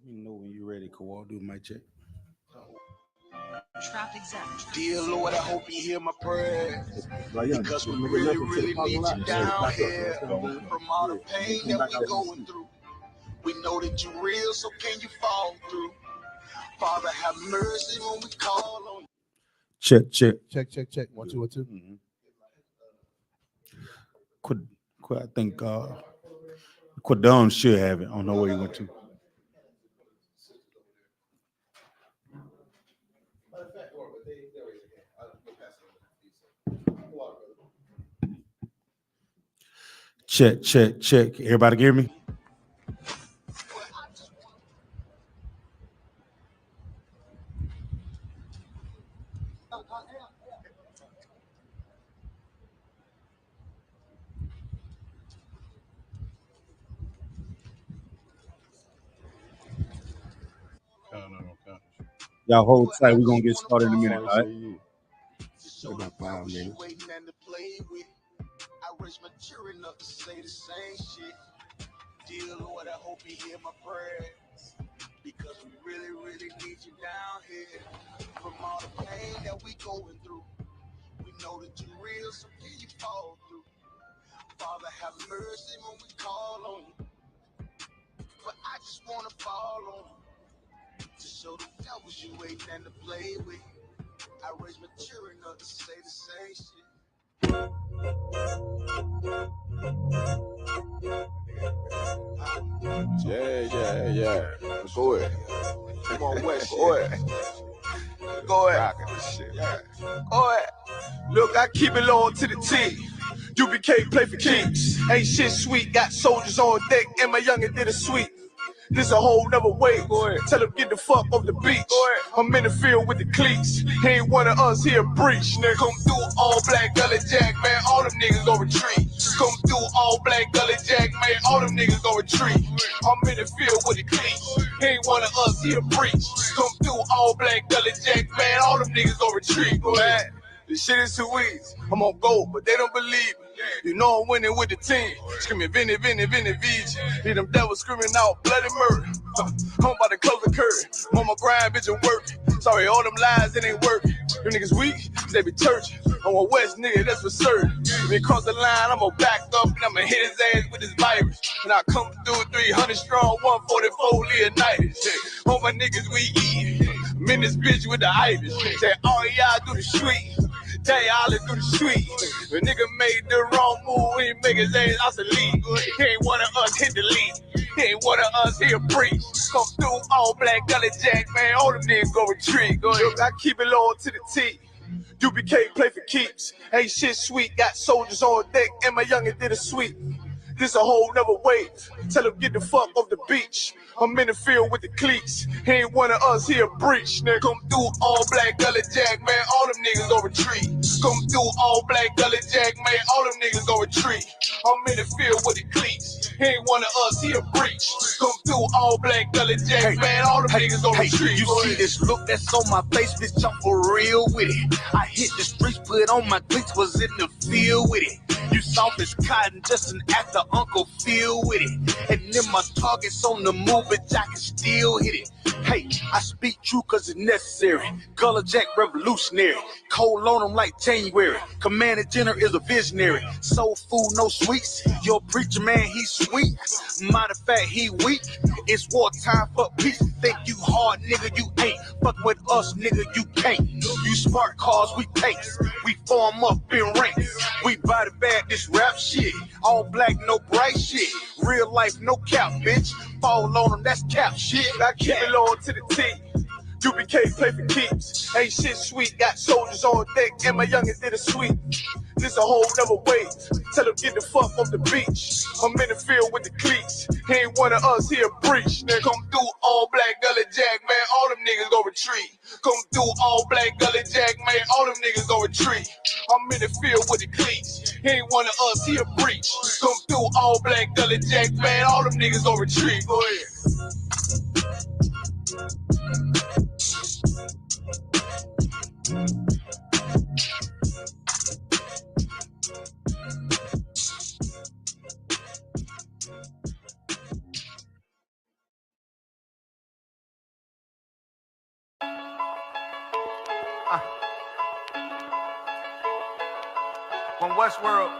Let me know when you're ready, Kowal. Do my check. Trap exempt. Dear Lord, I hope you hear my prayer. Right, yeah, Because we make a really, left into the really parking need lot. you Yeah, down back up. here. That's what I'm doing. From all the Yeah, pain come that back we out of the going street. through. We know that you're real, so can you fall through? Father, have mercy when we call on you. Check. Check. 1 2 1 2. Mm-hmm. I think Quadon should have it. I don't know where he went to. Check. Everybody hear me? Y'all hold tight. We're going to get started in a minute, all right? About 5 minutes. I raise my children up to say the same shit. Dear Lord, I hope you hear my prayers. Because we really, really need you down here. From all the pain that we going through. We know that you're real, so can you fall through? Father, have mercy when we call on you. But I just want to fall on you. To show the devils you ain't nothing to play with. I raise my children up to say the same shit. Yeah. Go ahead. Come on, West. Go ahead. Go ahead. Rocking this shit. Yeah. Go ahead. Look, I keep it low to the T. I.S.U.P.K play for keeps. Ain't shit sweet. Got soldiers on deck, and my youngin' did a sweep. This a whole nother way. Tell him get the fuck off the beach. I'm in the field with the cleats. He ain't one of us here breach. Nigga, come through all black gully jack, man. All them niggas go retreat. Come through all black gully jack, man. All them niggas go retreat. I'm in the field with the cleats. He ain't one of us here breach. Come through all black gully jack, man. All them niggas go retreat. Go ahead. This shit is too easy. I'm on gold, but they don't believe me. You know I'm winning with the team. Screaming Vinny, VJ. Hear them devils screaming out bloody murder. I'm about to close the curtain. On my grind, bitch, I'm working. Sorry, all them lies, it ain't working. Them niggas weak, they be churching. I'm a West nigga, that's for certain. If he cross the line, I'm gonna back up and I'ma hit his ass with this virus. And I come through 300 strong, 144 Leonidas. All my niggas, we eat. I'm in this bitch with the Irish. Say, all y'all do the sweet. They all do the street. The nigga made the wrong move, he make his ass out the league. He ain't one of us hit the league. He ain't one of us here preach. Come through all black gully jack, man. All them niggas go retreat. Look, I keep it low to the T. I.S.U.P.K play for keeps. Ain't shit sweet. Got soldiers on deck, and my youngin' did a sweep. This a whole nother wave. Tell him get the fuck off the beach. I'm in the field with the cleats. He ain't one of us here breach. Nigga, come through all black gully jack, man. All them niggas go retreat. Come through all black gully jack, man. All them niggas go retreat. I'm in the field with the cleats. He ain't one of us here breach. Come through all black gully jack, man. All them niggas go retreat. You see this look that's on my face, bitch, I'm for real with it. I hit the streets, put on my cleats, was in the field with it. You soft as cotton, just an actor, Uncle Phil with it. And then my target's on the move, but I can still hit it. Hey, I speak true cause it's necessary. Color Jack revolutionary. Cold on them like January. Commander General is a visionary. Soul food, no sweets. Your preacher man, he's sweet. Matter of fact, he weak. It's wartime for peace. Think you hard, nigga, you ain't. Fuck with us, nigga, you can't. You smart cars, we pace. We form up in ranks. We body bag this rap shit. All black, no bright shit. Real life, no cap, bitch. Fall on them, that's cap shit. I keep it low to the T. I.S.U.P.K play for keeps. Ain't shit sweet. Got soldiers on deck, and my youngin' did a sweep. This a whole nother wave. Tell him get the fuck off the beach. I'm in the field with the cleats. He ain't one of us here breach. Nigga, come through all black gully jack, man. All them niggas go retreat. Come through all black gully jack, man. All them niggas go retreat. I'm in the field with the cleats. He ain't one of us here breach. Come through all black gully jack, man. All them niggas go retreat. Go ahead. From Westworld.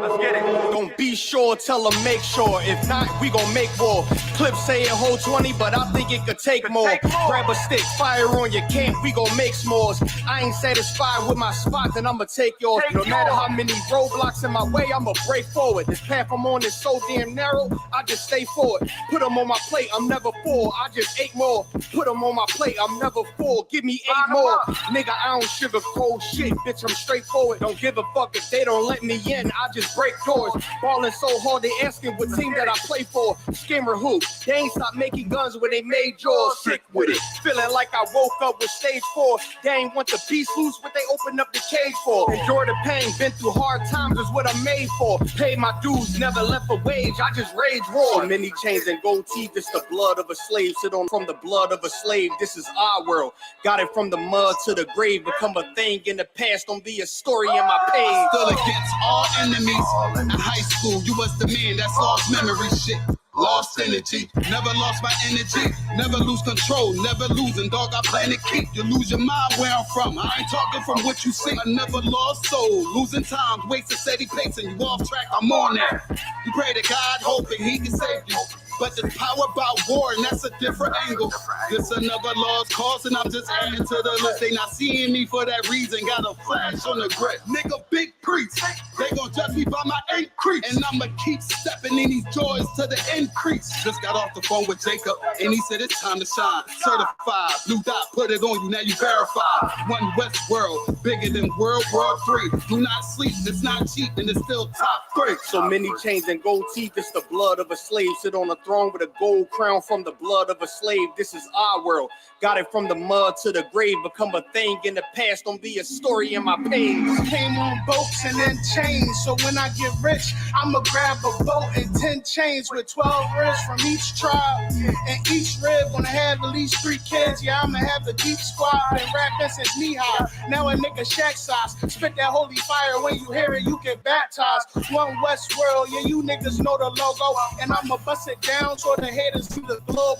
Let's get it. Don't be sure, tell them make sure. If not, we gon' make more. Clips say it hold 20, but I think it could take more. Grab a stick, fire on your camp, we gon' make s'mores. I ain't satisfied with my spot, then I'ma take yours. No matter how many roadblocks in my way, I'ma break forward. This path I'm on is so damn narrow, I just stay forward. Put them on my plate, I'm never full, I just ate more. Put them on my plate, I'm never full, give me 8 more. Nigga, I don't sugarcoat shit, bitch, I'm straightforward. Don't give a fuck if they don't let me in, I just break doors. Ballin' so hard, they asking what team that I play for. Scammer who? They ain't stopped making guns when they made yours. Sick with it. Feeling like I woke up with stage 4. They ain't want the beast loose, what they opened up the cage for. Endure the pain, been through hard times is what I'm made for. Paid my dues, never left a wage, I just rage war. So many chains and gold teeth, it's the blood of a slave. Sit on from the blood of a slave, this is our world. Got it from the mud to the grave, become a thing in the past, don't be a story in my page. Still against all enemies. In high school, you was the man that's lost memory shit. Lost energy, never lost my energy. Never lose control, never losing, dog. I plan to keep you. Lose your mind where I'm from. I ain't talking from what you see. I never lost soul, losing time, wasting steady pace, and you off track. I'm on that. You pray to God, hoping He can save you. But there's power about war, and that's a different angle. This another lost cause, and I'm just adding to the list. They not seeing me for that reason. Got a flash on the grip. Nigga, big priest. They gon' judge me by my increase. And I'ma keep stepping in these joys to the increase. Just got off the phone with Jacob, and he said it's time to shine. Certified, blue dot, put it on you, now you verified. One West world, bigger than World War III. Do not sleep, it's not cheap, and it's still top 3. So many chains and gold teeth, it's the blood of a slave. Sit on a throne with a gold crown from the blood of a slave. This is our world. Got it from the mud to the grave. Become a thing in the past, don't be a story in my page. Came on boats and then chains. So when I get rich, I'ma grab a boat and 10 chains with 12 ribs from each tribe. And each rib gonna have at least 3 kids. Yeah, I'ma have the deep squad. Been rapping since knee high. Now a nigga shack size. Spit that holy fire. When you hear it, you get baptized. One West world, yeah, you niggas know the logo. And I'ma bust it down so the haters see the glow.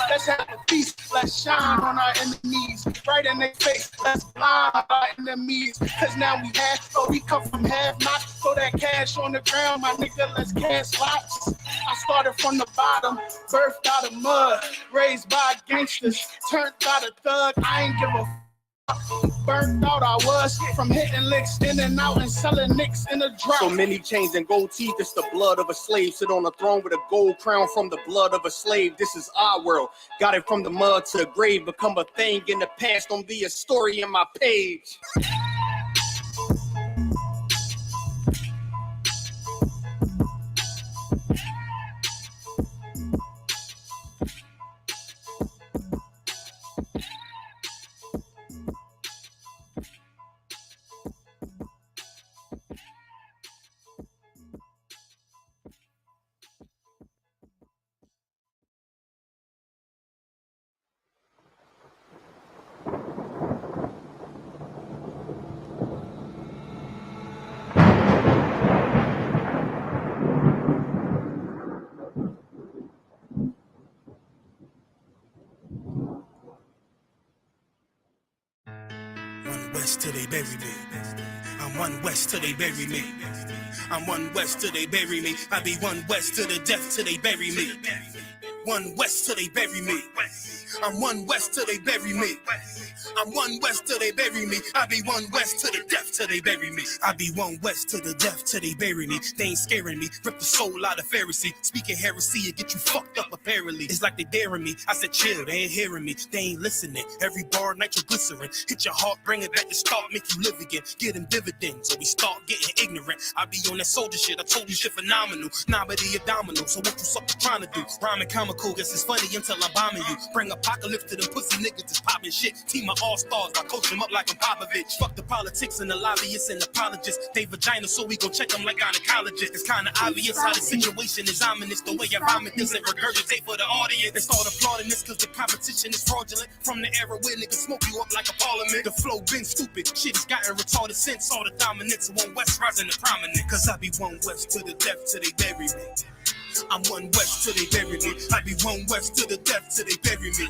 Let's have a feast. Let's shine on our enemies. Right in their face. Let's blind our enemies. Cause now we have, but we come from half not. Throw that cash on the ground, my nigga, let's cast lots. I started from the bottom, birthed out of mud, raised by gangsters, turned out a thug. I ain't give a burnt out I was from hitting licks in and out and selling nicks in a drop. So many chains and gold teeth, it's the blood of a slave. Sit on a throne with a gold crown from the blood of a slave. This is our world. Got it from the mud to the grave. Become a thing in the past, don't be a story in my page. One West till they bury me. I'm one West till they bury me. I'm one West till they bury me. I be one West to the death till they bury me. One West till they bury me. I'm one West till they bury me. I'm one West till they bury me. I be one West to the death till they bury me. I be one West to the death till they bury me. They ain't scaring me. Rip the soul out of Pharisee. Speaking heresy and get you fucked up apparently. It's like they daring me. I said chill, they ain't hearing me. They ain't listening. Every bar nitroglycerin. Hit your heart, bring it back to start, make you live again. Get them dividends, or we start getting ignorant. I be on that soldier shit. I told you shit phenomenal. Nah, but he a domino. So what you suckers trying to do? Rhyming comical, guess it's funny until I'm bombing you. Bring apocalypse to them pussy niggas that's popping shit. Team of all-stars, I coach them up like I'm Popovich. Fuck the politics and the lobbyists and apologists. They vagina, so we gon' check them like gynecologists. It's kinda obvious how the situation is ominous. The way I vomit this and regurgitate for the audience. They start applauding this cause the competition is fraudulent. From the era where niggas smoke you up like a parliament. The flow been stupid, shit has gotten retarded since. All the dominance of one West rising to prominent. Cause I be one West to the death till they bury me. I'm one West till they bury me. I be one West to the death till they bury me.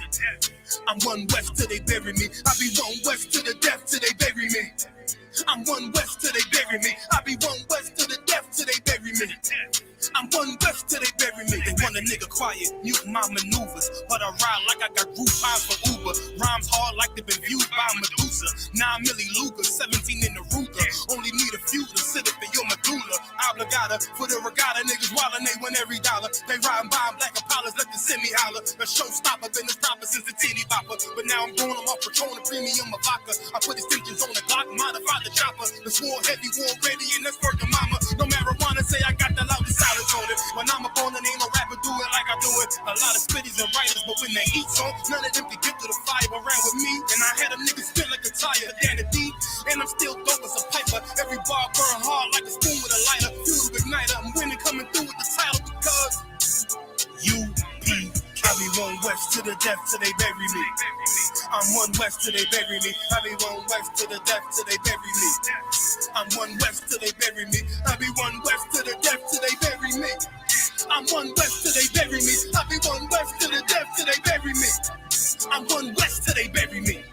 I'm one West till they bury me. I be one West to the death till they bury me. I'm one West till they bury me. I be one West to the death till they bury me. I'm one West till they bury me. They want a nigga quiet, mute my maneuvers, but I ride like I got Groupons for Uber. Rhymes hard like they've been viewed by Medusa. 9 milli Luger, 17 in the Ruger. Only need a few to sit up in your medulla. Obligata for the regatta, niggas wildin', they win every dollar. They riding by black Impalas, let the semi holler. A showstopper, been a stopper since the teeny bopper. But now I'm going off Patron, premium of vodka. I put extensions on the Glock, modify the chopper. The swore heavy, war ready, and that's working mama. No marijuana, say I got the loudest silence on it. When I'm up on it, ain't no rapper do it like I do it. A lot of spitties and writers, but when they eat song, none of them can get to the fire around with me. And I had a nigga spin like a tire, down the deep. And I'm still dope as a piper. Every bar burn hard like a spoon with a lighter. Fuel igniter, I'm winning, coming through with the title because U.P.K. I be one West to the death till they bury me. I'm one West till they bury me. I be one West to the death till they bury me. I'm one West till they bury me. I be one West to the death till they bury me. I'm one West till they bury me. I be one West to the death till they bury me. I'm one West till they bury me.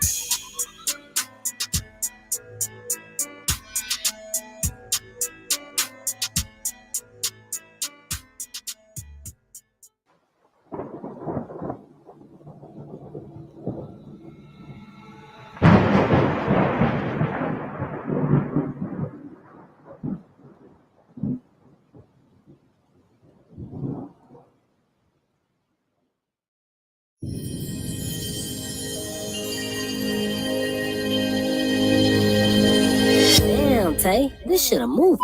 Damn, Tay, this shit a movie.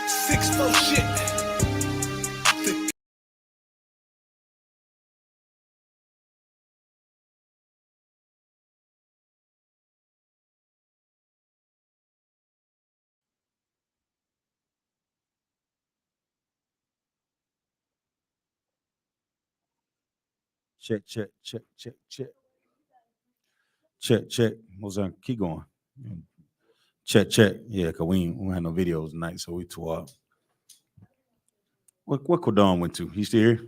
Six four shit. Check, check, check, check, check. Check, check. Mozart, keep going. Check, check. Yeah, because we ain't had no videos tonight, so we tore up. What Kodon went to? He still here?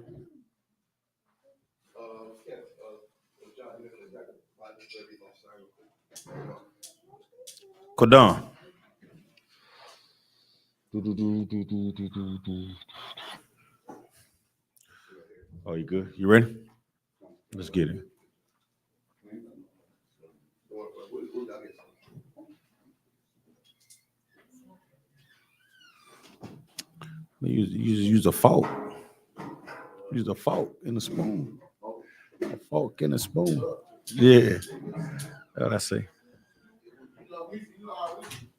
Kodon. Oh, you good? You ready? Let's get it. Use a fork. Use a fork and a spoon. A fork and a spoon. Yeah. What I say?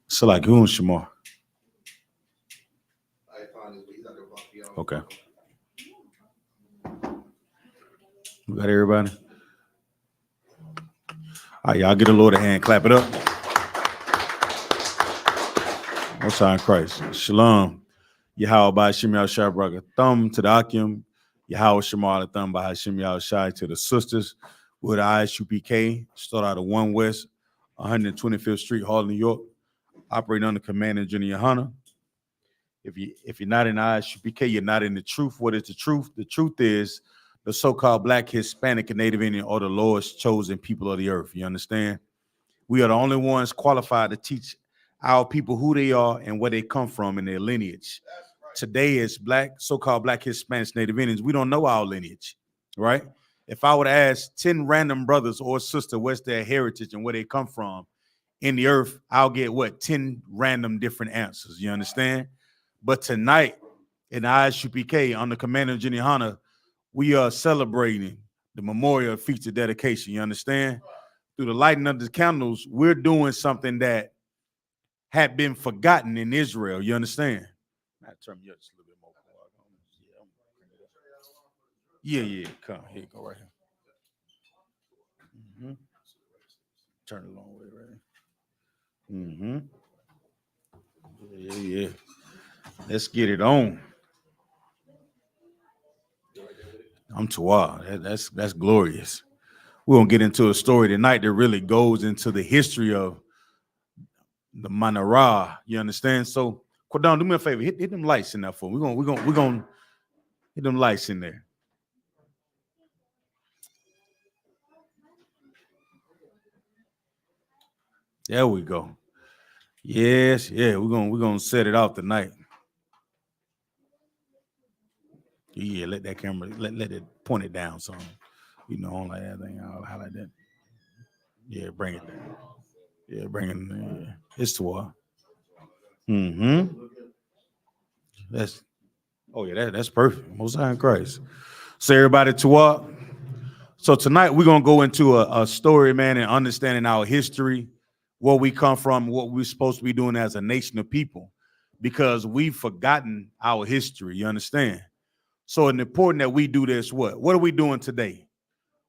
So like who Shamar? Okay. We got everybody. All right, y'all get a Lord a hand. Clap it up. Most High in Christ. Shalom. Yahweh by Hashem Shai Braga. Thumb to the Akim. Yahweh Shemar thumb by Hashem Shai to the sisters with the I.S.U.P.K. Start out of 1 West, 125th Street, Hall, New York. Operating under command of Junior Hunter. If you're not in I.S.U.P.K, you're not in the truth. What is the truth? The truth is the so-called Black, Hispanic, and Native Indian are the Lord's chosen people of the earth. You understand? We are the only ones qualified to teach our people who they are and where they come from in their lineage. Today is Black, so-called Black, Hispanics, Native Indians. We don't know our lineage, right? If I would ask 10 random brothers or sisters what's their heritage and where they come from in the earth, I'll get what? 10 random different answers. You understand? But tonight, in I.S.U.P.K, under command of Jenny Hunter, we are celebrating the memorial feature dedication. You understand? Through the lighting of the candles, we're doing something that had been forgotten in Israel. You understand? I turn you up just a little bit more. Yeah. Come here, you go right here. Mm-hmm. Turn it a long way, right? Mm-hmm. Yeah. Let's get it on. I'm Tawar. That's glorious. We're gonna get into a story tonight that really goes into the history of the Manara. You understand? So, Quadon, do me a favor. Hit them lights in there for me. We're gonna hit them lights in there. There we go. Yes, yeah, we're gonna set it off tonight. Yeah, let that camera let it point it down some. You know, on like that thing, I'll highlight that. Yeah, bring it down. Yeah, bring it. Yeah. It's to what? That's that's perfect. Most High in Christ. So everybody to what? So tonight we're gonna go into a story, man, and understanding our history, where we come from, what we're supposed to be doing as a nation of people, because we've forgotten our history. You understand? So it's important that we do this. What are we doing today?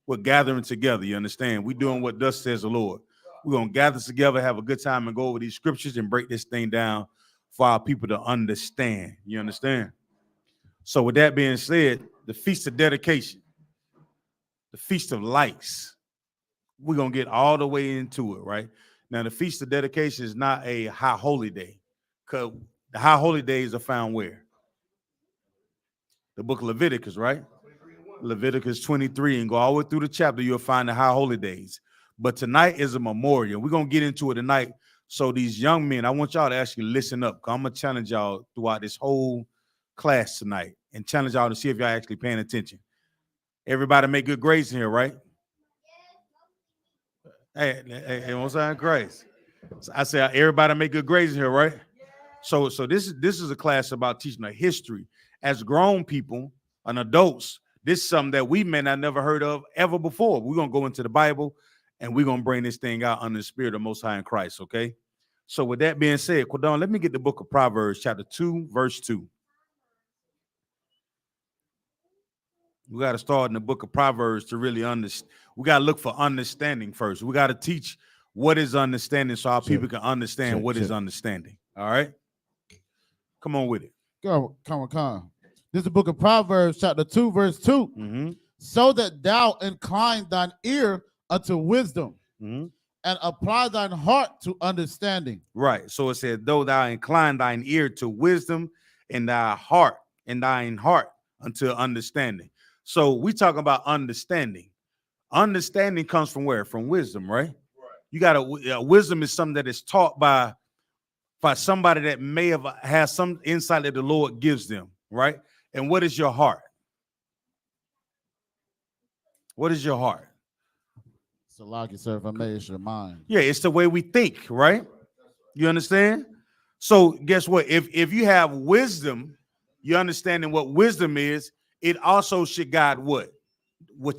We're gathering together. You understand? We're doing what thus says the Lord. We're gonna gather together, have a good time, and go over these scriptures and break this thing down for our people to understand. You understand? So with that being said, the Feast of Dedication, the Feast of Lights, we're going to get all the way into it, right? Now, the Feast of Dedication is not a high holy day, because the high holy days are found where? The book of Leviticus, right? Leviticus 23, and go all the way through the chapter, you'll find the high holy days. But tonight is a memorial. We're going to get into it tonight. So these young men, I want y'all to actually listen up, because I'm going to challenge y'all throughout this whole class tonight and challenge y'all to see if y'all actually paying attention. Everybody make good grades in here, right? Hey, what's that grace? So I say everybody make good grades in here, right? So this is a class about teaching a history. As grown people and adults, this is something that we may not never heard of ever before. We're gonna go into the Bible and we're gonna bring this thing out under the Spirit of Most High in Christ, okay? So with that being said, Quadon, let me get the book of Proverbs, chapter 2, verse 2. We got to start in the book of Proverbs to really understand. We got to look for understanding first. We got to teach what is understanding so our people can understand what is understanding. All right? Come on with it. Come on. This is the book of Proverbs, chapter 2, verse 2. So that thou incline thine ear unto wisdom and apply thine heart to understanding. Right. So it said, though thou incline thine ear to wisdom and thine heart unto understanding. So we talk about understanding. Understanding comes from where? From wisdom, right? You got wisdom is something that is taught by somebody that may have had some insight that the Lord gives them, right? And what is your heart? What is your heart? So like you, sir, if I may, it's your mind. Yeah, it's the way we think, right? You understand? So guess what? If you have wisdom, you understanding what wisdom is, it also should guide what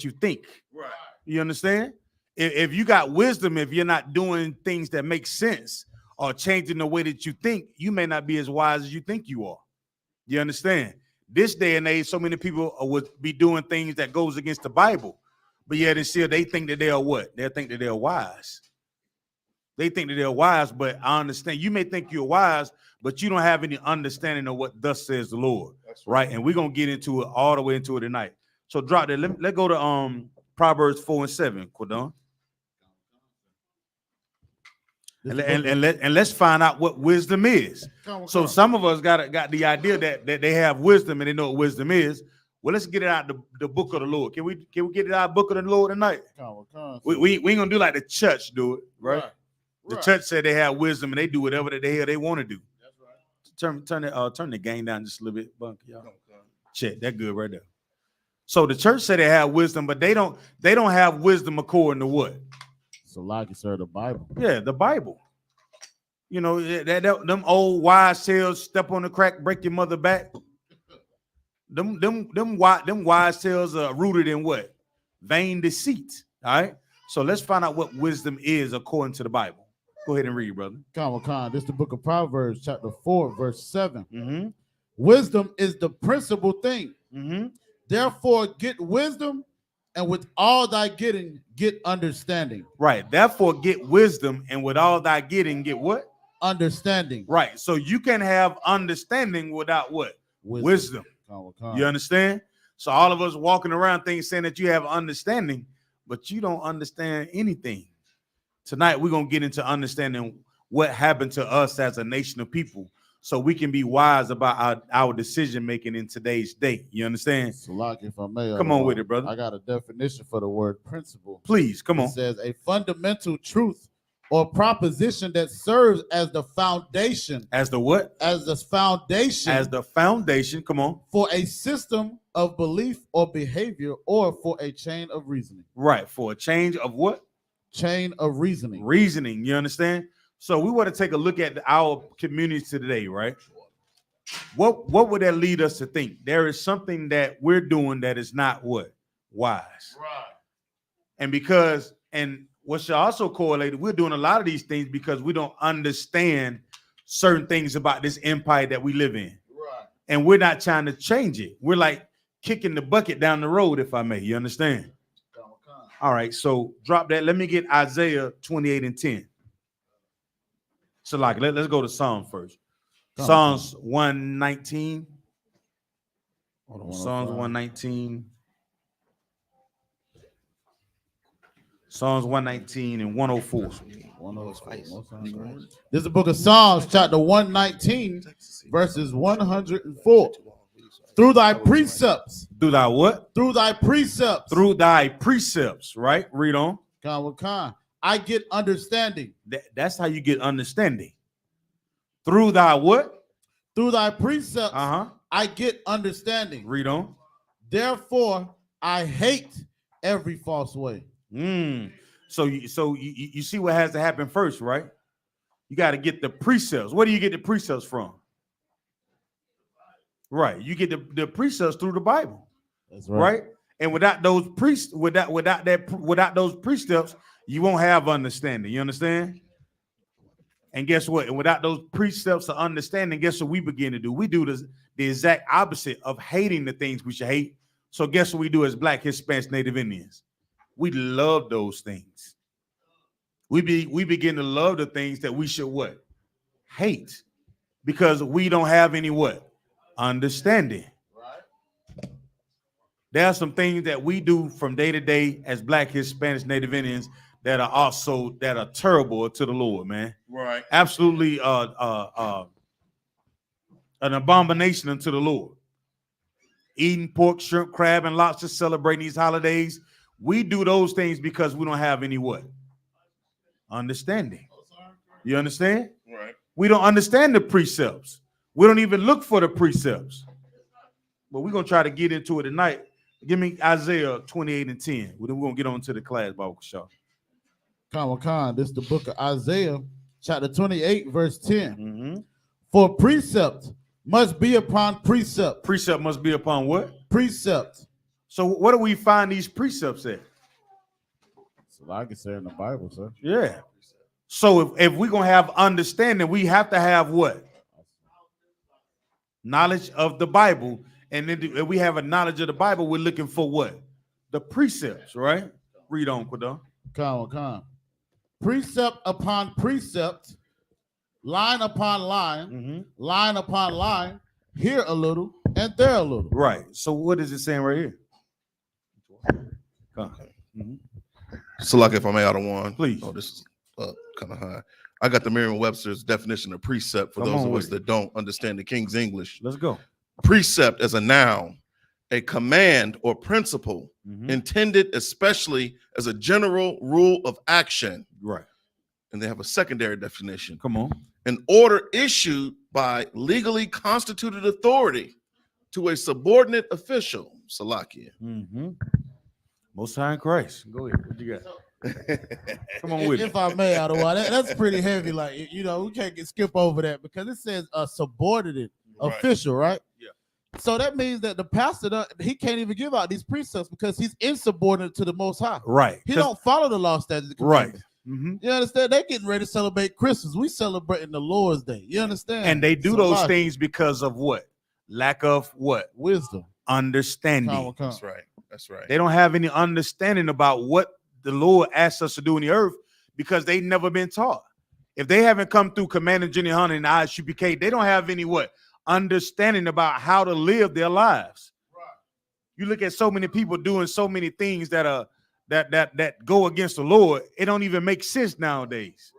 you think. Right. You understand? If you got wisdom, if you're not doing things that make sense or changing the way that you think, you may not be as wise as you think you are. You understand? This day and age, so many people would be doing things that goes against the Bible, but yet and still they think that they are what? They think that they're wise. They think that they're wise, but I understand. You may think you're wise, but you don't have any understanding of what thus says the Lord. That's right. And we're going to get into it all the way into it tonight. So drop that. Let's go to Proverbs 4 and 7, Quadon. And let's find out what wisdom is. So some of us got the idea that they have wisdom and they know what wisdom is. Well, let's get it out the book of the Lord. Can we get it out of the book of the Lord tonight? We ain't gonna do like the church do it, right? The church said they have wisdom and they do whatever they want to do. That's right. Turn the game down just a little bit, Bunk, y'all. Check that good right there. So the church said they have wisdom, but they don't have wisdom according to what? So like you, sir, the Bible. Yeah, the Bible. You know, them old wise tales, step on the crack, break your mother back. Them wise tales are rooted in what? Vain deceit. All right. So let's find out what wisdom is according to the Bible. Go ahead and read, brother. This is the book of Proverbs, chapter 4, verse 7. Wisdom is the principal thing. Therefore, get wisdom, and with all thy getting, get understanding. Right. Therefore, get wisdom, and with all thy getting, get what? Understanding. Right. So you can have understanding without what? Wisdom. You understand? So all of us walking around things saying that you have understanding, but you don't understand anything. Tonight, we're going to get into understanding what happened to us as a nation of people, so we can be wise about our decision making in today's day. You understand? So, like, if I may, Come on with it, brother. I got a definition for the word principle. Please, come on. It says a fundamental truth or proposition that serves as the foundation. As the what? As the foundation. As the foundation. Come on. For a system of belief or behavior, or for a chain of reasoning. Right. For a change of what? Chain of reasoning. Reasoning. You understand? So we want to take a look at our community today, right? What would that lead us to think? There is something that we're doing that is not what? Wise. Right. And what should also correlate, we're doing a lot of these things because we don't understand certain things about this empire that we live in. Right. And we're not trying to change it. We're like kicking the bucket down the road, if I may. You understand? All right, so drop that. Let me get Isaiah 28 and 10. So like, let's go to Psalms first. Psalms 119. Psalms 119. Psalms 119 and 104. 104. This is the book of Psalms, chapter 119, verses 104. Through thy precepts. Through thy what? Through thy precepts. Through thy precepts, right? Read on. I get understanding. That's how you get understanding. Through thy what? Through thy precepts, I get understanding. Read on. Therefore, I hate every false way. So you see what has to happen first, right? You got to get the precepts. Where do you get the precepts from? Right. You get the precepts through the Bible. That's right. And without those those precepts, you won't have understanding. You understand? And guess what? And without those precepts of understanding, guess what we begin to do? We do the exact opposite of hating the things we should hate. So guess what we do as Black, Hispanics, Native Indians? We love those things. We begin to love the things that we should what? Hate. Because we don't have any what? Understanding. Right. There are some things that we do from day to day as Black, Hispanics, Native Indians that are terrible to the Lord, man. Right. Absolutely an abomination unto the Lord. Eating pork, shrimp, crab, and lobster, celebrating these holidays. We do those things because we don't have any what? Understanding. You understand? Right. We don't understand the precepts. We don't even look for the precepts. But we're going to try to get into it tonight. Give me Isaiah 28 and 10. We're going to get on to the class, Bible Shaw. This is the book of Isaiah, chapter 28, verse 10. For precept must be upon precept. Precept must be upon what? Precept. So what do we find these precepts at? So I can say in the Bible, sir. Yeah. So if we're going to have understanding, we have to have what? Knowledge of the Bible. And then if we have a knowledge of the Bible, we're looking for what? The precepts, right? Read on, Quadon. Come. Precept upon precept, line upon line, line upon line, here a little and there a little. Right. So what is it saying right here? So, like, if I may, out of one, please. Oh, this is kind of high. I got the Merriam-Webster's definition of precept for those of us that don't understand the King's English. Let's go. Precept as a noun, a command or principle intended especially as a general rule of action. Right. And they have a secondary definition. Come on. An order issued by legally constituted authority to a subordinate official. Salakia. Most High in Christ. Go ahead. What you got? Come on with it. If I may, that's pretty heavy. Like, you know, we can't skip over that because it says a subordinate official, right? Yeah. So that means that the pastor, he can't even give out these precepts because he's insubordinate to the Most High. Right. He don't follow the law, statutes, and commandments. Right. You understand? They getting ready to celebrate Christmas. We celebrating the Lord's Day. You understand? And they do those things because of what? Lack of what? Wisdom. Understanding. That's right. That's right. They don't have any understanding about what the Lord asks us to do in the earth because they've never been taught. If they haven't come through Commander Jenny Hunter and I.S.U.P.K, they don't have any what? Understanding about how to live their lives. Right. You look at so many people doing so many things that are that go against the Lord. It don't even make sense nowadays.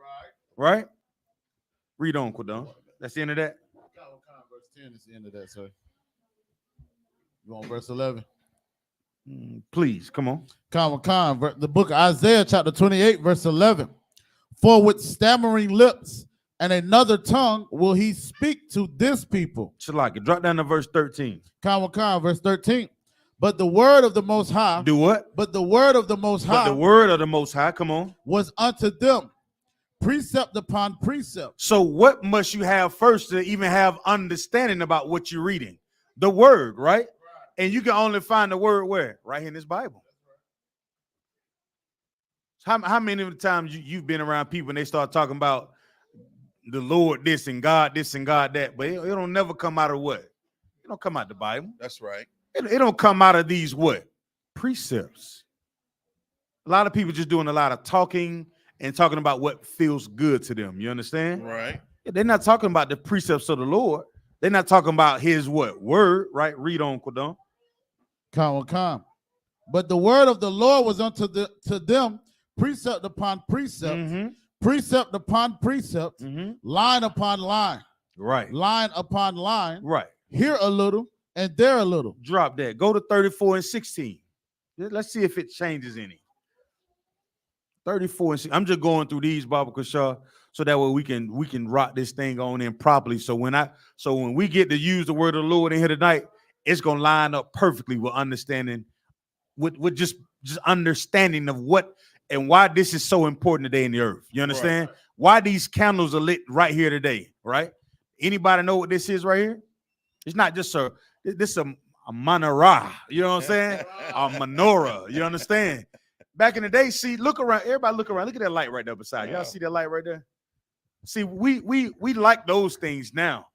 Right. Read on, Quadon. That's the end of that. Verse 10 is the end of that, sir. You want verse 11? Please, come on. The book of Isaiah, chapter 28, verse 11. For with stammering lips and another tongue will he speak to this people. Shalaka, drop down to verse 13. Verse 13. But the word of the Most High. Do what? But the word of the Most High. But the word of the Most High, come on. Was unto them precept upon precept. So what must you have first to even have understanding about what you're reading? The word, right? And you can only find the word where? Right here in this Bible. How many of the times you've been around people and they start talking about the Lord this and God that, but it don't never come out of what? It don't come out of the Bible. That's right. It don't come out of these what? Precepts. A lot of people just doing a lot of talking and talking about what feels good to them. You understand? Right. They're not talking about the precepts of the Lord. They're not talking about his what? Word, right? Read on, Quadon. But the word of the Lord was unto to them precept upon precept, precept upon precept, line upon line. Right. Line upon line. Right. Here a little and there a little. Drop that. Go to 34 and 16. Let's see if it changes any. 34 and 16. I'm just going through these, Baba Kashaw, so that way we can rock this thing on in properly. So when we get to use the word of the Lord in here tonight, it's gonna line up perfectly with understanding, with just understanding of what and why this is so important today in the earth. You understand? Right. Why these candles are lit right here today, right? Anybody know what this is right here? It's not just a menorah, you know what I'm saying? A menorah, you understand? Back in the day, see, look around, everybody look around. Look at that light right there beside. Y'all see that light right there? See, we like those things now.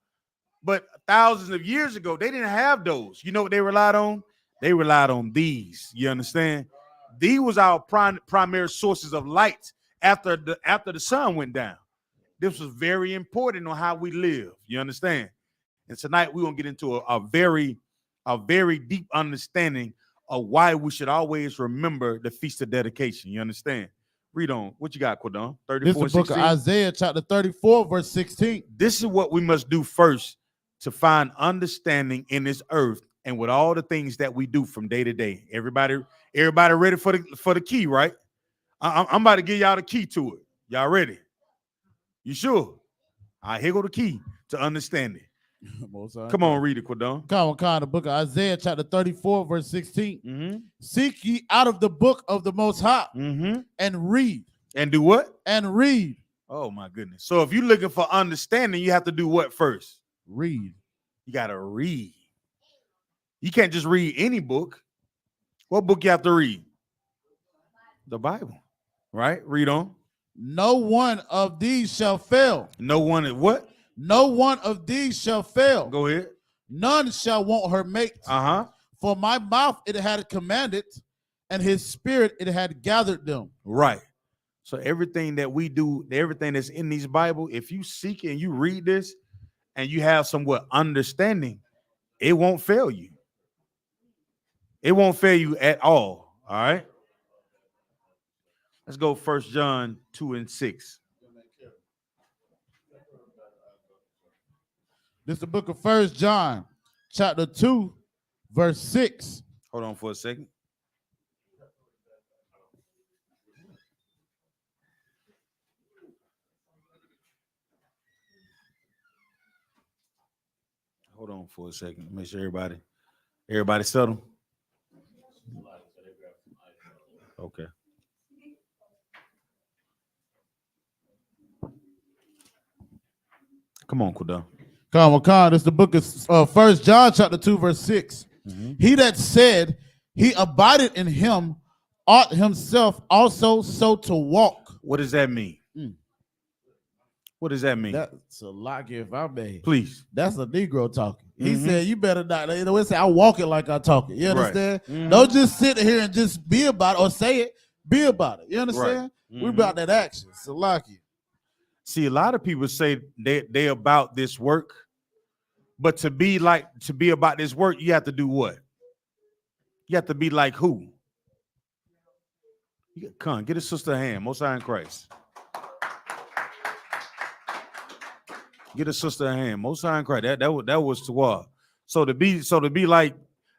But thousands of years ago, they didn't have those. You know what they relied on? They relied on these. You understand? These was our primary sources of light after the sun went down. This was very important on how we live. You understand? And tonight we're gonna get into a very deep understanding of why we should always remember the Feast of Dedication. You understand? Read on. What you got, Quadon? 34 This is the book of Isaiah, chapter 34, verse 16. This is what we must do first to find understanding in this earth and with all the things that we do from day to day. Everybody ready for the key, right? I'm about to give y'all the key to it. Y'all ready? You sure? All right, here go the key to understanding. Come on, read it, Quadon. The book of Isaiah, chapter 34, verse 16. Seek ye out of the book of the Most High and read. And do what? And read. Oh, my goodness. So if you're looking for understanding, you have to do what first? Read. You got to read. You can't just read any book. What book you have to read? The Bible, right? Read on. No one of these shall fail. No one of what? No one of these shall fail. Go ahead. None shall want her mate. For my mouth it had commanded, and his spirit it had gathered them. Right. So everything that we do, everything that's in these Bible, if you seek and you read this and you have somewhat understanding, it won't fail you. It won't fail you at all. All right. Let's go 1 John 2 and 6. This is the book of 1 John, chapter 2, verse 6. Hold on for a second. Hold on for a second. Make sure everybody settle. Okay. Come on, Quadon. This is the book of 1 John, chapter 2, verse 6. He that said he abided in him ought himself also so to walk. What does that mean? What does that mean? That's a lock if I may. Please. That's a Negro talking. He said, you better not, it say, I walk it like I talk it. You understand? Right. Don't just sit here and just be about it or say it. Be about it. You understand? Right. We about that action. So lock you. See, a lot of people say they about this work, but to be about this work, you have to do what? You have to be like who? Come on, get a sister a hand. Most High in Christ. Get a sister a hand. Most High in Christ. That was Tawad. So to be like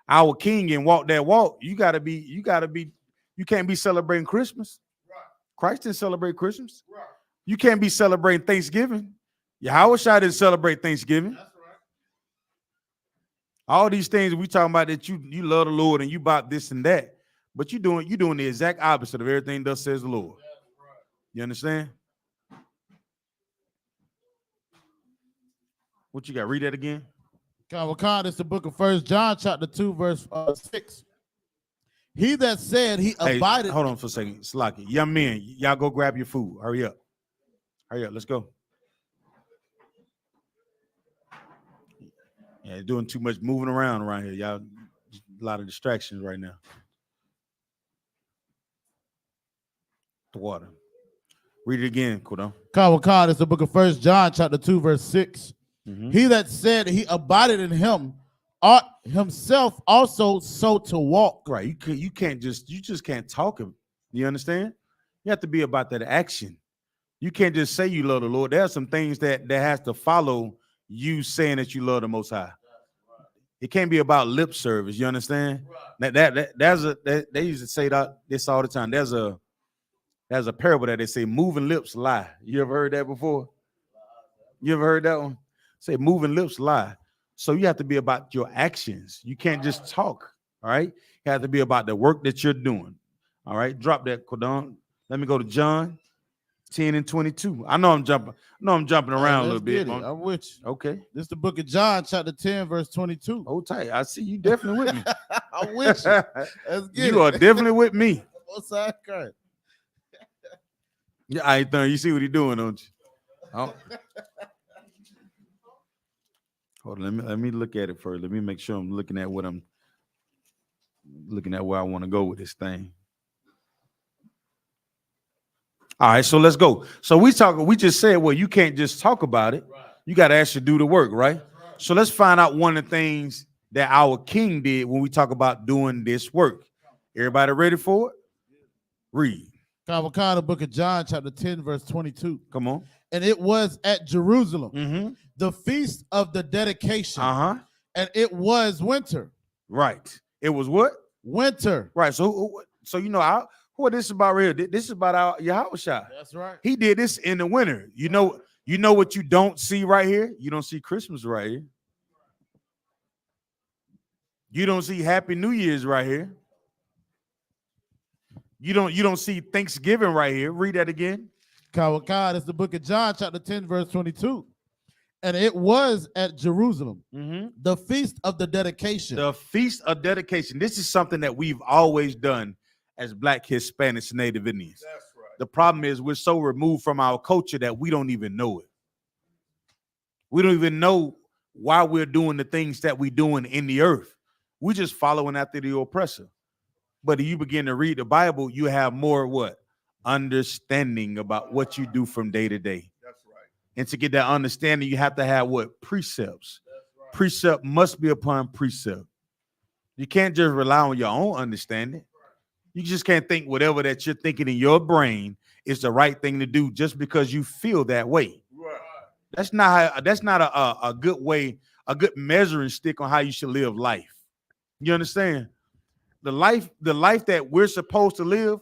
our king and walk that walk, you can't be celebrating Christmas. Christ didn't celebrate Christmas. You can't be celebrating Thanksgiving. Yahweh didn't celebrate Thanksgiving. That's right. All these things we talking about that you love the Lord and you about this and that, but you're doing the exact opposite of everything thus says the Lord. You understand? What you got? Read that again. Hachaanakah is the book of 1 John chapter 2 verse 6. He that said he abided. Hold on for a second. Slocky. Young men, y'all go grab your food. Hurry up. Hurry up. Let's go. Yeah, doing too much moving around here. Y'all, a lot of distractions right now. The water. Read it again, Kodon. Hachaanakah is the book of 1 John chapter 2 verse 6. He that said he abided in him ought himself also so to walk. Right. You just can't talk him. You understand? You have to be about that action. You can't just say you love the Lord. There are some things that has to follow you saying that you love the Most High. It can't be about lip service. You understand? They used to say this all the time. There's a parable that they say moving lips lie. You ever heard that before? You ever heard that one? Say moving lips lie. So you have to be about your actions. You can't just talk. All right. You have to be about the work that you're doing. All right. Drop that, Kodon. Let me go to John 10 and 22. I know I'm jumping around a little bit. I'm with you. Okay. This is the book of John, chapter 10, verse 22. Hold tight. I see you definitely with me. I'm with you. Let's get you are definitely with me. What's that? Yeah, I ain't you see what he's doing, don't you? Oh. Hold on, let me look at it first. Let me make sure I'm looking at where I want to go with this thing. All right, so let's go. So we just said, well, you can't just talk about it. Right. You got to actually do the work, right? So let's find out one of the things that our king did when we talk about doing this work. Everybody ready for it? Read. Hachaanakah, the book of John, chapter 10, verse 22. Come on. And it was at Jerusalem, the feast of the dedication. And it was winter. Right. It was what? Winter. Right. So you know, what this is about real? This is about our Yahweh Shai. That's right. He did this in the winter. You know what you don't see right here? You don't see Christmas right here. You don't see Happy New Year's right here. You don't see Thanksgiving right here. Read that again. Hachaanakah is the book of John, chapter 10, verse 22. And it was at Jerusalem, the feast of the dedication. The feast of dedication. This is something that we've always done as Black, Hispanics, and Native Indians. That's right. The problem is we're so removed from our culture that we don't even know it. We don't even know why we're doing the things that we're doing in the earth. We're just following after the oppressor. But if you begin to read the Bible, you have more what? Understanding about what you do from day to day. That's right. And to get that understanding, you have to have what? Precepts. Right. Precept must be upon precept. You can't just rely on your own understanding. You just can't think whatever that you're thinking in your brain is the right thing to do just because you feel that way. Right. That's not a good way, a good measuring stick on how you should live life. You understand? The life that we're supposed to live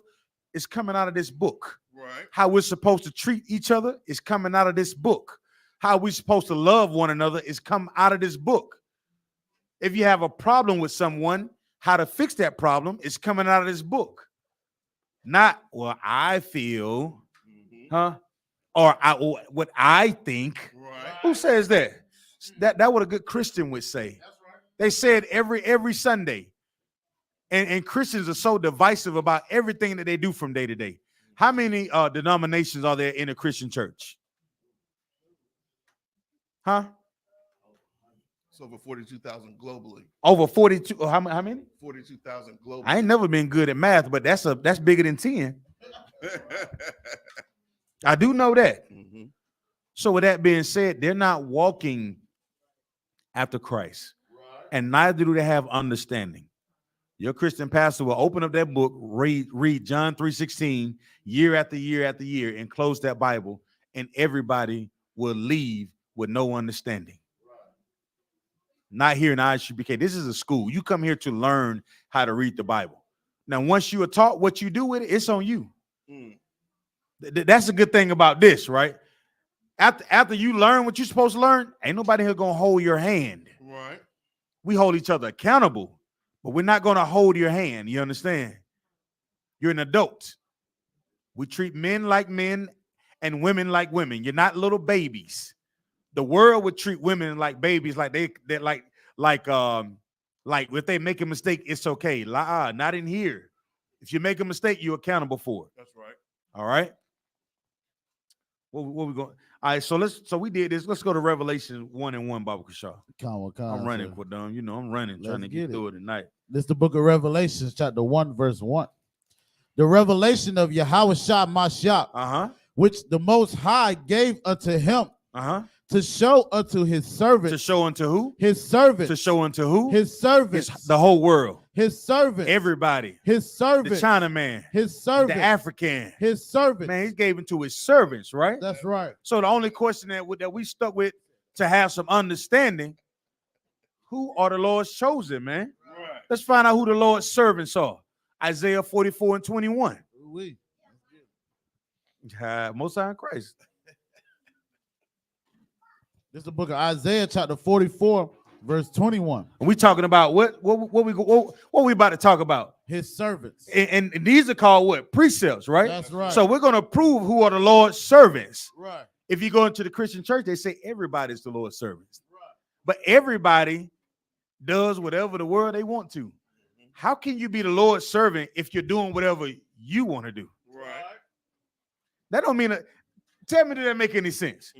is coming out of this book. Right. How we're supposed to treat each other is coming out of this book. How we're supposed to love one another is come out of this book. If you have a problem with someone, how to fix that problem is coming out of this book. Not, well, I feel, or what I think. Right. Who says that? That what a good Christian would say. That's right. They say it every Sunday. And Christians are so divisive about everything that they do from day to day. How many denominations are there in a Christian church? Huh? It's over 42,000 globally. Over 42. How many? 42,000 globally. I ain't never been good at math, but that's bigger than 10. I do know that. So with that being said, they're not walking after Christ. Right. And neither do they have understanding. Your Christian pastor will open up that book, read John 3:16 year after year after year, and close that Bible, and everybody will leave with no understanding. Not here in I.S.U.P.K. This is a school. You come here to learn how to read the Bible. Now, once you are taught what you do with it, it's on you. That's a good thing about this, right? After you learn what you're supposed to learn, ain't nobody here gonna hold your hand. Right. We hold each other accountable, but we're not gonna hold your hand. You understand? You're an adult. We treat men like men and women like women. You're not little babies. The world would treat women like babies, like they're like if they make a mistake, it's okay. Not in here. If you make a mistake, you're accountable for it. That's right. All right. What we going? All right. So we did this. Let's go to Revelation 1:1, Baba Kashaw. I'm running, Quadam. You know, I'm running, trying to get through it tonight. This is the book of Revelation, chapter 1, verse 1. The revelation of Yahushua, which the Most High gave unto him, to show unto his servants. To show unto who? His servants. To show unto who? His servants. The whole world. His servants. Everybody. His servants. The Chinaman. His servants. The African. His servants. Man, he gave it to his servants, right? That's right. So the only question that we stuck with to have some understanding, who are the Lord's chosen, man? Right. Let's find out who the Lord's servants are. Isaiah 44:21. Most High in Christ. This is the book of Isaiah, chapter 44, verse 21. And we talking about what we about to talk about? His servants. And these are called what? Precepts, right? That's right. So we're going to prove who are the Lord's servants. Right. If you go into the Christian church, they say everybody's the Lord's servants. Right. But everybody does whatever the world they want to. How can you be the Lord's servant if you're doing whatever you want to do? Right. That don't mean tell me, did that make any sense?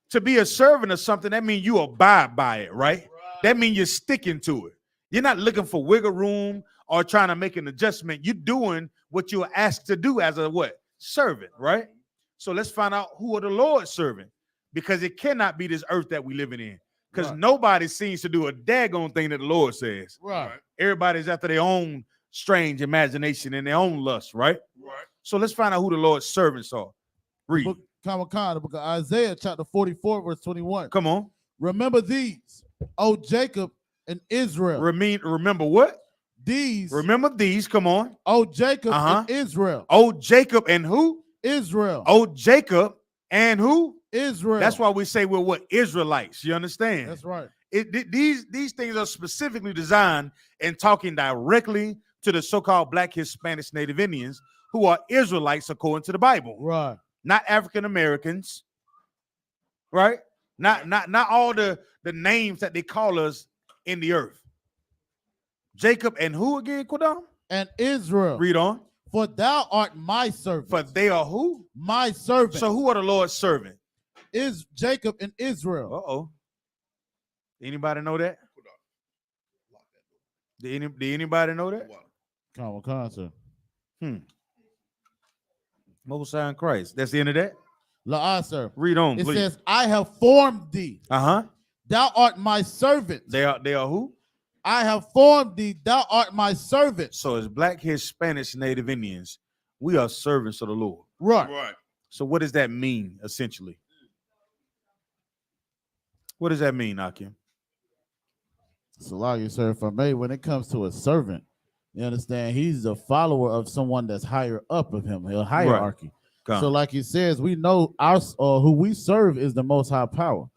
To be a servant of something, that means you abide by it, right? That means you're sticking to it. You're not looking for wiggle room or trying to make an adjustment. You're doing what you were asked to do as a what? Servant, right? So let's find out who are the Lord's servant, because it cannot be this earth that we living in, because nobody seems to do a daggone thing that the Lord says. Right. Everybody's after their own strange imagination and their own lust, right? Right. So let's find out who the Lord's servants are. Read. The book of Isaiah, chapter 44, verse 21. Come on. Remember these, O Jacob and Israel. Remember what? These. Remember these. Come on. O Jacob and Israel. O Jacob and who? Israel. O Jacob and who? Israel. That's why we say we're what? Israelites. You understand? That's right. These things are specifically designed and talking directly to the so-called Black, Hispanic, Native Indians who are Israelites according to the Bible. Right. Not African Americans, right? Not all the names that they call us in the earth. Jacob and who again, Quadam? And Israel. Read on. For thou art my servant. For they are who? My servant. So who are the Lord's servant? Is Jacob and Israel. Uh-oh. Anybody know that? Did anybody know that? Come on, sir. Most High in Christ. That's the end of that? Sir. Read on, it please. says, I have formed thee. Thou art my servant. They are who? I have formed thee. Thou art my servant. So as Black, Hispanics, Native Indians, we are servants of the Lord. Right. Right. So what does that mean, essentially? What does that mean, Akim? So, like you, sir, if I may, when it comes to a servant, you understand, he's a follower of someone that's higher up of him, a hierarchy. Right. So like he says, we know who we serve is the Most High power.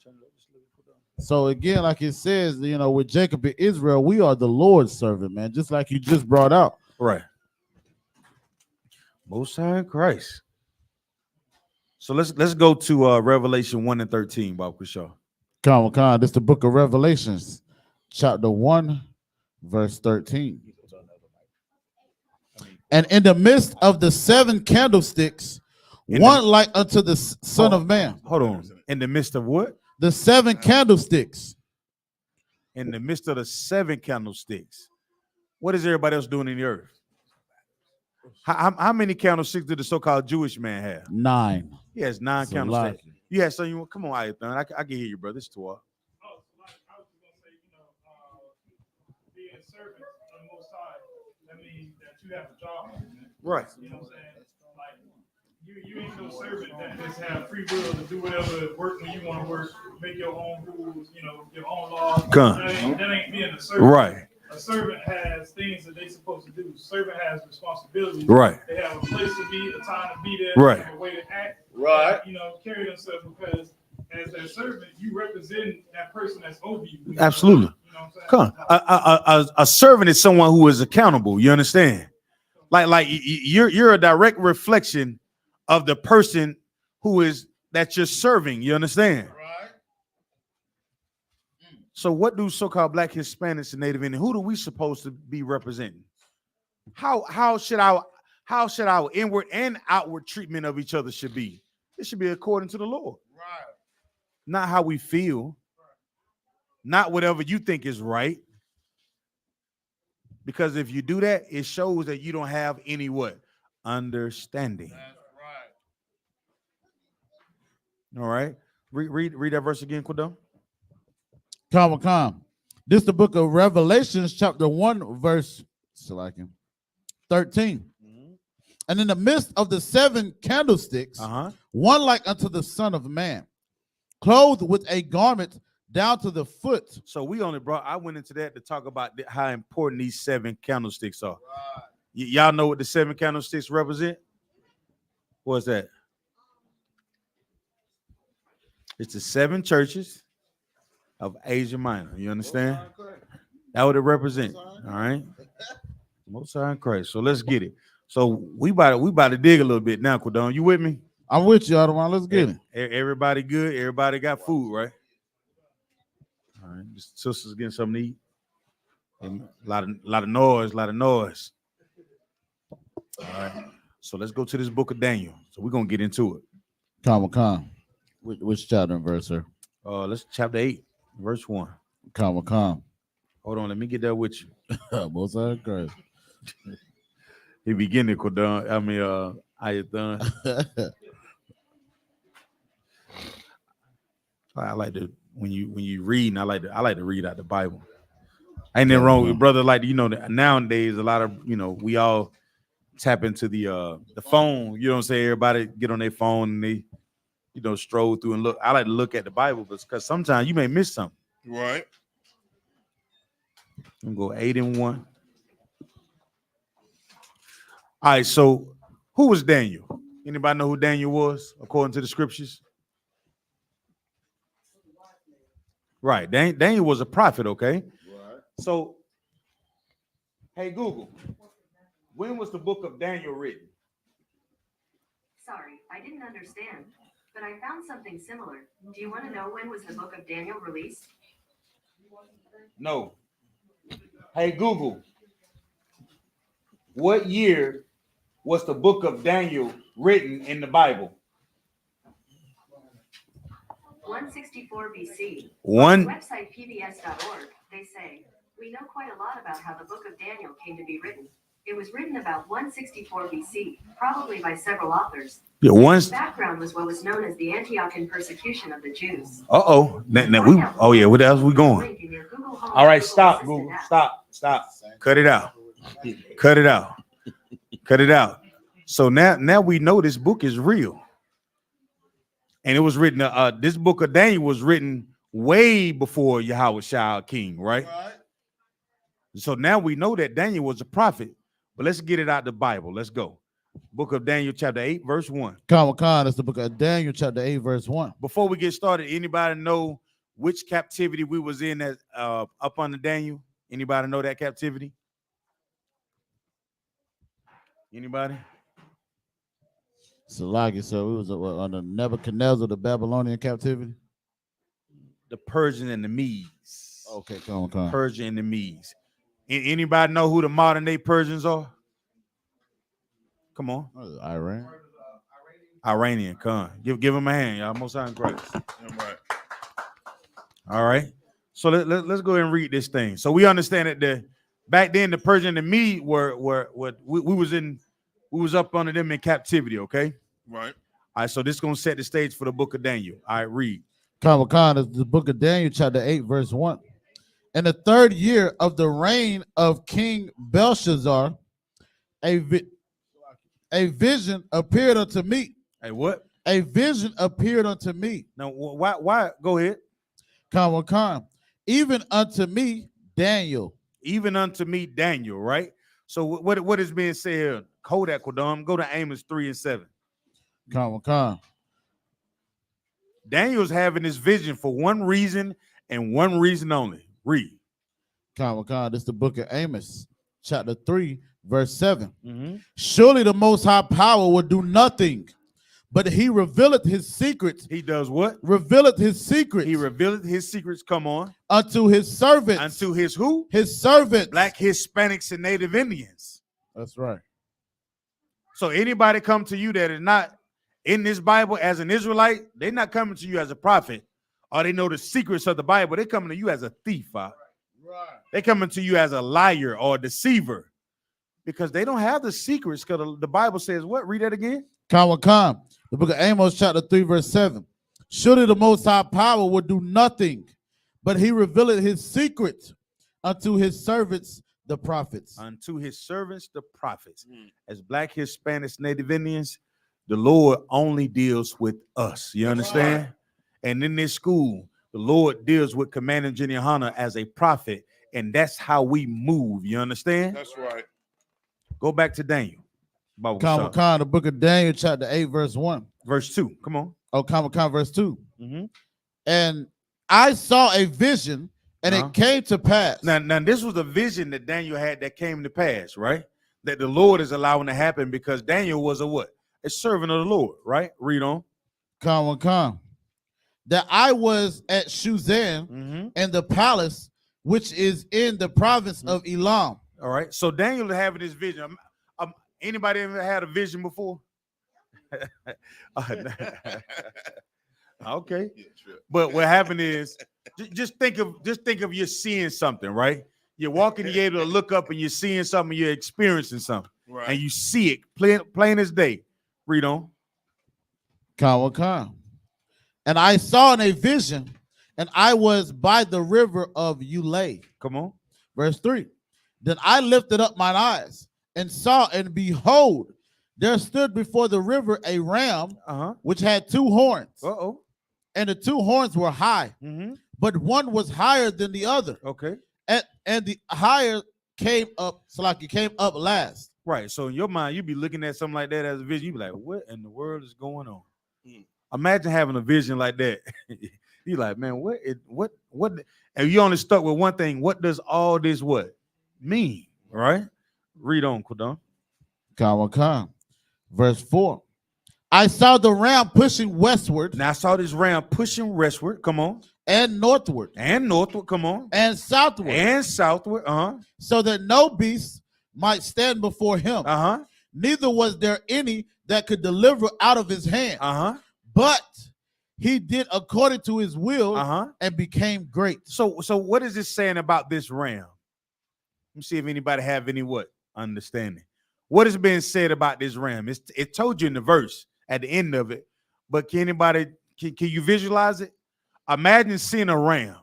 So again, like it says, you know, with Jacob and Israel, we are the Lord's servant, man, just like you just brought out. Right. Most High in Christ. So let's go to Revelation 1:13, Bob Kushaw. Come on, this is the book of Revelations, chapter 1, verse 13. And in the midst of the 7 candlesticks, like unto the Son of Man. Hold on. In the midst of what? The 7 candlesticks. In the midst of the 7 candlesticks. What is everybody else doing in the earth? How many candlesticks did the so-called Jewish man have? 9. He has 9 candlesticks. Yeah, so you come on, Ayathan. I can hear you, brother. It's 12. I was just gonna say, being servants of the Most High, that means that you have a job. Right. You know what I'm saying? Like You ain't no servant that just have free will to do whatever work when you want to work, make your own rules, your own laws. That ain't being a servant. Right. A servant has things that they supposed to do. Servant has responsibilities. Right. They have a place to be, a time to be there, Right. They have a way to act. Right. Carry themselves because as that servant, you represent that person that's over you. Absolutely. Come on. A servant is someone who is accountable. You understand? Like you're a direct reflection of the person that you're serving. You understand? Right. So what do so-called Black, Hispanics, and Native Indian, who do we supposed to be representing? How should our inward and outward treatment of each other should be? It should be according to the Lord. Right. Not how we feel. Not whatever you think is right. Because if you do that, it shows that you don't have any what? Understanding. That's right. All right. Read that verse again, Quadon. Come. This is the book of Revelations, chapter 1, verse 13. Mm-hmm. And in the midst of the 7 candlesticks, one like unto the Son of Man, clothed with a garment down to the foot. So I went into that to talk about how important these 7 candlesticks are. Right. Y'all know what the 7 candlesticks represent? What's that? It's the 7 churches of Asia Minor. You understand? That's what it represents. All right. Most High in Christ. So let's get it. So we about to dig a little bit now, Quadon. You with me? I'm with you, Otherwine. Let's get it. Everybody good? Everybody got food, right? All right. The sisters getting something to eat. And a lot of noise. All right. So let's go to this book of Daniel. So we're gonna get into it. Come. Which chapter and verse, sir? Let's chapter 8, verse 1. Come. Hold on, let me get that with you. Most High in Christ. He beginning, Quadon. Ayathan. I like to when you read, I like to read out the Bible. Ain't nothing wrong with brother. Like nowadays, a lot of we all tap into the phone. You know what I'm saying? Everybody get on their phone and they stroll through and look. I like to look at the Bible because sometimes you may miss something. Right. I'm gonna go 8 and 1. All right. So who was Daniel? Anybody know who Daniel was according to the scriptures? Right. Daniel was a prophet. Okay. Right. So, hey Google, when was the book of Daniel written? Sorry, I didn't understand, but I found something similar. Do you want to know when was the book of Daniel released? No. Hey Google, what year was the book of Daniel written in the Bible? 164 BC. On the website pbs.org, they say, we know quite a lot about how the book of Daniel came to be written. It was written about 164 BC, probably by several authors. Yeah, The background was what was known as the Antiochian persecution of the Jews. What else we going? All right, stop, Google. Stop. Cut it out. So now we know this book is real. And it was written, this book of Daniel was written way before Yahushua King, right? So now we know that Daniel was a prophet, but let's get it out the Bible. Let's go. Book of Daniel, chapter 8, verse 1. That's the book of Daniel, chapter 8, verse 1. Before we get started, anybody know which captivity we was in as up under Daniel? Anybody know that captivity? Anybody? Salagi, so we was under Nebuchadnezzar, the Babylonian captivity. The Persian and the Medes. Okay, come. Persia and the Medes. Anybody know who the modern day Persians are? Come on. Iran. Iranian, come. Give them a hand, y'all. Most High in Christ. All right. So let's go ahead and read this thing. So we understand that back then the Persian and the Mede we was up under them in captivity, okay? Right. All right, so this is gonna set the stage for the book of Daniel. All right, read. Khan is the book of Daniel, chapter 8, verse 1. In the 3rd year of the reign of King Belshazzar, a vision appeared unto me Hey, what? A vision appeared unto me. Now, why? Go ahead. Come. Even unto me, Daniel. Even unto me, Daniel, right? So what is being said here? Kodak Kodam, go to Amos 3 and 7. Come. Daniel's having this vision for one reason and one reason only. Read. Come. This is the book of Amos, chapter 3, verse 7. Mm-hmm. Surely the Most High Power will do nothing, but he revealeth his secrets. He does what? Revealeth his secrets. He revealeth his secrets, come on. Unto his servants. Unto his who? His servants. Black Hispanics and Native Indians. That's right. So anybody come to you that is not in this Bible as an Israelite, they're not coming to you as a prophet, or they know the secrets of the Bible. They're coming to you as a thief. Right. They're coming to you as a liar or a deceiver, because they don't have the secrets, because the Bible says what? Read that again. Come. The book of Amos, chapter 3, verse 7. Surely the Most High Power will do nothing, but he revealeth his secrets unto his servants, the prophets. Unto his servants, the prophets. As Black Hispanics, Native Indians, the Lord only deals with us. You understand? Right. And in this school, the Lord deals with Commander General Hunter as a prophet, and that's how we move. You understand? That's right. Go back to Daniel. Come, the book of Daniel, chapter 8, verse 1. Verse 2. Come on. Oh, come, verse 2. Mm-hmm. And I saw a vision, and it came to pass. Now, this was a vision that Daniel had that came to pass, right? That the Lord is allowing to happen because Daniel was a what? A servant of the Lord, right? Read on. Come. That I was at Shushan in the palace, which is in the province of Elam. All right. So Daniel is having this vision. Anybody ever had a vision before? Okay. But what happened is, just think of you're seeing something, right? You're walking, you're able to look up and you're seeing something, you're experiencing something, right? And you see it plain as day. Read on. Come. And I saw in a vision, and I was by the river of Ulai. Come on. Verse 3. Then I lifted up mine eyes and saw, and behold, there stood before the river a ram, which had two horns. And the two horns were high, but one was higher than the other. Okay. And the higher came up, so like it came up last. Right. So in your mind, you'd be looking at something like that as a vision. You'd be like, what in the world is going on? Imagine having a vision like that. You're like, man, what? And you only stuck with one thing. What does all this what mean? Right? Read on, Kodam. Come. Verse 4. I saw the ram pushing westward. Now I saw this ram pushing westward. Come on. And northward. Come on. And southward. So that no beast might stand before him. Neither was there any that could deliver out of his hand. But he did according to his will and became great. So what is this saying about this ram? Let me see if anybody have any what understanding. What is being said about this ram? It told you in the verse at the end of it, but can you visualize it? Imagine seeing a ram,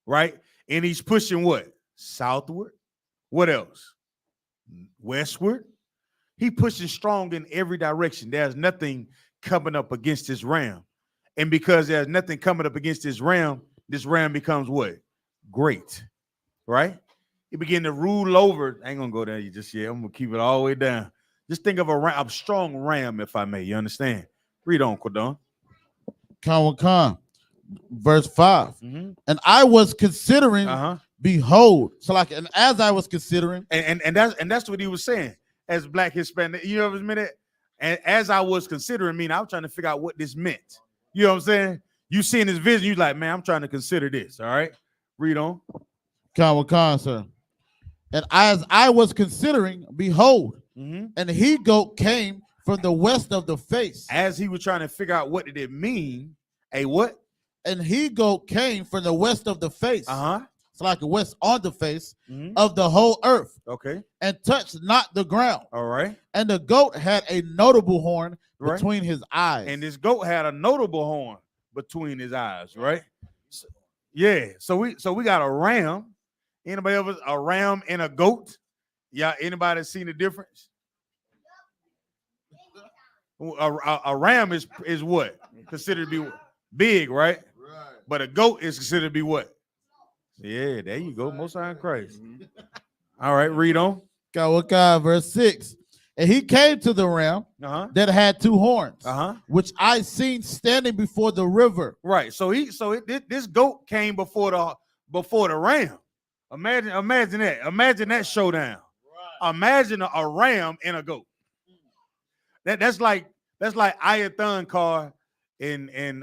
right? And he's pushing what? Southward. What else? Westward. He pushing strong in every direction. There's nothing coming up against this ram. And because there's nothing coming up against this ram becomes what? Great, right? He began to rule over. I ain't gonna go there just yet. I'm gonna keep it all the way down. Just think of a strong ram, if I may. You understand? Read on, Kodon. Come. Verse 5. And I was considering, behold. So like, and as I was considering, and that's what he was saying. As Black Hispanic, you know what I mean? And as I was considering, I was trying to figure out what this meant. You know what I'm saying? You seeing this vision, you like, man, I'm trying to consider this. All right, read on. Come, sir. And as I was considering, behold, and he goat came from the west of the face. As he was trying to figure out what did it mean, a what? And he goat came from the west of the face. It's like a west on the face of the whole earth. Okay. And touched not the ground. All right. And the goat had a notable horn between his eyes. And this goat had a notable horn between his eyes, right? So, yeah. So we got a ram. Anybody ever a ram and a goat? Yeah. Anybody seen the difference? A ram is what? Considered to be big, right? But a goat is considered to be what? Yeah, there you go. Most High in Christ. All right, read on. Hachaanakah, verse 6. And he came to the ram that had two horns, which I seen standing before the river. Right. So this goat came before the ram. Imagine that. Imagine that showdown. Right. Imagine a ram and a goat. That's like I.S.U.P.K in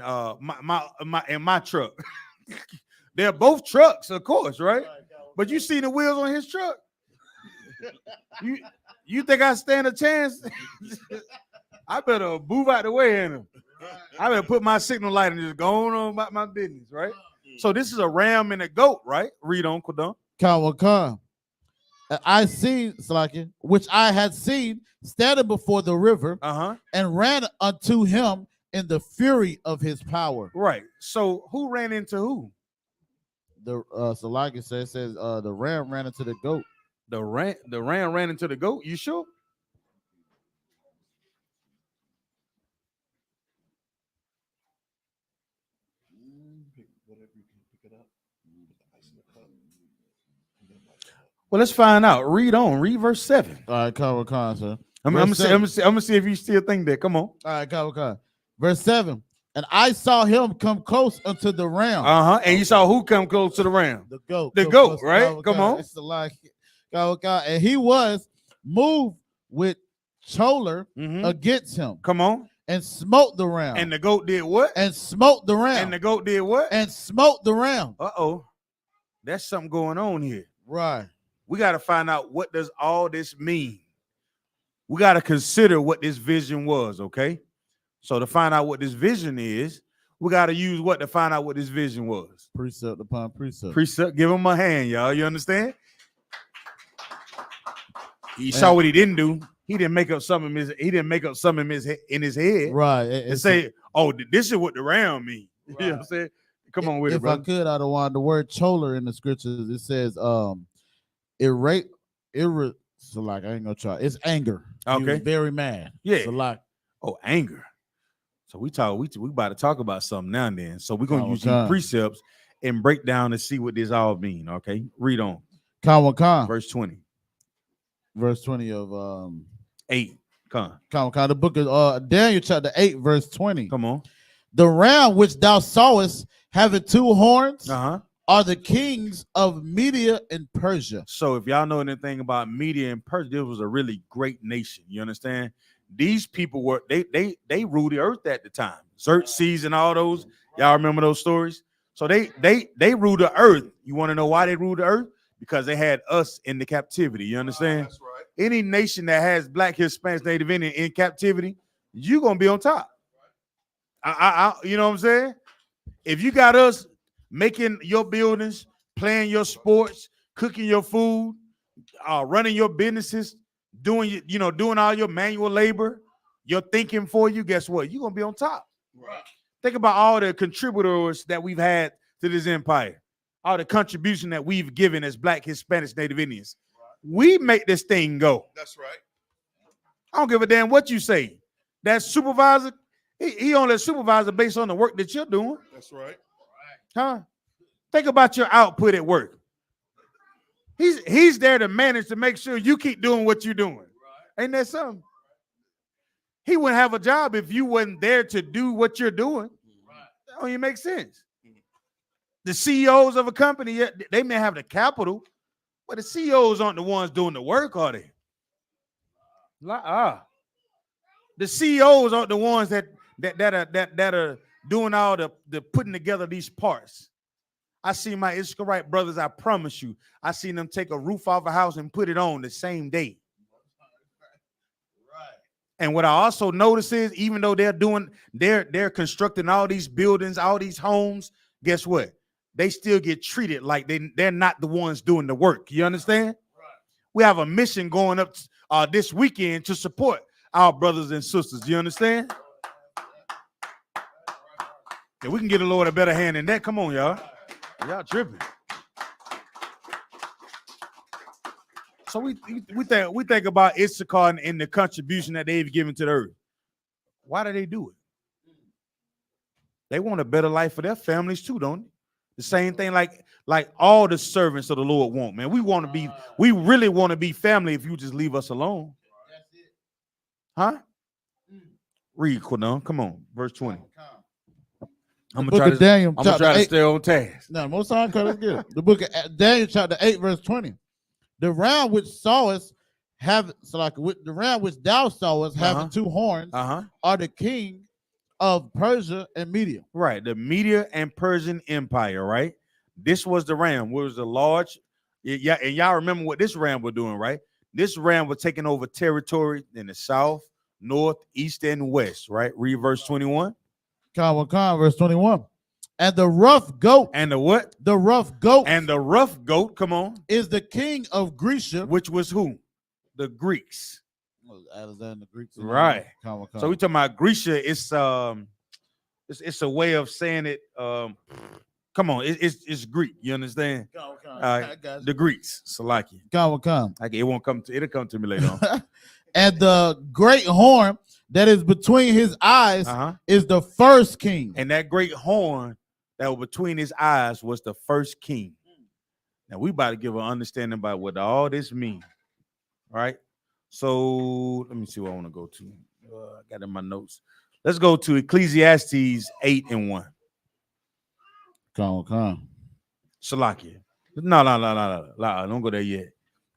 my truck. They're both trucks, of course, right? But you see the wheels on his truck. You think I stand a chance? I better move out the way in him. I better put my signal light and just go on about my business, right? So this is a ram and a goat, right? Read on, Kodon. Hachaanakah. I seen, Salakia, which I had seen standing before the river, and ran unto him in the fury of his power. Right. So who ran into who? The Salakia says the ram ran into the goat. The ram ran into the goat. You sure? Well, let's find out. Read on. Read verse 7. All right, Hachaanakah, sir. I'm gonna see if you still think that. Come on. All right, Hachaanakah. Verse 7. And I saw him come close unto the ram. And you saw who come close to the ram? The goat. The goat, right? Come on. It's Hachaanakah. And he was moved with choler against him. Come on. And smote the ram. And the goat did what? And smote the ram. And the goat did what? And smote the ram. Uh-oh. That's something going on here. Right. We got to find out, what does all this mean? We got to consider what this vision was, okay? So to find out what this vision is, we got to use what to find out what this vision was. Precept upon precept. Precept. Give him a hand, y'all. You understand? You saw what he didn't do. He didn't make up something in his head. Right. And say, oh, this is what the ram mean. Right. You know what I'm saying? Come on with it, brother. If I could, I'd have wanted the word choler in the scriptures. It says, so like I ain't gonna try. It's anger. Okay. He was very mad. Yeah. So like, anger. So we about to talk about something now and then. So we're gonna use these precepts and break down to see what this all mean. Okay. Read on. Hachaanakah. Verse 20. Verse 20 of 8. Hachaanakah. The book of Daniel chapter 8, verse 20. Come on. The ram which thou sawest having two horns are the kings of Media and Persia. So if y'all know anything about Media and Persia, this was a really great nation. You understand? These people were they ruled the earth at the time. Xerxes and all those. Y'all remember those stories? So they ruled the earth. You want to know why they ruled the earth? Because they had us in the captivity. You understand? That's right. Any nation that has Black, Hispanics, Native Indian in captivity, you're gonna be on top. You know what I'm saying? If you got us making your buildings, playing your sports, cooking your food, running your businesses, doing all your manual labor, your thinking for you, guess what? You're gonna be on top. Right. Think about all the contributors that we've had to this empire, all the contribution that we've given as Black, Hispanics, Native Indians. Right. We make this thing go. That's right. I don't give a damn what you say. That supervisor, he only a supervisor based on the work that you're doing. That's right. Huh? Think about your output at work. He's there to manage to make sure you keep doing what you're doing. Right. Ain't that something? He wouldn't have a job if you wasn't there to do what you're doing. Right. That don't even make sense. The CEOs of a company, they may have the capital, but the CEOs aren't the ones doing the work, are they? The CEOs aren't the ones that are doing all the putting together these parts. I see my I.S.U.P.K brothers, I promise you, I seen them take a roof off a house and put it on the same day. Right. And what I also notice is, even though they're constructing all these buildings, all these homes, guess what? They still get treated like they're not the ones doing the work. You understand? Right. We have a mission going up this weekend to support our brothers and sisters. You understand? Yeah, we can get the Lord a better hand than that. Come on, y'all. Y'all tripping. So we think about I.S.U.P.K and the contribution that they've given to the earth. Why do they do it? They want a better life for their families too, don't they? The same thing like all the servants of the Lord want, man. We really want to be family if you just leave us alone. Huh? Read, Quinton. Come on, verse 20. I'm gonna try to stay on task. No, most time, let's get it. The book of Daniel, chapter 8, verse 20. The ram which sawest have the ram which thou sawest having two horns are the king of Persia and Media. Right, the Media and Persian Empire, right? This was the ram. Was a large, yeah, and y'all remember what this ram was doing, right? This ram was taking over territory in the south, north, east, and west, right? Read verse 21. Verse 21. And the rough goat. And the what? The rough goat. And the rough goat, come on. Is the king of Grecia. Which was who? The Greeks. Alexander the Greeks. Right. So we talking about Grecia. It's a way of saying it. Come on, it's Greek. You understand? The Greeks. Salaki. It won't come to. It'll come to me later on. And the great horn that is between his eyes is the first king. And that great horn that was between his eyes was the first king. Now we about to give an understanding about what all this means. Right? So let me see what I want to go to. I got in my notes. Let's go to Ecclesiastes 8:1. Salakia. No. Don't go there yet.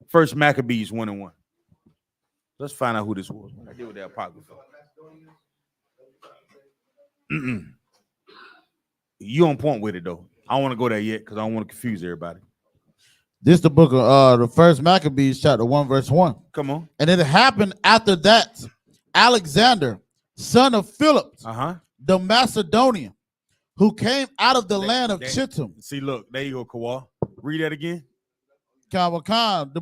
First Maccabees 1:1. Let's find out who this was. I deal with that apocrypha. You on point with it though. I don't want to go there yet because I don't want to confuse everybody. This is the book of the first Maccabees, chapter 1, verse 1. Come on. And it happened after that, Alexander, son of Philip, the Macedonian, who came out of the land of Chittim. See, look, there you go, Kawal. Read that again. The book of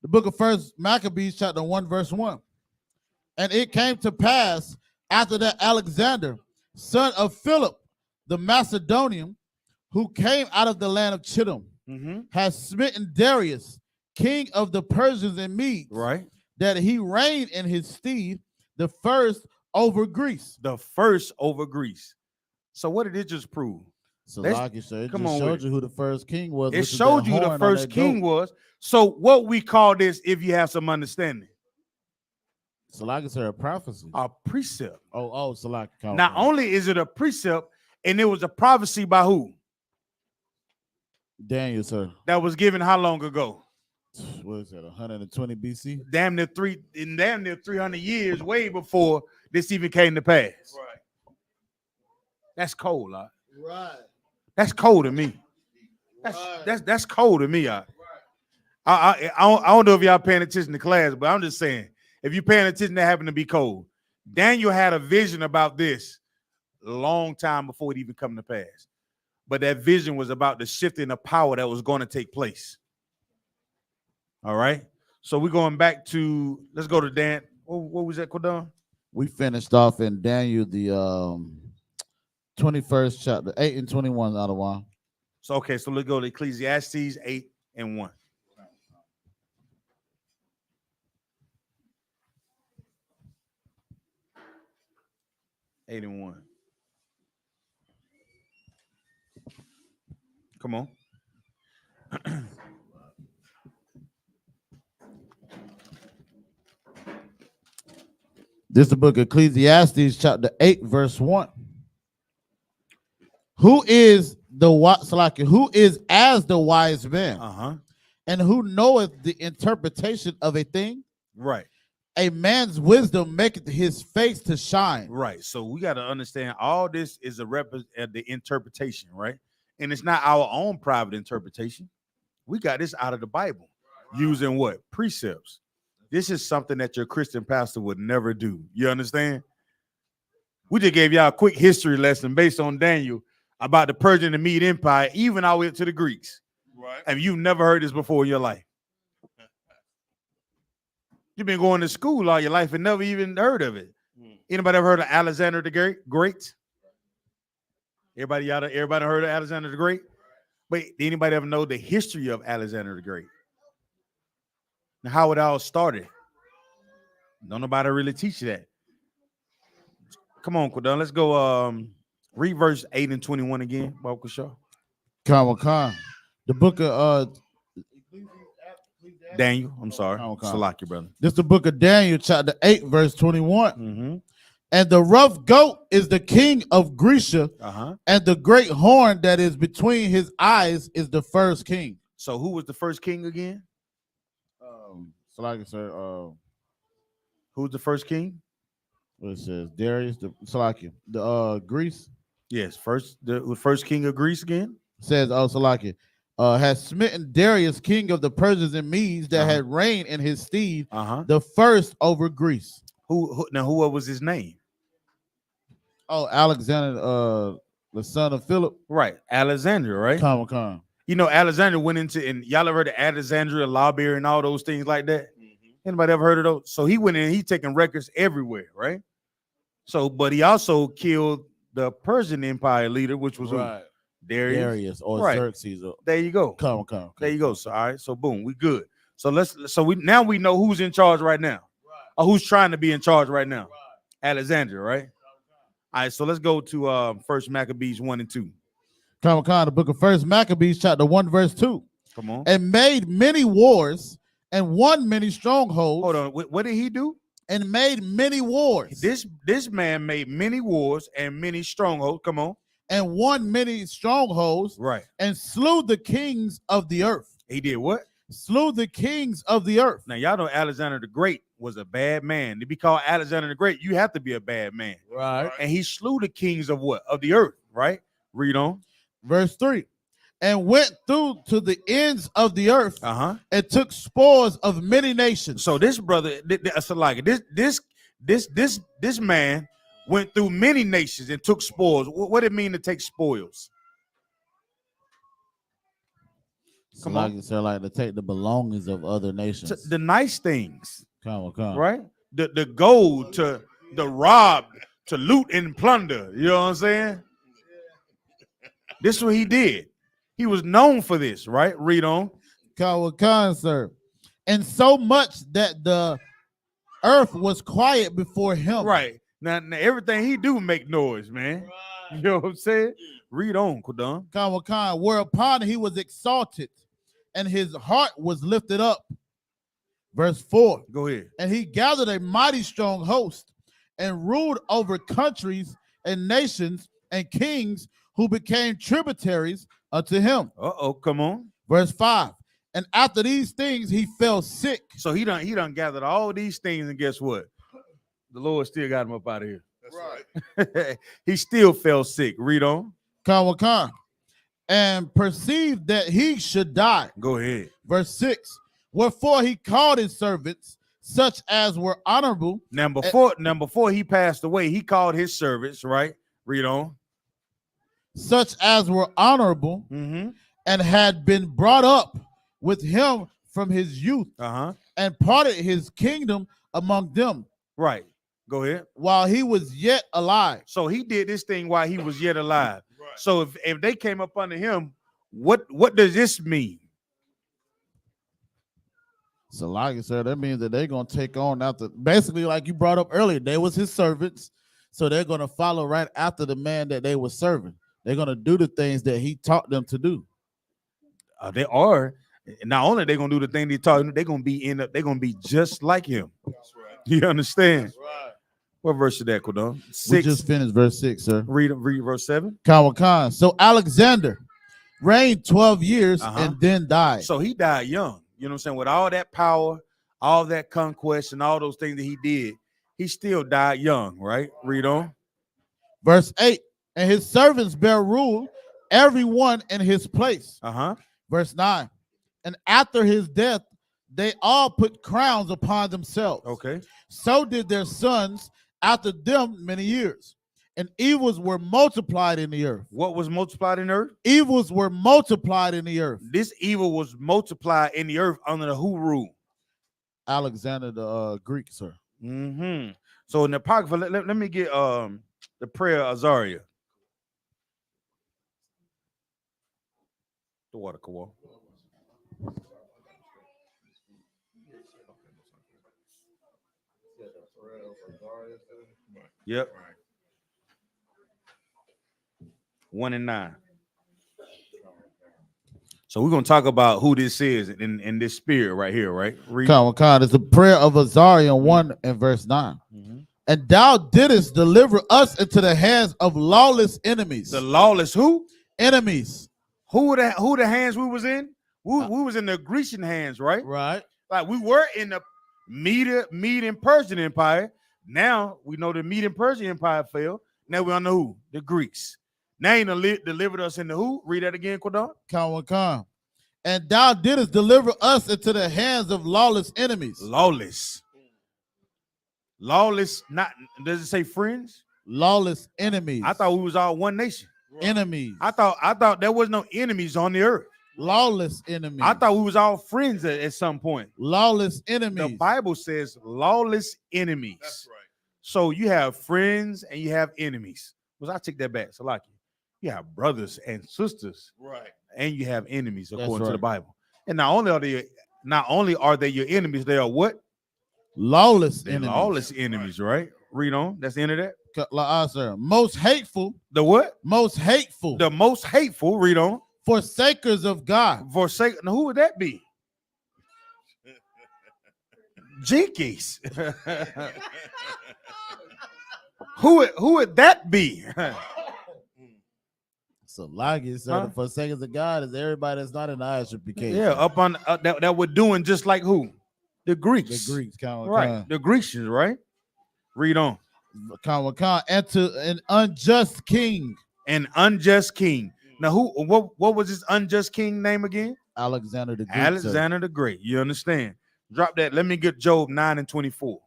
the book of First Maccabees, chapter 1, verse 1. And it came to pass after that Alexander, son of Philip, the Macedonian, who came out of the land of Chittim, has smitten Darius, king of the Persians and Medes, right? That he reigned in his stead, the first over Greece. The first over Greece. So what did it just prove? So like you said, it just showed you who the first king was. It showed you who the first king was. So what we call this, if you have some understanding? So like I said, a prophecy. A precept. So like not only is it a precept, and it was a prophecy by who? Daniel, sir. That was given how long ago? What is that, 120 BC? Damn near 300 years, way before this even came to pass. Right. That's cold, Right. That's cold to me. That's cold to me. I don't know if y'all paying attention to class, but I'm just saying, if you're paying attention, that happened to be cold. Daniel had a vision about this a long time before it even come to pass. But that vision was about the shifting of power that was going to take place. All right. So we're going back to, let's go to Dan. What was that, Quadon? We finished off in Daniel, the 21st chapter, 8 and 21 out of 1. So, okay, so let's go to Ecclesiastes 8:1. Eight and 1. Come on. This is the book of Ecclesiastes, chapter 8, verse 1. Who is as the wise man? And who knoweth the interpretation of a thing? Right. A man's wisdom maketh his face to shine. Right. So we got to understand all this is the interpretation, right? And it's not our own private interpretation. We got this out of the Bible using what? Precepts. This is something that your Christian pastor would never do. You understand? We just gave y'all a quick history lesson based on Daniel about the Persian and Mede Empire, even all the way up to the Greeks. Right. And you've never heard this before in your life. You've been going to school all your life and never even heard of it. Anybody ever heard of Alexander the Great? Everybody heard of Alexander the Great? But did anybody ever know the history of Alexander the Great? And how it all started? Don't nobody really teach you that. Come on, Quadon. Let's go. Read verse 8 and 21 again, Bob Shaw. Khan. The book of Daniel. I'm sorry. Salaki, brother. This is the book of Daniel, chapter 8, verse 21. Mm-hmm. And the rough goat is the king of Grecia, and the great horn that is between his eyes is the first king. So who was the first king again? Salaki, sir. Who's the first king? What it says, Darius, Salaki, the Greece. Yes, the first king of Greece again. Says, Salaki, has smitten Darius, king of the Persians and Medes, that had reigned in his stead, the first over Greece. Who was his name? Oh, Alexander, the son of Philip. Right, Alexander, right? Khan. You know, Alexander went into, and y'all ever heard of Alexandria Library and all those things like that? Anybody ever heard of those? So he went in, he taking records everywhere, right? So, but he also killed the Persian Empire leader, which was right. Darius or right. Xerxes. There you go. Come. There you go. So all right, so boom, we good. So we know who's in charge right now, or who's trying to be in charge right now. Alexander, right? All right, so let's go to First Maccabees 1 and 2. Come, the book of First Maccabees, chapter 1, verse 2. Come on. And made many wars and won many strongholds. Hold on, what did he do? And made many wars. This man made many wars and many strongholds. Come on. And won many strongholds. Right. And slew the kings of the earth. He did what? Slew the kings of the earth. Now, y'all know Alexander the Great was a bad man. To be called Alexander the Great, you have to be a bad man. Right. And he slew the kings of what? Of the earth, right? Read on. Verse 3. And went through to the ends of the earth, and took spoils of many nations. So this brother, this man went through many nations and took spoils. What did it mean to take spoils? Come on. So like to take the belongings of other nations. The nice things. Come. Right? The gold, to rob, to loot and plunder. You know what I'm saying? This is what he did. He was known for this, right? Read on. Khan, sir. And so much that the earth was quiet before him. Right. Now everything he do make noise, man. Right. You know what I'm saying? Read on, Kudam. Khan, whereupon he was exalted, and his heart was lifted up. Verse 4. Go ahead. And he gathered a mighty strong host, and ruled over countries and nations and kings, who became tributaries unto him. Come on. Verse 5. And after these things he fell sick. So he done gathered all these things, and guess what? The Lord still got him up out of here. That's right. He still fell sick. Read on. Khan. And perceived that he should die. Go ahead. Verse 6. Wherefore he called his servants, such as were honorable. Now before he passed away, he called his servants, right? Read on. Such as were honorable, and had been brought up with him from his youth, and parted his kingdom among them. Right. Go ahead. While he was yet alive. So he did this thing while he was yet alive. Right. So if they came up under him, what does this mean? So like I said, that means that they're going to take on after, basically like you brought up earlier, they was his servants. So they're going to follow right after the man that they were serving. They're going to do the things that he taught them to do. They are. Not only they're going to do the thing he taught them, they're going to be just like him. That's right. You understand? That's right. What verse is that, Kodon? 6. We just finished verse 6, sir. Read verse 7. Khan. So Alexander reigned 12 years and then died. So he died young. You know what I'm saying? With all that power, all that conquest, and all those things that he did, he still died young, right? Read on. Verse 8. And his servants bear rule, every one in his place. Verse 9. And after his death, they all put crowns upon themselves. Okay. So did their sons after them many years. And evils were multiplied in the earth. What was multiplied in the earth? Evils were multiplied in the earth. This evil was multiplied in the earth under the who rule? Alexander the Greek, sir. So in the Apocrypha, let me get the prayer of Azariah. The water, come on. Yep. 1 and 9. So we're gonna talk about who this is in this spirit right here, right? Read. It's the prayer of Azariah 1 and verse 9. And thou didst deliver us into the hands of lawless enemies. The lawless who? Enemies. Who the hands we was in? We was in the Grecian hands, right? Right. Like we were in the Mede and Persian Empire. Now we know the Mede and Persian Empire fell. Now we don't know who? The Greeks. Now you delivered us into who? Read that again, Quadon. And thou didst deliver us into the hands of lawless enemies. Lawless. Lawless, not, does it say friends? Lawless enemies. I thought we was all one nation. Enemies. I thought there was no enemies on the earth. Lawless enemies. I thought we was all friends at some point. Lawless enemies. The Bible says lawless enemies. That's right. So you have friends and you have enemies. Well, I take that back. So like you have brothers and sisters. Right. And you have enemies according right. to the Bible. And not only are they your enemies, they are what? Lawless They're enemies. lawless enemies, right? Read on. That's the end of that. Most hateful. The what? Most hateful. The most hateful. Read on. Forsakers of God. Now, who would that be? Jinkies. who would that be? So the forsakers of God is everybody that's not in the I.S.U.P.K. Yeah, up on that we're doing just like who? The Greeks. The Greeks, right? The Grecians, right? Read on. And to an unjust king. An unjust king. Now, what was this unjust king name again? Alexander the Great. Alexander the Great. You understand? Drop that. Let me get Job 9 and 24.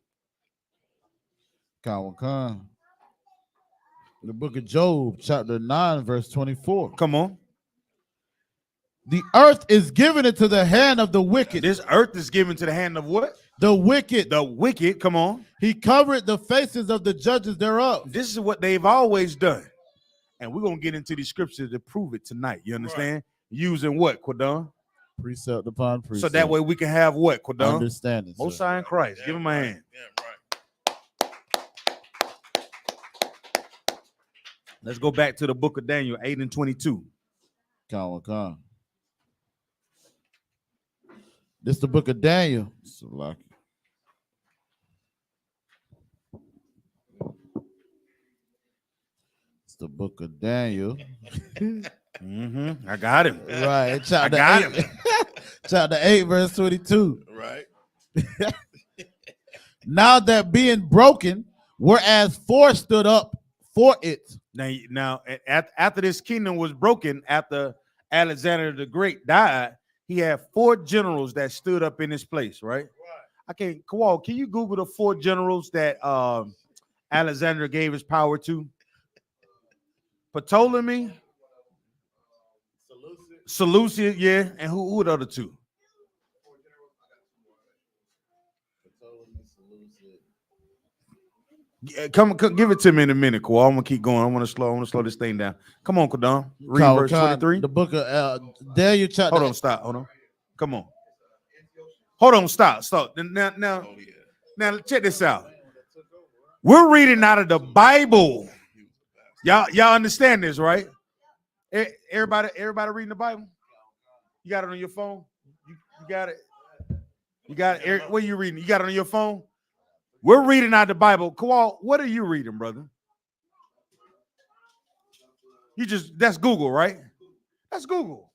The book of Job, chapter 9, verse 24. Come on. The earth is given into the hand of the wicked. This earth is given to the hand of what? The wicked. The wicked. Come on. He covered the faces of the judges thereof. This is what they've always done. And we're going to get into these scriptures to prove it tonight. You understand? Right. Using what, Quadon? Precept upon precept. So that way we can have what, Quadon? Understanding. Most High in Christ. Yeah, give him a hand. Yeah, right. Let's go back to the book of Daniel, 8 and 22. Come. This is the book of Daniel. It's the book of Daniel. I got him. Right. Chapter 8. Chapter 8, verse 22. Right. Now that being broken, whereas 4 stood up for it. Now, after this kingdom was broken, after Alexander the Great died, he had 4 generals that stood up in his place, right? Kowal, can you Google the 4 generals that Alexander gave his power to? Ptolemy, Seleucus, yeah, and who were the other 2? Come, give it to me in a minute, Kowal. I'm gonna keep going. I want to slow this thing down. Come on, Kodam. Read verse 23. The book of Daniel chapter. Hold on, stop. Hold on. Come on. Hold on, stop. Now check this out. We're reading out of the Bible. Y'all understand this, right? Everybody reading the Bible? You got it on your phone? You got it? You got it? What are you reading? You got it on your phone? We're reading out the Bible. Kowal, what are you reading, brother? That's Google, right? That's Google.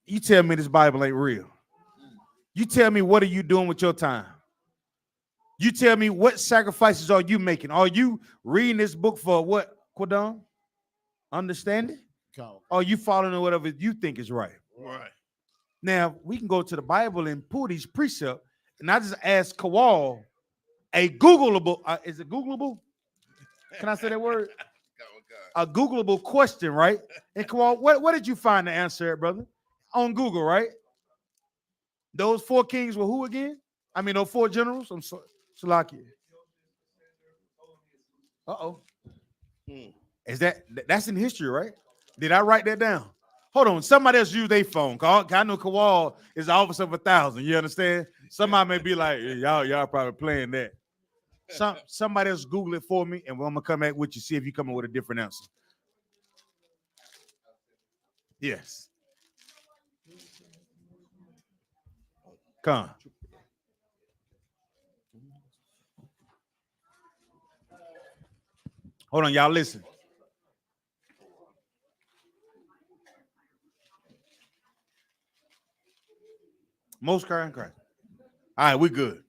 You tell me this Bible ain't real. You tell me what are you doing with your time? You tell me what sacrifices are you making? Are you reading this book for what, Quadon? Understanding? Or are you following whatever you think is right? Right. Now, we can go to the Bible and pull these precepts, and I just ask Kowal a Googleable, is it Googleable? Can I say that word? A Googleable question, right? And Kowal, what did you find the answer at, brother? On Google, right? Those 4 kings were who again? I mean, those 4 generals? I'm sorry. Salaki. Uh-oh. Is that's in history, right? Did I write that down? Hold on. Somebody else use their phone. I know Kowal is the officer of 1,000. You understand? Somebody may be like, y'all probably playing that. Somebody else Google it for me, and I'm gonna come back with you, see if you come up with a different answer. Yes. Come. Hold on, y'all listen. Most current Christ. All right, we good.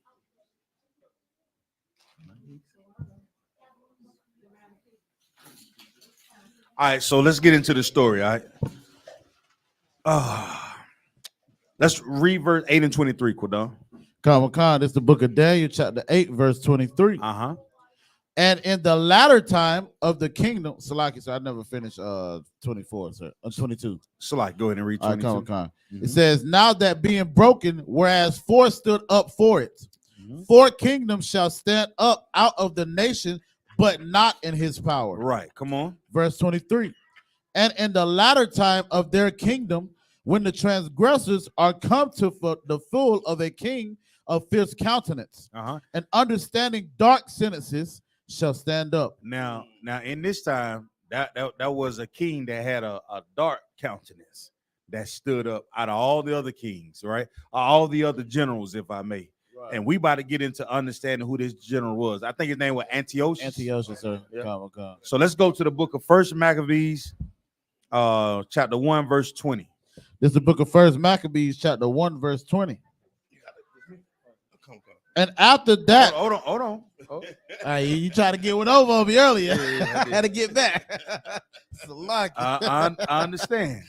All right, so let's get into the story. All right. Let's read verse 8 and 23, Quadon. Khan, this is the book of Daniel, chapter 8, verse 23. And in the latter time of the kingdom, Salaki, so I never finished 24, sir. 22. Salaki, go ahead and read 22. All right, It says, now that being broken, whereas 4 stood up for it, 4 kingdoms shall stand up out of the nation, but not in his power. Right, come on. Verse 23. And in the latter time of their kingdom, when the transgressors are come to the full of a king of fierce countenance, and understanding dark sentences shall stand up. Now in this time, that was a king that had a dark countenance that stood up out of all the other kings, right? All the other generals, if I may. Right. And we about to get into understanding who this general was. I think his name was Antiochus. Antiochus, sir. Yeah. So let's go to the book of 1 Maccabees, chapter 1, verse 20. This is the book of 1 Maccabees, chapter 1, verse 20. And after that, hold on. You tried to get one over on me earlier. I had to get back. I understand.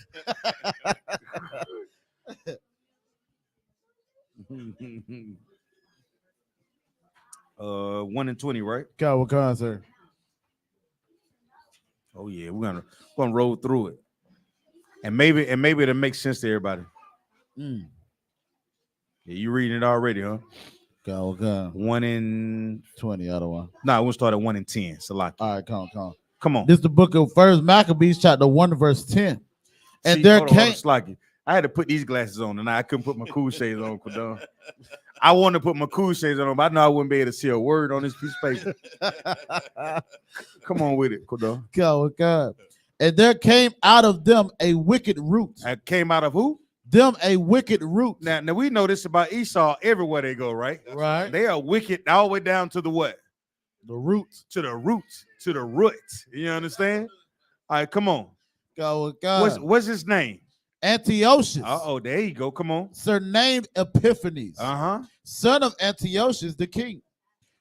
1 and 20, right? Khan, sir. Oh yeah, we're gonna roll through it, and maybe it'll make sense to everybody. Yeah, you reading it already, huh? 1 and 20, other one. No, we'll start at 1 and 10. So like, all right, come on. This is the book of 1 Maccabees, chapter 1, verse 10. And see, there came. I had to put these glasses on, and I couldn't put my cool shades on. I wanted to put my cool shades on, but I know I wouldn't be able to see a word on this piece of paper. Come on with it, Kodon. God. And there came out of them a wicked root. Came out of who? Them a wicked root. Now we know this about Esau everywhere they go, right? Right. They are wicked all the way down to the what? The roots. To the roots. To the roots. You understand? All right, come on. God. What's his name? Antiochus. There you go. Come on. Surnamed Epiphanes. Son of Antiochus the king,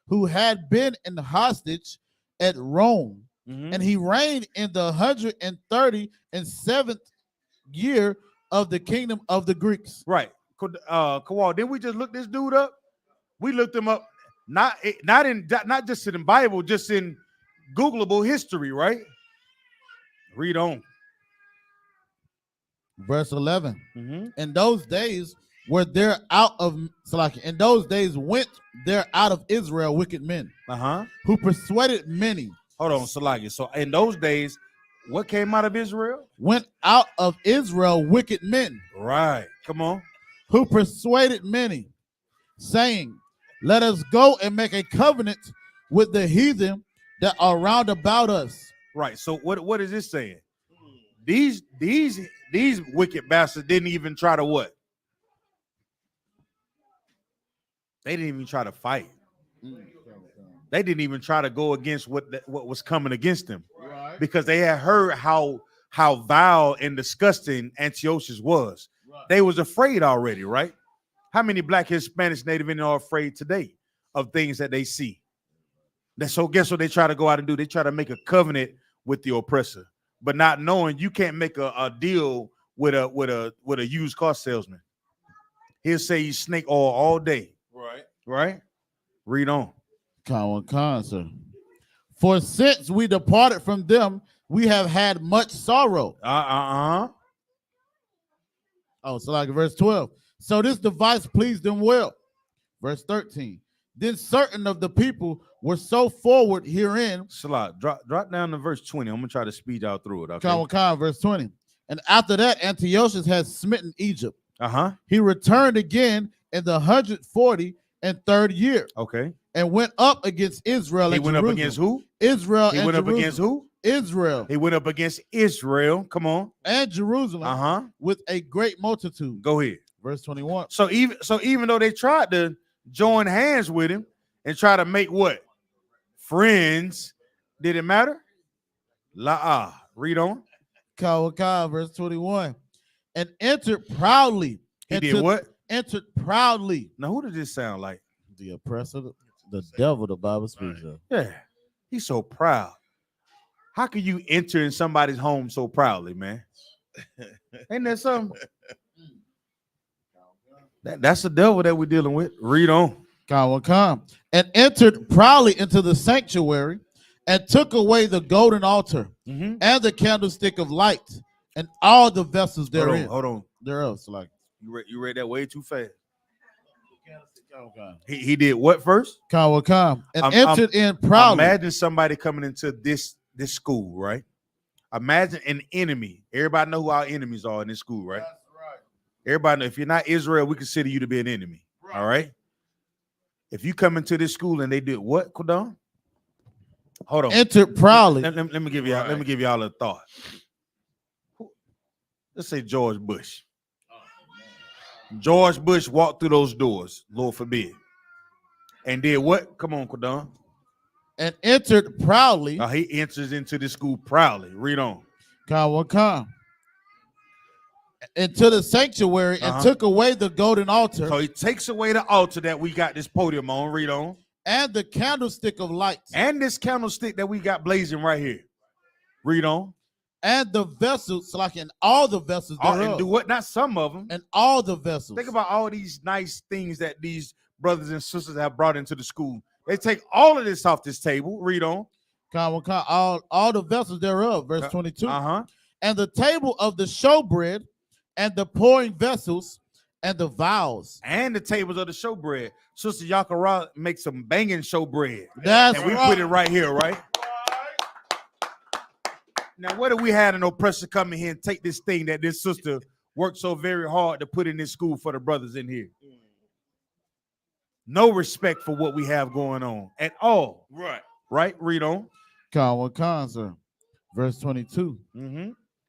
who had been in hostage at Rome, and he reigned in the 137th year of the kingdom of the Greeks. Right. Kawal, didn't we just look this dude up? We looked him up, not just in the Bible, just in Googleable history, right? Read on. Verse 11. In those days went there out of Israel wicked men, who persuaded many. Hold on, Salaki. So in those days, what came out of Israel? Went out of Israel wicked men. Right. Come on. Who persuaded many, saying, let us go and make a covenant with the heathen that are round about us. Right. So what is this saying? These wicked bastards didn't even try to what? They didn't even try to fight. They didn't even try to go against what was coming against them, right? Because they had heard how vile and disgusting Antiochus was. Right. They was afraid already, right? How many Black, Hispanics, Native Indian are afraid today of things that they see? So guess what they try to go out and do? They try to make a covenant with the oppressor, but not knowing you can't make a deal with a used car salesman. He'll say you snake oil all day. Right. Read on. Khan, sir. For since we departed from them, we have had much sorrow. So like verse 12. So this device pleased them well. Verse 13. Then certain of the people were so forward herein. Salah, drop down to verse 20. I'm gonna try to speed out through it. Okay. Khan, verse 20. And after that, Antiochus had smitten Egypt. He returned again in the 143rd year. Okay. and went up against Israel. He and went Jerusalem. up against who? Israel. He and went up Jerusalem. against who? Israel. He went up against Israel. Come on. And Jerusalem. Uh-huh. With a great multitude. Go ahead. Verse 21. So even though they tried to join hands with him and try to make what? Friends, did it matter? La read on. Hachaanakah, verse 21. And entered proudly. He did what? Entered proudly. Now, who did this sound like? The oppressor, the devil, the Bible speaks of. Yeah, he's so proud. How can you enter in somebody's home so proudly, man? Ain't that something? That's the devil that we're dealing with. Read on. Hachaanakah. And entered proudly into the sanctuary and took away the golden altar and the candlestick of light and all the vessels therein. Hold on. Thereof. So like you read that way too fast. He did what first? Hachaanakah. And entered in proudly. Imagine somebody coming into this school, right? Imagine an enemy. Everybody know who our enemies are in this school, right? That's right. Everybody know if you're not Israel, we consider you to be an enemy. Right. All right. If you come into this school and they did what, Kodon? Hold on. Entered proudly. Let me give y'all. Let me give y'all a thought. Let's say George Bush. George Bush walked through those doors, Lord forbid, and did what? Come on, Kodon. And entered proudly. He enters into the school proudly. Read on. Hachaanakah. Into the sanctuary and took away the golden altar. So he takes away the altar that we got this podium on. Read on. And the candlestick of light. And this candlestick that we got blazing right here. Read on. And the vessels, like in all the vessels thereof. And do what? Not some of them. And all the vessels. Think about all these nice things that these brothers and sisters have brought into the school. They take all of this off this table. Read on. All the vessels thereof. Verse 22. And the table of the showbread and the pouring vessels and the vials. And the tables of the showbread. Sister Yakara makes some banging showbread. That's and we put it right here, right? Now, what if we had an oppressor come in here and take this thing that this sister worked so very hard to put in this school for the brothers in here? No respect for what we have going on at all. Right. Right? Read on. Hachaanakah, verse 22.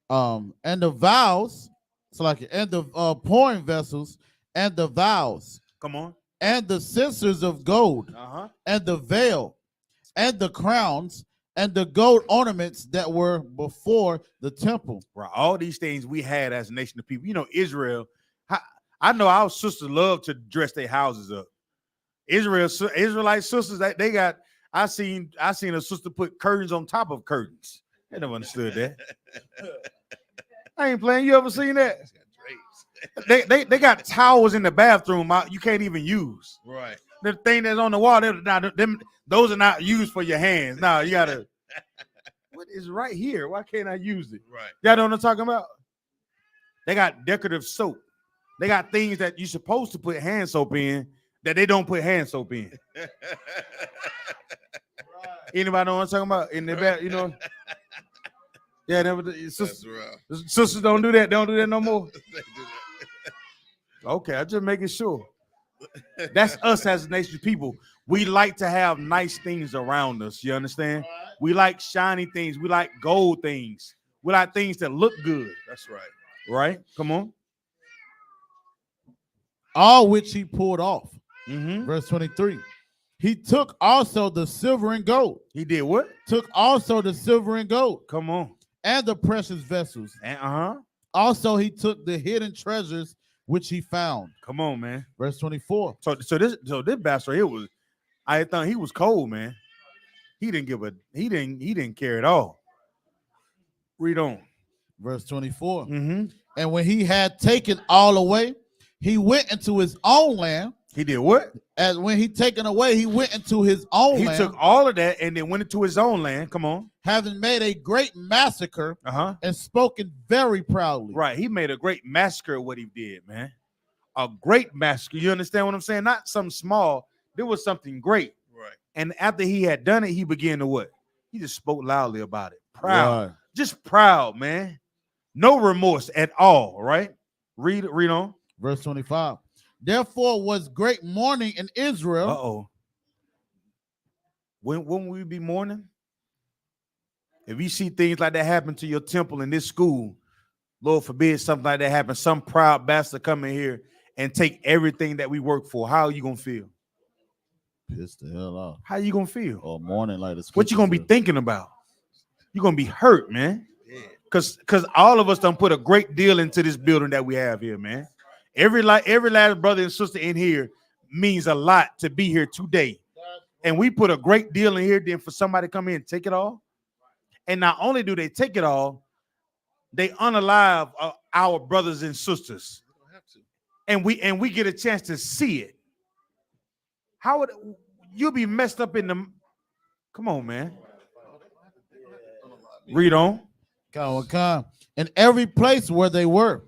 And the vials, so like, and the pouring vessels and the vials. Come on. And the censers of gold, and the veil, and the crowns, and the gold ornaments that were before the temple. Right. All these things we had as a nation of people. You know, Israel, I know our sisters love to dress their houses up. Israelite sisters, they got, I seen a sister put curtains on top of curtains. I never understood that. I ain't playing. You ever seen that? They got towels in the bathroom you can't even use. Right. The thing that's on the wall, those are not used for your hands. Now you gotta. What is right here? Why can't I use it? Right. Y'all know what I'm talking about? They got decorative soap. They got things that you're supposed to put hand soap in that they don't put hand soap in. Anybody know what I'm talking about? In the back, you know. Yeah, sisters don't do that. They don't do that no more. Okay, I'm just making sure. That's us as a nation of people. We like to have nice things around us. You understand? We like shiny things. We like gold things. We like things that look good. That's right. Right? Come on. All which he poured off. Verse 23. He took also the silver and gold. He did what? Took also the silver and gold. Come on. And the precious vessels. And Also he took the hidden treasures which he found. Come on, man. Verse 24. So this bastard here was, I thought he was cold, man. He didn't care at all. Read on. Verse 24. And when he had taken all away, he went into his own land. He did what? As when he taken away, he went into his own land. He took all of that and then went into his own land. Come on. Having made a great massacre and spoken very proudly. Right. He made a great massacre of what he did, man. A great massacre. You understand what I'm saying? Not something small. There was something great. Right. And after he had done it, he began to what? He just spoke loudly about it. Proud. Right. Just proud, man. No remorse at all, right? Read on. Verse 25. Therefore was great mourning in Israel. When we be mourning? If you see things like that happen to your temple in this school, Lord forbid something like that happen, some proud bastard come in here and take everything that we work for, how are you gonna feel? Pissed the hell off. How you gonna feel? Or mourning like the What you gonna be thinking about? You're gonna be hurt, man. Cause all of us done put a great deal into this building that we have here, man. Every last brother and sister in here means a lot to be here today. And we put a great deal in here, then for somebody to come in and take it all. And not only do they take it all, they unalive our brothers and sisters. And we get a chance to see it. How would you be messed up in the? Come on, man. Read on. In every place where they were.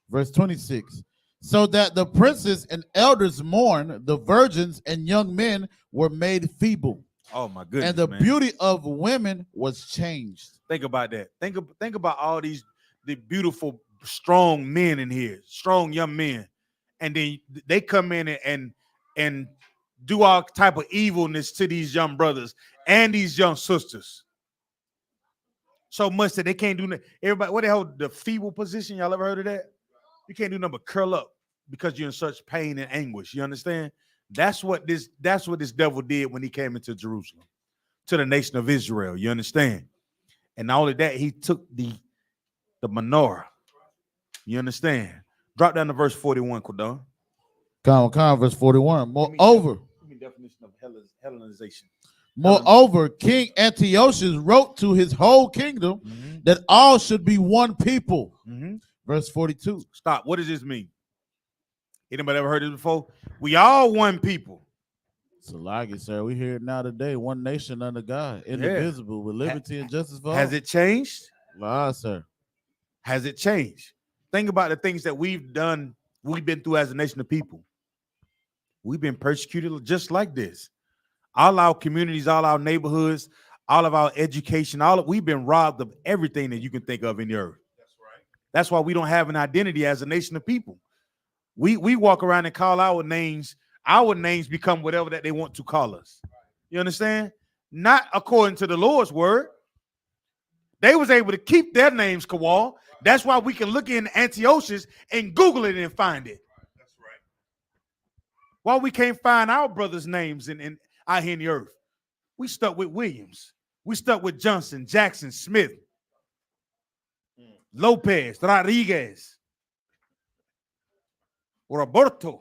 Verse 26. So that the princes and elders mourned, the virgins and young men were made feeble. Oh my goodness. And the beauty of women was changed. Think about that. Think about all the beautiful, strong men in here, strong young men. And then they come in and do all type of evilness to these young brothers and these young sisters. So much that they can't do nothing. Everybody, what the hell, the feeble position? Y'all ever heard of that? You can't do nothing but curl up because you're in such pain and anguish. You understand? That's what this devil did when he came into Jerusalem, to the nation of Israel. You understand? And not only that, he took the menorah. You understand? Drop down to verse 41, Quadon. Verse 41. Moreover, definition of Hellenization. Moreover, King Antiochus wrote to his whole kingdom that all should be one people. Verse 42. Stop. What does this mean? Anybody ever heard this before? We all one people. Salagi, sir. We hear it now today. One nation under God, indivisible, with liberty and justice for all. Has it changed? Ah, sir. Has it changed? Think about the things that we've done, we've been through as a nation of people. We've been persecuted just like this. All our communities, all our neighborhoods, all of our education, we've been robbed of everything that you can think of in the earth. That's right. That's why we don't have an identity as a nation of people. We walk around and call our names become whatever that they want to call us. You understand? Not according to the Lord's word. They was able to keep their names, Kawal. That's why we can look in Antiochus and Google it and find it. That's right. Why we can't find our brothers' names in out here in the earth? We stuck with Williams. We stuck with Johnson, Jackson, Smith, Lopez, Rodriguez, Roberto,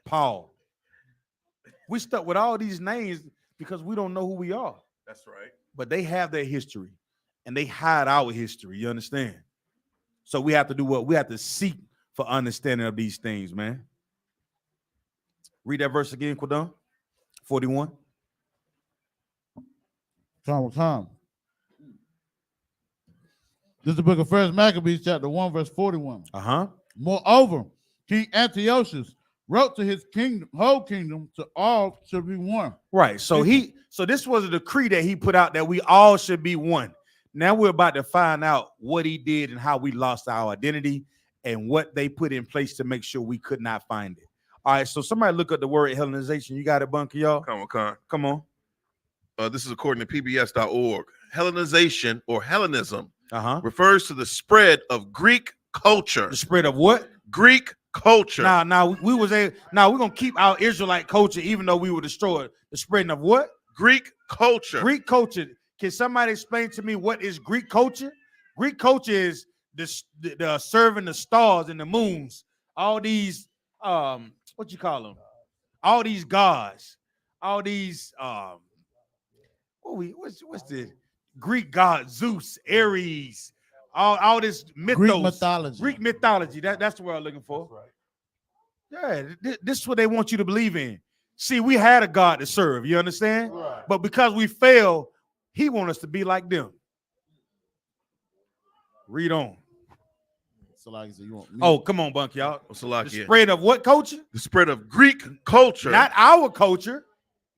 Paul. We stuck with all these names because we don't know who we are. That's right. But they have their history and they hide our history. You understand? So we have to do what? We have to seek for understanding of these things, man. Read that verse again, Quadon. 41. Come. This is the book of 1 Maccabees, chapter 1, verse 41. Moreover, King Antiochus wrote to his whole kingdom, to all should be one. Right. So this was a decree that he put out that we all should be one. Now we're about to find out what he did and how we lost our identity and what they put in place to make sure we could not find it. All right, so somebody look at the word Hellenization. You got it, Bunker, y'all? Come on. This is according to pbs.org. Hellenization or Hellenism refers to the spread of Greek culture. The spread of what? Greek culture. Now we're gonna keep our Israelite culture, even though we were destroyed. The spreading of what? Greek culture. Greek culture. Can somebody explain to me what is Greek culture? Greek culture is the serving the stars and the moons. All these what you call them? All these gods, all these what's the Greek god? Zeus, Ares, all this mythos. Greek mythology. That's the word I'm looking for. Right. Yeah, this is what they want you to believe in. See, we had a God to serve, you understand? Right. But because we failed, he wants us to be like them. Read on. Come on, Bunk, y'all. The spread of what culture? The spread of Greek culture. Not our culture.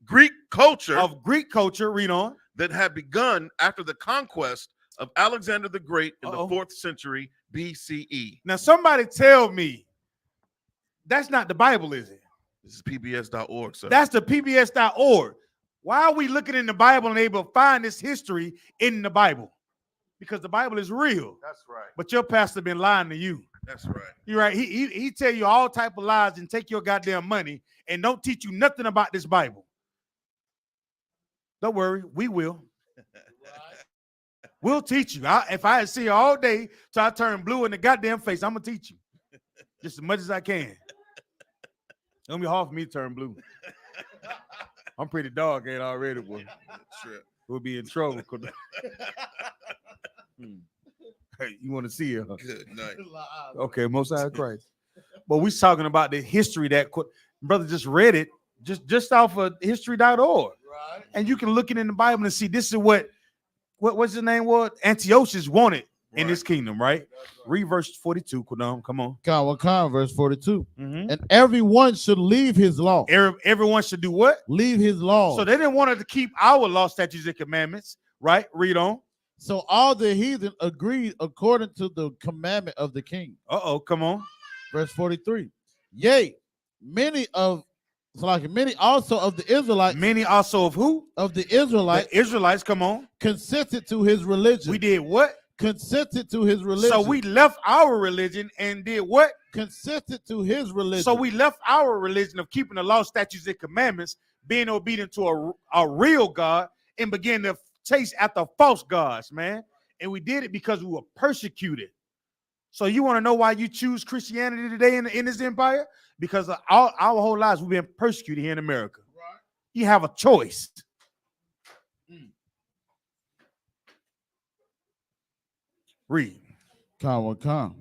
Greek culture. Of Greek culture. Read on. That had begun after the conquest of Alexander the Great in the 4th century BCE. Now, somebody tell me that's not the Bible, is it? This is PBS.org, sir. That's the PBS.org. Why are we looking in the Bible and able to find this history in the Bible? Because the Bible is real. That's right. But your pastor been lying to you. That's right. You're right. He tell you all type of lies and take your goddamn money and don't teach you nothing about this Bible. Don't worry, we will. We'll teach you. If I see you all day till I turn blue in the goddamn face, I'm gonna teach you just as much as I can. It's gonna be hard for me to turn blue. I'm pretty dog ain't already, boy. Sure. We'll be in trouble. Hey, you want to see her? Good night. Okay, Most High Christ. But we talking about the history that brother just read it just off of history.org. Right. And you can look it in the Bible and see this is what's his name was? Antiochus wanted in this kingdom, right? Read verse 42, Qudam. Come on. Verse 42. And everyone should leave his law. Everyone should do what? Leave his law. So they didn't want to keep our law, statutes, and commandments, right? Read on. So all the heathen agreed according to the commandment of the king. Come on. Verse 43. Yea, many also of the Israelites. Many also of who? Of the Israelites. The Israelites, come on. Consented to his religion. We did what? Consented to his religion. So we left our religion and did what? Consented to his religion. So we left our religion of keeping the law, statutes, and commandments, being obedient to a real God, and began to chase after false gods, man. And we did it because we were persecuted. So you want to know why you choose Christianity today in this empire? Because our whole lives we've been persecuted here in America. Right. You have a choice. Read. Come.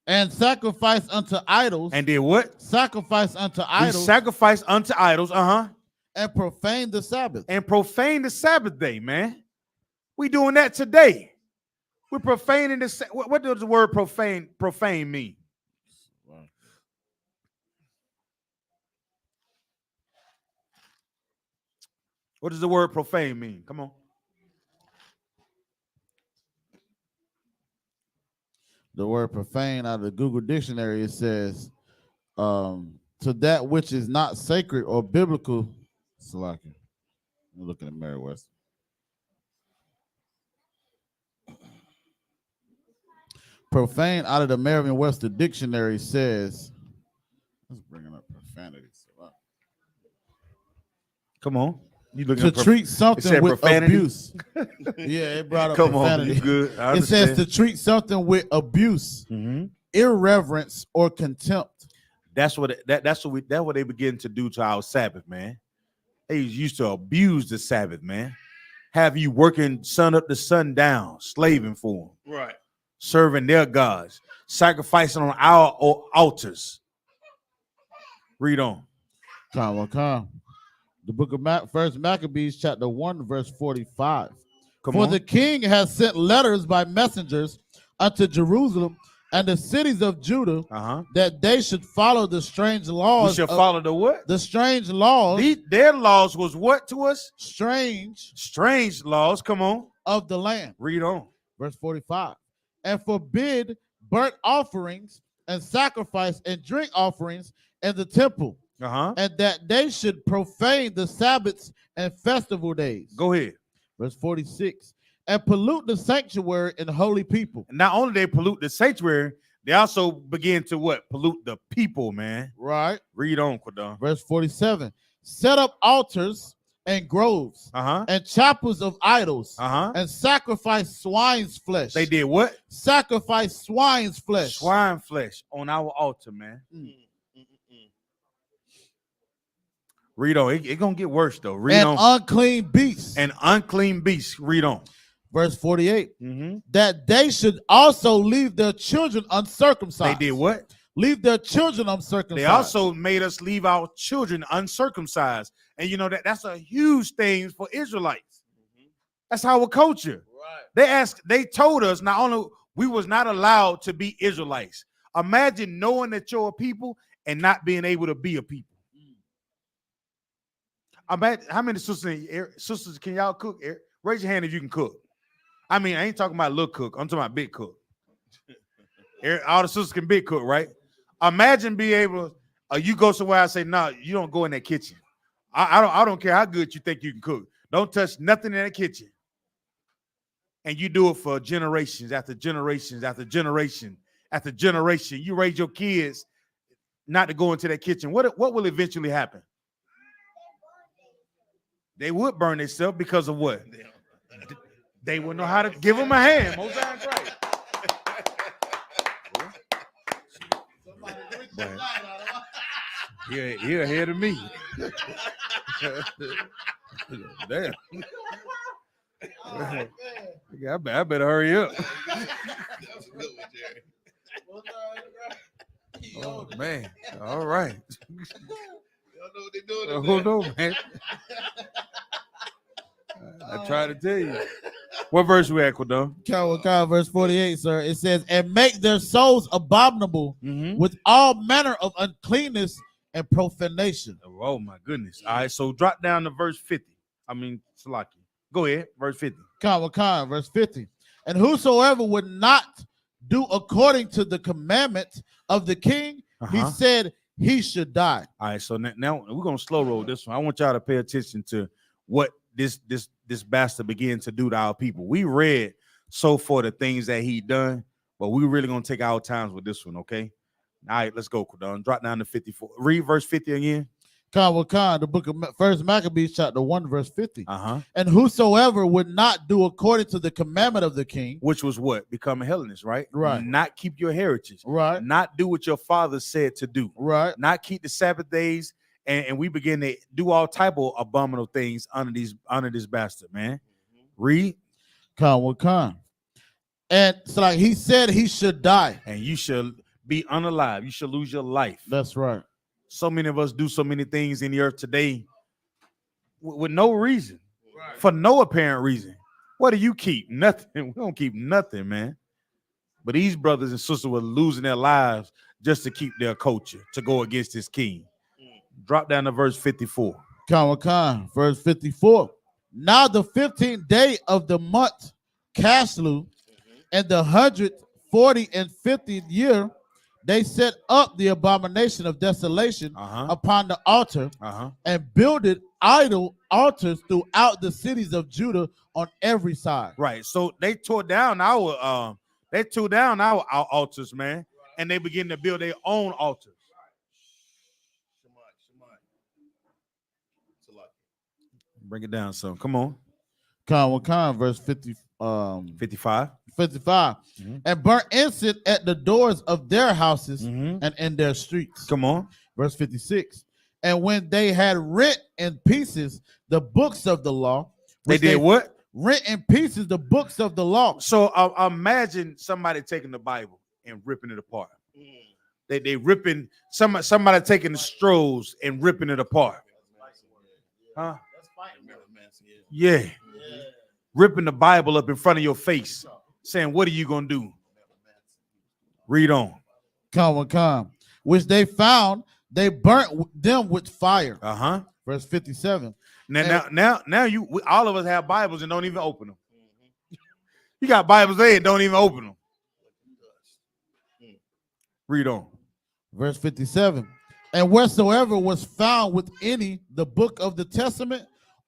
And sacrifice unto idols. And did what? Sacrifice unto idols. Sacrifice unto idols, And profane the Sabbath. And profane the Sabbath day, man. We doing that today. We're profaning the. What does the word profane mean? What does the word profane mean? Come on. The word profane out of the Google dictionary, it says, to that which is not sacred or biblical. Salaki. I'm looking at Merriam-Webster. Profane out of the Merriam-Webster dictionary says, let's bring up profanity. Come on. You to treat something with profanity? Abuse. Yeah, it brought up Come profanity. on, you good. It says to treat something with abuse, irreverence, or contempt. That's what they begin to do to our Sabbath, man. They used to abuse the Sabbath, man. Have you working sun up to sundown, slaving for them, right? Serving their gods, sacrificing on our altars. Read on. Come. The book of First Maccabees, chapter 1, verse 45. For the king has sent letters by messengers unto Jerusalem and the cities of Judah that they should follow the strange laws. We should follow the what? The strange laws. Their laws was what to us? Strange laws. Come on. Of the land. Read on. Verse 45. And forbid burnt offerings and sacrifice and drink offerings in the temple. And that they should profane the Sabbaths and festival days. Go ahead. Verse 46. And pollute the sanctuary and holy people. Not only they pollute the sanctuary, they also begin to what? Pollute the people, man. Right. Read on, Qudam. Verse 47. Set up altars and groves and chapels of idols and sacrifice swine's flesh. They did what? Sacrifice swine's flesh. Swine flesh on our altar, man. Read on. It's going to get worse, though. Read on. Unclean beasts. And unclean beasts. Read on. Verse 48. That they should also leave their children uncircumcised. They did what? Leave their children uncircumcised. They also made us leave our children uncircumcised. And you know that's a huge thing for Israelites. That's our culture. Right. They told us not only we was not allowed to be Israelites. Imagine knowing that you're a people and not being able to be a people. I bet how many sisters can y'all cook? Raise your hand if you can cook. I mean, I ain't talking about little cook. I'm talking about big cook. All the sisters can big cook, right? Imagine being able, you go somewhere and say, no, you don't go in that kitchen. I don't care how good you think you can cook. Don't touch nothing in that kitchen. And you do it for generations after generations after generation after generation. You raise your kids not to go into that kitchen. What will eventually happen? They would burn themselves because of what? They would know how to give them a hand. Most times, right. You're ahead of me. Damn. I better hurry up. Oh man! All right. Hold on, man. I try to tell you. What verse we at, Quadon? Hachaanakah, verse 48, sir. It says, and make their souls abominable with all manner of uncleanness and profanation. Oh my goodness. All right, so drop down to verse 50. I mean, Salaki. Go ahead, verse 50. Hachaanakah, verse 50. And whosoever would not do according to the commandment of the king, he said he should die. All right, so now we're gonna slow roll this one. I want y'all to pay attention to what this bastard began to do to our people. We read so far the things that he done, but we really gonna take our times with this one, okay? All right, let's go, Quadon. Drop down to 54. Read verse 50 again. Hachaanakah, the book of First Maccabees, chapter 1, verse 50. And whosoever would not do according to the commandment of the king, which was what? Become a Hellenist, right? Right. Not keep your heritage. Right. Not do what your father said to do. Right. Not keep the Sabbath days, and we begin to do all type of abominable things under this bastard, man. Read. Hachaanakah. And so like he said he should die. And you should be unalive. You should lose your life. That's right. So many of us do so many things in the earth today with no reason, for no apparent reason. What do you keep? Nothing. We don't keep nothing, man. But these brothers and sisters were losing their lives just to keep their culture, to go against this king. Drop down to verse 54. Hachaanakah, verse 54. Now the 15th day of the month, Caslu, and the 140 and 50th year, they set up the abomination of desolation upon the altar and builded idol altars throughout the cities of Judah on every side. Right. So they tore down our altars, man, and they begin to build their own altars. Bring it down, son. Come on. Hachaanakah, verse 55. 55. And burnt incense at the doors of their houses and in their streets. Come on. Verse 56. And when they had rent in pieces the books of the law. They did what? Rent in pieces the books of the law. So imagine somebody taking the Bible and ripping it apart. They ripping, somebody taking the scrolls and ripping it apart. Huh? Yeah. Ripping the Bible up in front of your face, saying, what are you going to do? Read on. Hachaanakah, which they found, they burnt them with fire. Verse 57. Now you all of us have Bibles and don't even open them. You got Bibles there and don't even open them. Read on. Verse 57. And wheresoever was found with any the book of the testament,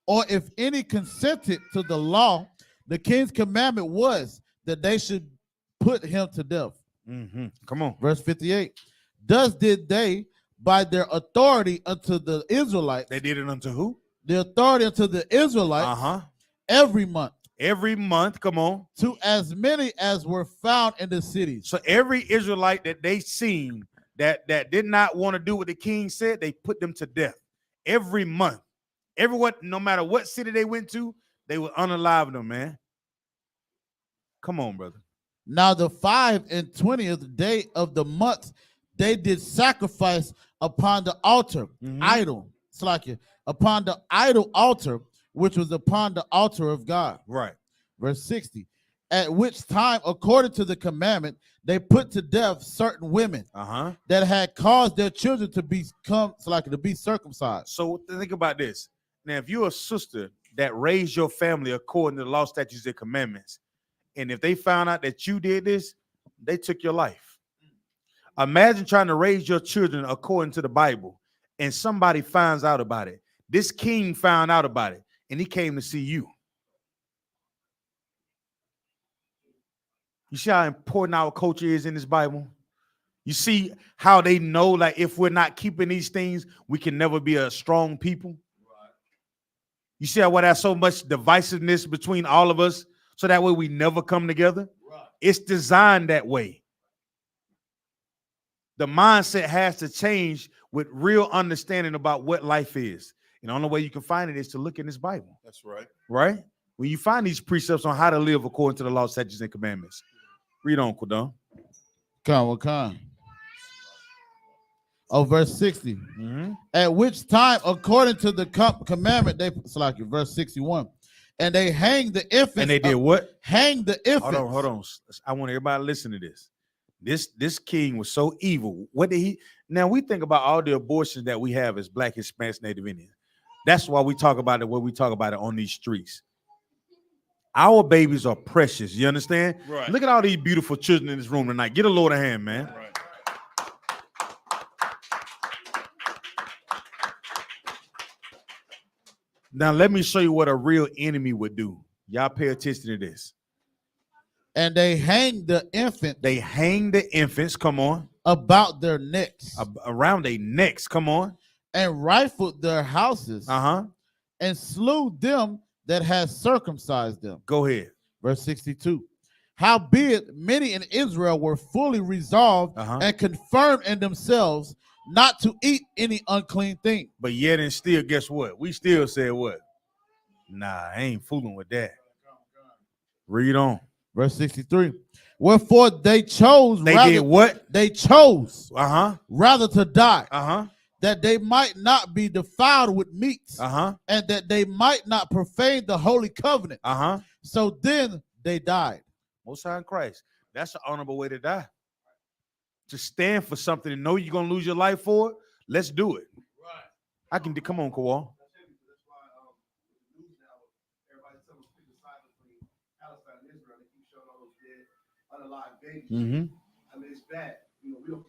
or if any consented to the law, the king's commandment was that they should put him to death. Come on. Verse 58. Thus did they by their authority unto the Israelites. They did it unto who? The authority unto the Israelites every month. Every month, come on. To as many as were found in the cities. So every Israelite that they seen that did not want to do what the king said, they put them to death. Every month. Everyone, no matter what city they went to, they would unalive them, man. Come on, brother. Now the 25th day of the month, they did sacrifice upon the altar, idol. It's like it, upon the idol altar, which was upon the altar of God. Right. Verse 60. At which time, according to the commandment, they put to death certain women that had caused their children to be circumcised. So think about this. Now, if you're a sister that raised your family according to the law, statutes, and commandments, and if they found out that you did this, they took your life. Imagine trying to raise your children according to the Bible, and somebody finds out about it. This king found out about it, and he came to see you. You see how important our culture is in this Bible? You see how they know, like, if we're not keeping these things, we can never be a strong people. You see how why there's so much divisiveness between all of us, so that way we never come together? It's designed that way. The mindset has to change with real understanding about what life is. And the only way you can find it is to look in this Bible. That's right. Right? When you find these precepts on how to live according to the law, statutes, and commandments. Read on, Kudam. Come. Oh, verse 60. At which time, according to the commandment, they select verse 61. And they hang the infants. And they did what? Hang the infants. Hold on. I want everybody to listen to this. This king was so evil. What did he? Now we think about all the abortions that we have as Black, Hispanics, Native Indians. That's why we talk about it when we talk about it on these streets. Our babies are precious. You understand? Right. Look at all these beautiful children in this room tonight. Get a Lord a hand, man. Right. Now let me show you what a real enemy would do. Y'all pay attention to this. And they hang the infant. They hang the infants. Come on. About their necks. Around their necks. Come on. And rifled their houses. And slew them that had circumcised them. Go ahead. Verse 62. Howbeit many in Israel were fully resolved and confirmed in themselves not to eat any unclean thing. But yet and still, guess what? We still said what? Nah, I ain't fooling with that. Read on. Verse 63. Wherefore they chose. Did what? They chose rather to die. That they might not be defiled with meats, and that they might not profane the holy covenant. So then they died. Most High in Christ. That's an honorable way to die. To stand for something and know you're gonna lose your life for it. Let's do it. Right. I can. Come on, Kawal. I mean, it's bad. You know, we don't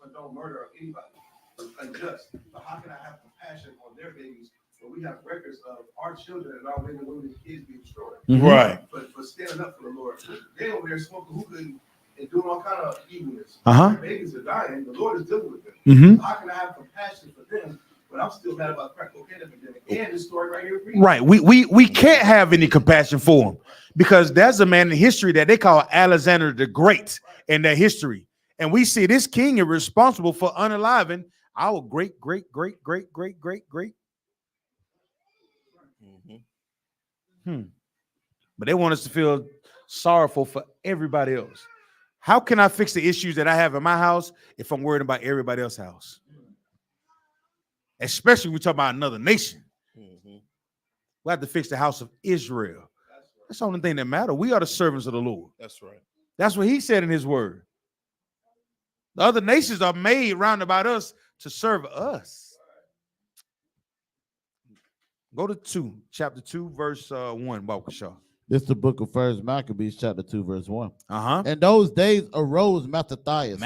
condone murder of anybody. It's unjust. But how can I have compassion on their babies when we have records of our children and our men and women and kids being destroyed? Right. For standing up for the Lord. They over there smoking hookah and doing all kind of evilness. Their babies are dying. The Lord is dealing with them. So how can I have compassion for them? But I'm still mad about crack cocaine epidemic and this story right here. Right. We can't have any compassion for him because there's a man in history that they call Alexander the Great in their history. And we see this king is responsible for unaliving our great. But they want us to feel sorrowful for everybody else. How can I fix the issues that I have in my house if I'm worried about everybody else's house? Especially when we talk about another nation. We have to fix the house of Israel. That's the only thing that matters. We are the servants of the Lord. That's right. That's what he said in his word. The other nations are made round about us to serve us. Go to chapter 2, verse 1, Baukashaw. This is the book of 1 Maccabees, chapter 2, verse 1. In those days arose Mattathias.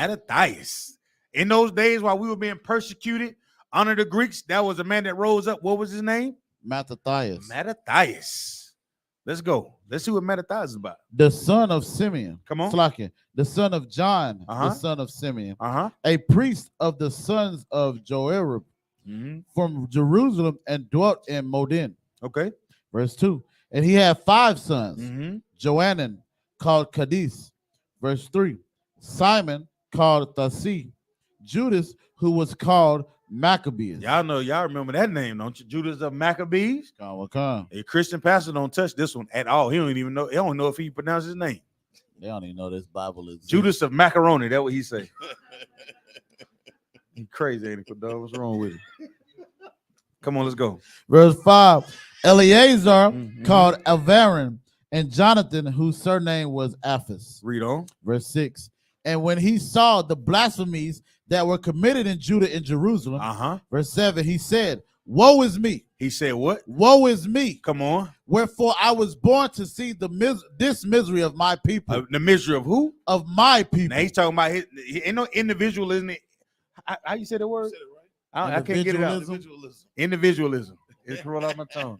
In those days while we were being persecuted under the Greeks, that was a man that rose up. What was his name? Mattathias. Let's go. Let's see what Mattathias is about. The son of Simeon. Come on. Slakin. The son of John, the son of Simeon. A priest of the sons of Joarib from Jerusalem and dwelt in Modin. Okay. Verse 2. And he had 5 sons. Johanan, called Cadiz. Verse 3. Simon, called Thasi. Judas, who was called Maccabees. Y'all remember that name, don't you? Judas of Maccabees. Come. A Christian pastor don't touch this one at all. He don't even know. He don't know if he pronounce his name. They don't even know this Bible is Judas of Macaroni. That's what he say. He crazy, ain't it, dog? What's wrong with him? Come on, let's go. Verse 5. Eleazar called Avarin, and Jonathan, whose surname was Aphis. Read on. Verse 6. And when he saw the blasphemies that were committed in Judah and Jerusalem, verse 7, he said, woe is me. He said what? Woe is me. Come on. Wherefore I was born to see this misery of my people. The misery of who? Of my people. Now he's talking about he ain't no individualism. How you say the word? I can't get it out. Individualism. It's roll out my tongue.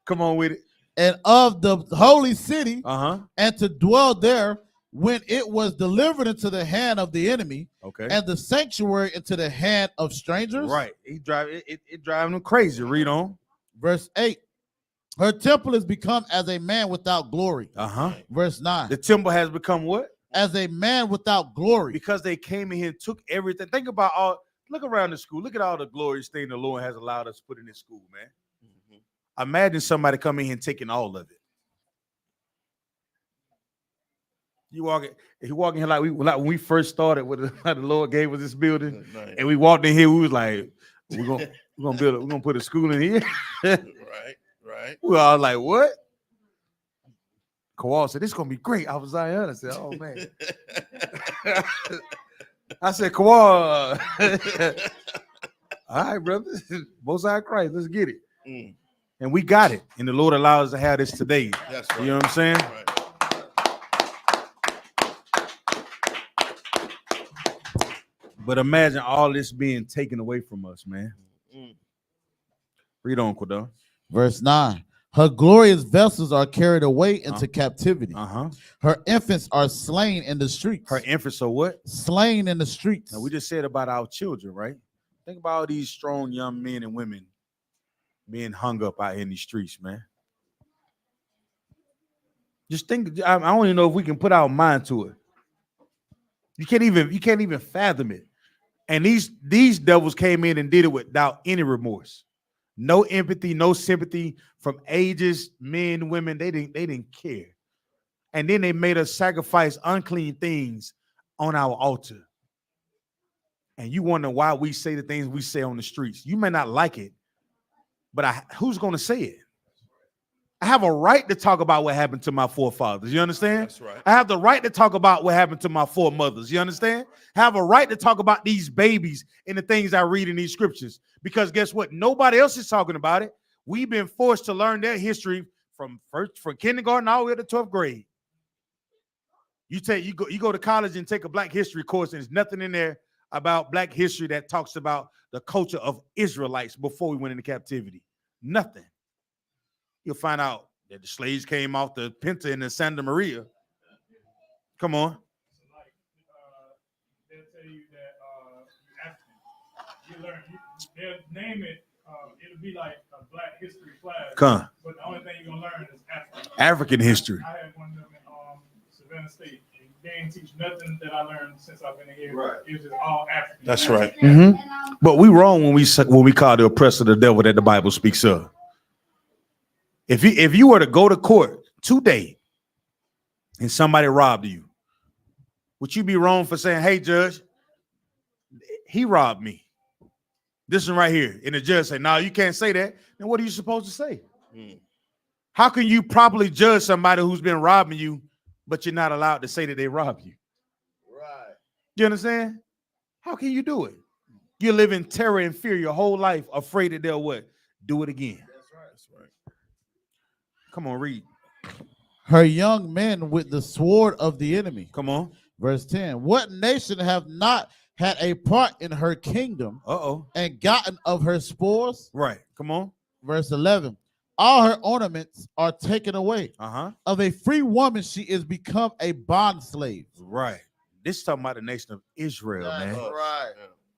Come on with it. And of the holy city, and to dwell there when it was delivered into the hand of the enemy, and the sanctuary into the hand of strangers. Right. He driving it driving them crazy. Read on. Verse 8. Her temple is become as a man without glory. Verse 9. The temple has become what? As a man without glory. Because they came in here and took everything. Think about look around the school. Look at all the glorious thing the Lord has allowed us to put in this school, man. Imagine somebody coming here and taking all of it. He walking here like when we first started with the Lord gave us this building, and we walked in here, we was like, we're gonna put a school in here. Right. We were all like, what? Kawal said, this is gonna be great. I was Zion. I said, oh man. I said, Kawal, all right, brother. Both sides Christ, let's get it. And we got it. And the Lord allowed us to have this today. That's right. You know what I'm saying? Right. But imagine all this being taken away from us, man. Read on, Quadon. Verse 9. Her glorious vessels are carried away into captivity. Her infants are slain in the streets. Her infants are what? Slain in the streets. Now, we just said about our children, right? Think about all these strong young men and women being hung up out here in these streets, man. Just think, I don't even know if we can put our mind to it. You can't even fathom it. And these devils came in and did it without any remorse. No empathy, no sympathy from ages, men, women. They didn't care. And then they made us sacrifice unclean things on our altar. And you wonder why we say the things we say on the streets. You may not like it, but who's going to say it? I have a right to talk about what happened to my forefathers. You understand? That's right. I have the right to talk about what happened to my foremothers. You understand? I have a right to talk about these babies and the things I read in these scriptures. Because guess what? Nobody else is talking about it. We've been forced to learn their history from kindergarten all the way to 12th grade. You go to college and take a Black history course, and there's nothing in there about Black history that talks about the culture of Israelites before we went into captivity. Nothing. You'll find out that the slaves came off the Pinta and the Santa Maria. Come on. They'll tell you that you learn. They'll name it. It'll be like a Black history class. But the only thing you're gonna learn is African history. I had one of them in Savannah State. They didn't teach nothing that I learned since I've been here. Right. It was just all African. That's right. But we wrong when we call the oppressor the devil that the Bible speaks of. If you were to go to court today and somebody robbed you, would you be wrong for saying, hey, judge, he robbed me? This one right here. And the judge say, no, you can't say that. Then what are you supposed to say? How can you properly judge somebody who's been robbing you, but you're not allowed to say that they robbed you? Right. You understand? How can you do it? You live in terror and fear your whole life, afraid that they'll what? Do it again. That's right. Come on, read. Her young men with the sword of the enemy. Come on. Verse 10. What nation have not had a part in her kingdom and gotten of her spoils? Right. Come on. Verse 11. All her ornaments are taken away. Of a free woman, she is become a bond slave. Right. This is talking about the nation of Israel, man. Right.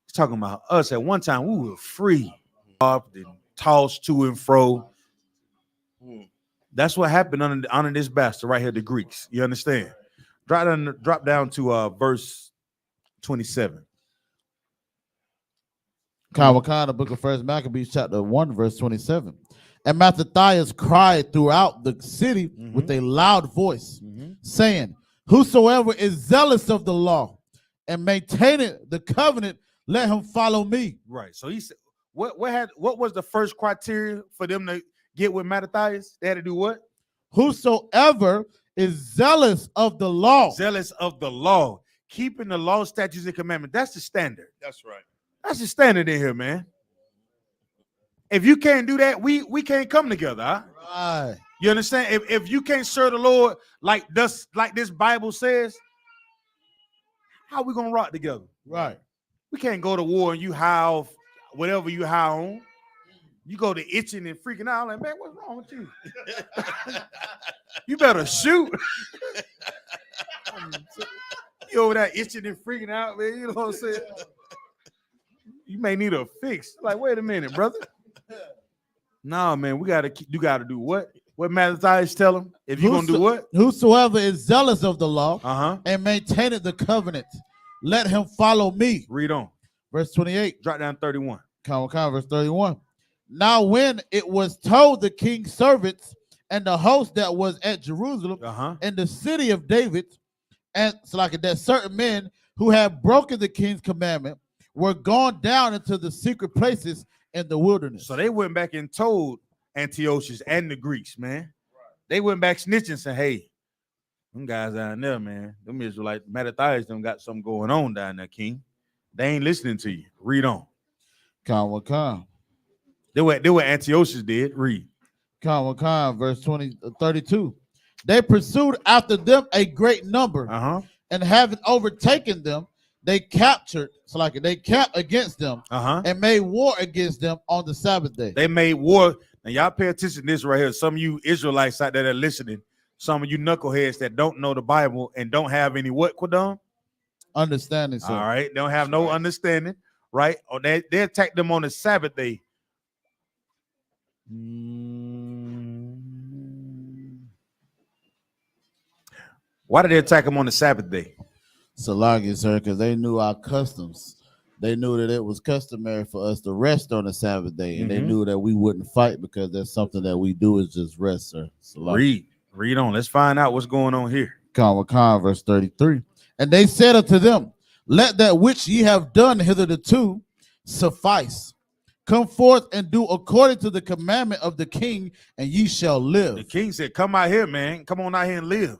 It's talking about us. At one time, we were free. Tossed to and fro. That's what happened under this bastard right here, the Greeks. You understand? Drop down to verse 27. Hachaanakah, book of 1 Maccabees, chapter 1, verse 27. And Mattathias cried throughout the city with a loud voice, saying, whosoever is zealous of the law and maintaining the covenant, let him follow me. Right. So he said, what was the first criteria for them to get with Mattathias? They had to do what? Whosoever is zealous of the law. Zealous of the law. Keeping the law, statutes, and commandments. That's the standard. That's right. That's the standard in here, man. If you can't do that, we can't come together. Huh? Right. You understand? If you can't serve the Lord like this Bible says, how we gonna rock together? Right. We can't go to war and you howl whatever you howl on. You go to itching and freaking out like, man, what's wrong with you? You better shoot. You over there itching and freaking out, man. You know what I'm saying? You may need a fix. Like, wait a minute, brother. No, man, you gotta do what? What Mattathias tell him? If you're gonna do what? Whosoever is zealous of the law and maintaineth the covenant, let him follow me. Read on. Verse 28. Drop down 31. Verse 31. Now, when it was told the king's servants and the host that was at Jerusalem and the city of David, and so like that certain men who had broken the king's commandment were gone down into the secret places in the wilderness. So they went back and told Antiochus and the Greeks, man. They went back snitching, saying, hey, them guys down there, man, them Israelites, Mattathias, them got something going on down there, king. They ain't listening to you. Read on. They were Antiochus did. Read. Verse 32. They pursued after them a great number, and having overtaken them, they captured, so like they camped against them and made war against them on the Sabbath day. They made war. Now, y'all pay attention to this right here. Some of you Israelites out there that are listening, some of you knuckleheads that don't know the Bible and don't have any what, Quadon? Understanding, sir. All right. They don't have no understanding, right? Or they attacked them on the Sabbath day. Why did they attack them on the Sabbath day? Salagi, sir, because they knew our customs. They knew that it was customary for us to rest on the Sabbath day, and they knew that we wouldn't fight because that's something that we do is just rest, sir. Salagi. Read on. Let's find out what's going on here. Verse 33. And they said unto them, let that which ye have done hitherto suffice. Come forth and do according to the commandment of the king, and ye shall live. The king said, come out here, man. Come on out here and live.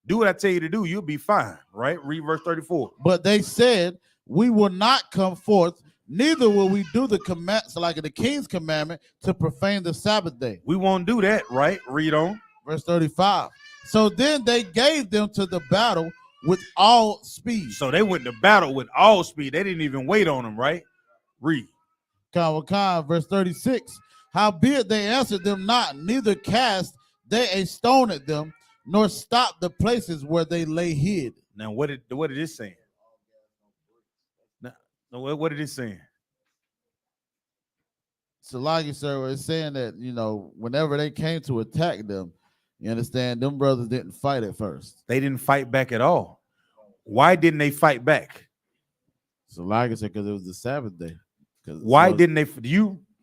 Do what I tell you to do. You'll be fine, right? Read verse 34. But they said, we will not come forth, neither will we do the command, so like the king's commandment, to profane the Sabbath day. We won't do that, right? Read on. Verse 35. So then they gave them to the battle with all speed. So they went to battle with all speed. They didn't even wait on them, right? Read. Verse 36. Howbeit they answered them not, neither cast they a stone at them, nor stopped the places where they lay hid. Now, what did it say? Now, what did it say? Salagi, sir, is saying that, whenever they came to attack them, you understand, them brothers didn't fight at first. They didn't fight back at all. Why didn't they fight back? Salagi said, because it was the Sabbath day. Why didn't they?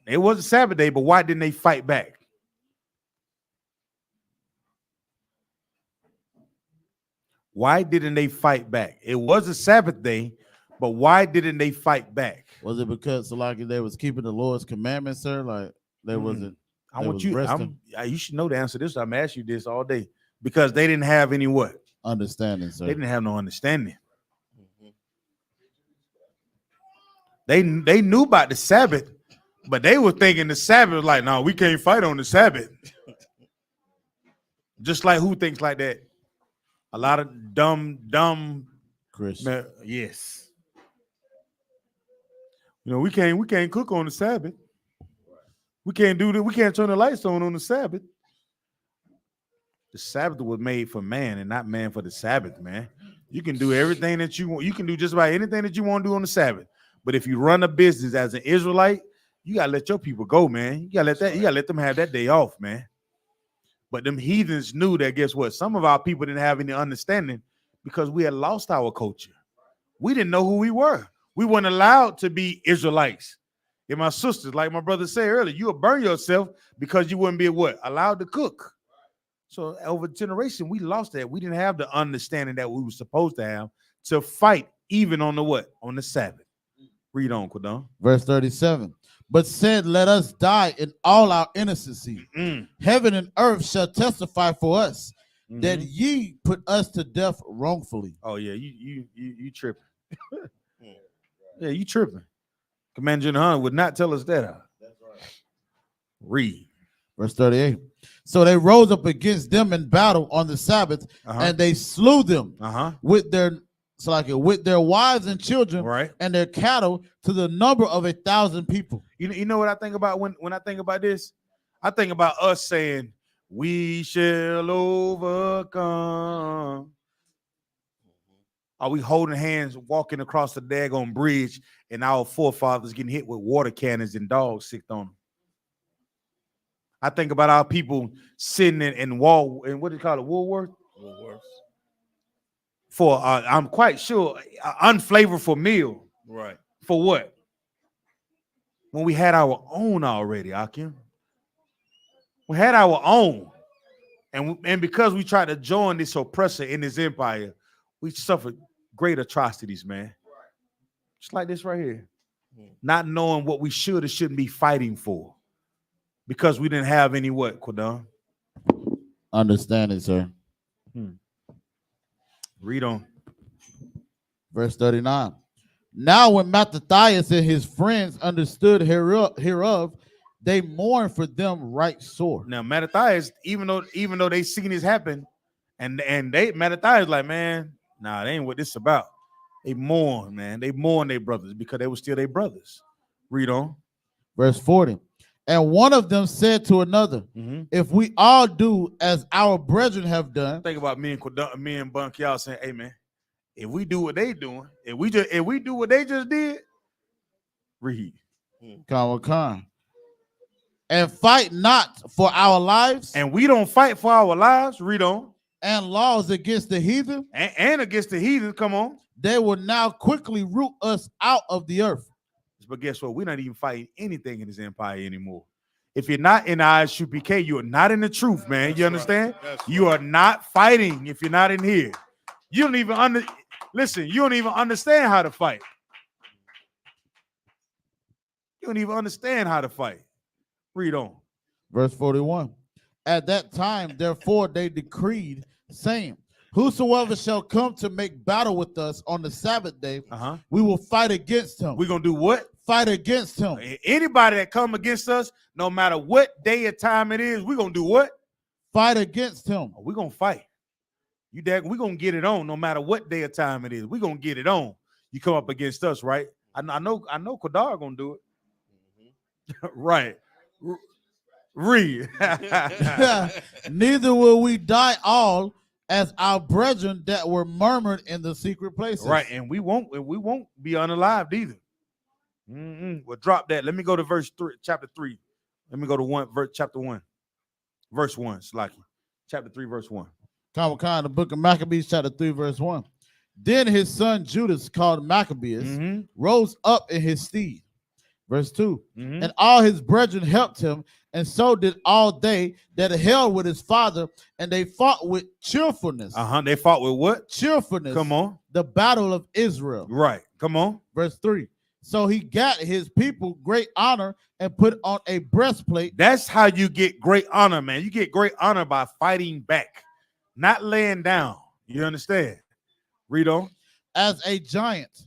It was a Sabbath day, but why didn't they fight back? Why didn't they fight back? It was a Sabbath day, but why didn't they fight back? Was it because Salaki they was keeping the Lord's commandments, sir? Like they wasn't. I want you. You should know the answer to this. I'm asking you this all day because they didn't have any what? Understanding, sir. They didn't have no understanding. They knew about the Sabbath, but they were thinking the Sabbath was like, no, we can't fight on the Sabbath. Just like who thinks like that? A lot of dumb Christians. Yes. We can't cook on the Sabbath. We can't do that. We can't turn the lights on the Sabbath. The Sabbath was made for man and not man for the Sabbath, man. You can do everything that you want. You can do just about anything that you want to do on the Sabbath. But if you run a business as an Israelite, you gotta let your people go, man. You gotta let them have that day off, man. But them heathens knew that, guess what? Some of our people didn't have any understanding because we had lost our culture. We didn't know who we were. We weren't allowed to be Israelites. And my sisters, like my brother said earlier, you will burn yourself because you wouldn't be what? Allowed to cook. So over generation, we lost that. We didn't have the understanding that we were supposed to have to fight even on the what? On the Sabbath. Read on, Quadon. Verse 37. But said, let us die in all our innocency. Heaven and earth shall testify for us that ye put us to death wrongfully. Oh yeah, you tripping. Yeah, you tripping. Commander General would not tell us that. That's right. Read. Verse 38. So they rose up against them in battle on the Sabbath, and they slew them with their wives and children and their cattle to the number of 1,000 people. You know what I think about when I think about this? I think about us saying, we shall overcome. Are we holding hands, walking across the daggone bridge, and our forefathers getting hit with water cannons and dogs sicked on them? I think about our people sitting in wall, and what do you call it, Woolworth? For I'm quite sure, unflavorful meal. Right. For what? When we had our own already, Akim. We had our own. And because we tried to join this oppressor in this empire, we suffered great atrocities, man. Just like this right here. Not knowing what we should or shouldn't be fighting for. Because we didn't have any what, Quadon? Understanding, sir. Read on. Verse 39. Now when Mattathias and his friends understood hereof, they mourned for them right sore. Now Mattathias, even though they seen this happen, and Mattathias like, man, nah, that ain't what this about. They mourn, man. They mourn their brothers because they were still their brothers. Read on. Verse 40. And one of them said to another, if we all do as our brethren have done. Think about me and Bunk, y'all saying, hey man, if we do what they doing, if we do what they just did, read. And fight not for our lives. And we don't fight for our lives. Read on. And laws against the heathen. And against the heathen. Come on. They will now quickly root us out of the earth. But guess what? We're not even fighting anything in this empire anymore. If you're not in the I.S.U.P.K, you're not in the truth, man. You understand? You are not fighting if you're not in here. You don't even listen, you don't even understand how to fight. You don't even understand how to fight. Read on. Verse 41. At that time, therefore, they decreed, saying, whosoever shall come to make battle with us on the Sabbath day, we will fight against him. We're going to do what? Fight against him. Anybody that come against us, no matter what day or time it is, we're going to do what? Fight against him. We're going to fight. We're going to get it on no matter what day or time it is. We're going to get it on. You come up against us, right? I know Kodar going to do it. Right. Read. Neither will we die all as our brethren that were murmured in the secret places. Right, and we won't be unalived either. Well, drop that. Let me go to verse 3, chapter 3. Let me go to chapter 1, verse 1. Slaki. Chapter 3, verse 1. The book of Maccabees, chapter 3, verse 1. Then his son Judas, called Maccabeus, rose up in his stead. Verse 2. And all his brethren helped him, and so did all they that held with his father, and they fought with cheerfulness. They fought with what? Cheerfulness. Come on. The battle of Israel. Right. Come on. Verse 3. So he got his people great honor and put on a breastplate. That's how you get great honor, man. You get great honor by fighting back, not laying down. You understand? Read on. As a giant,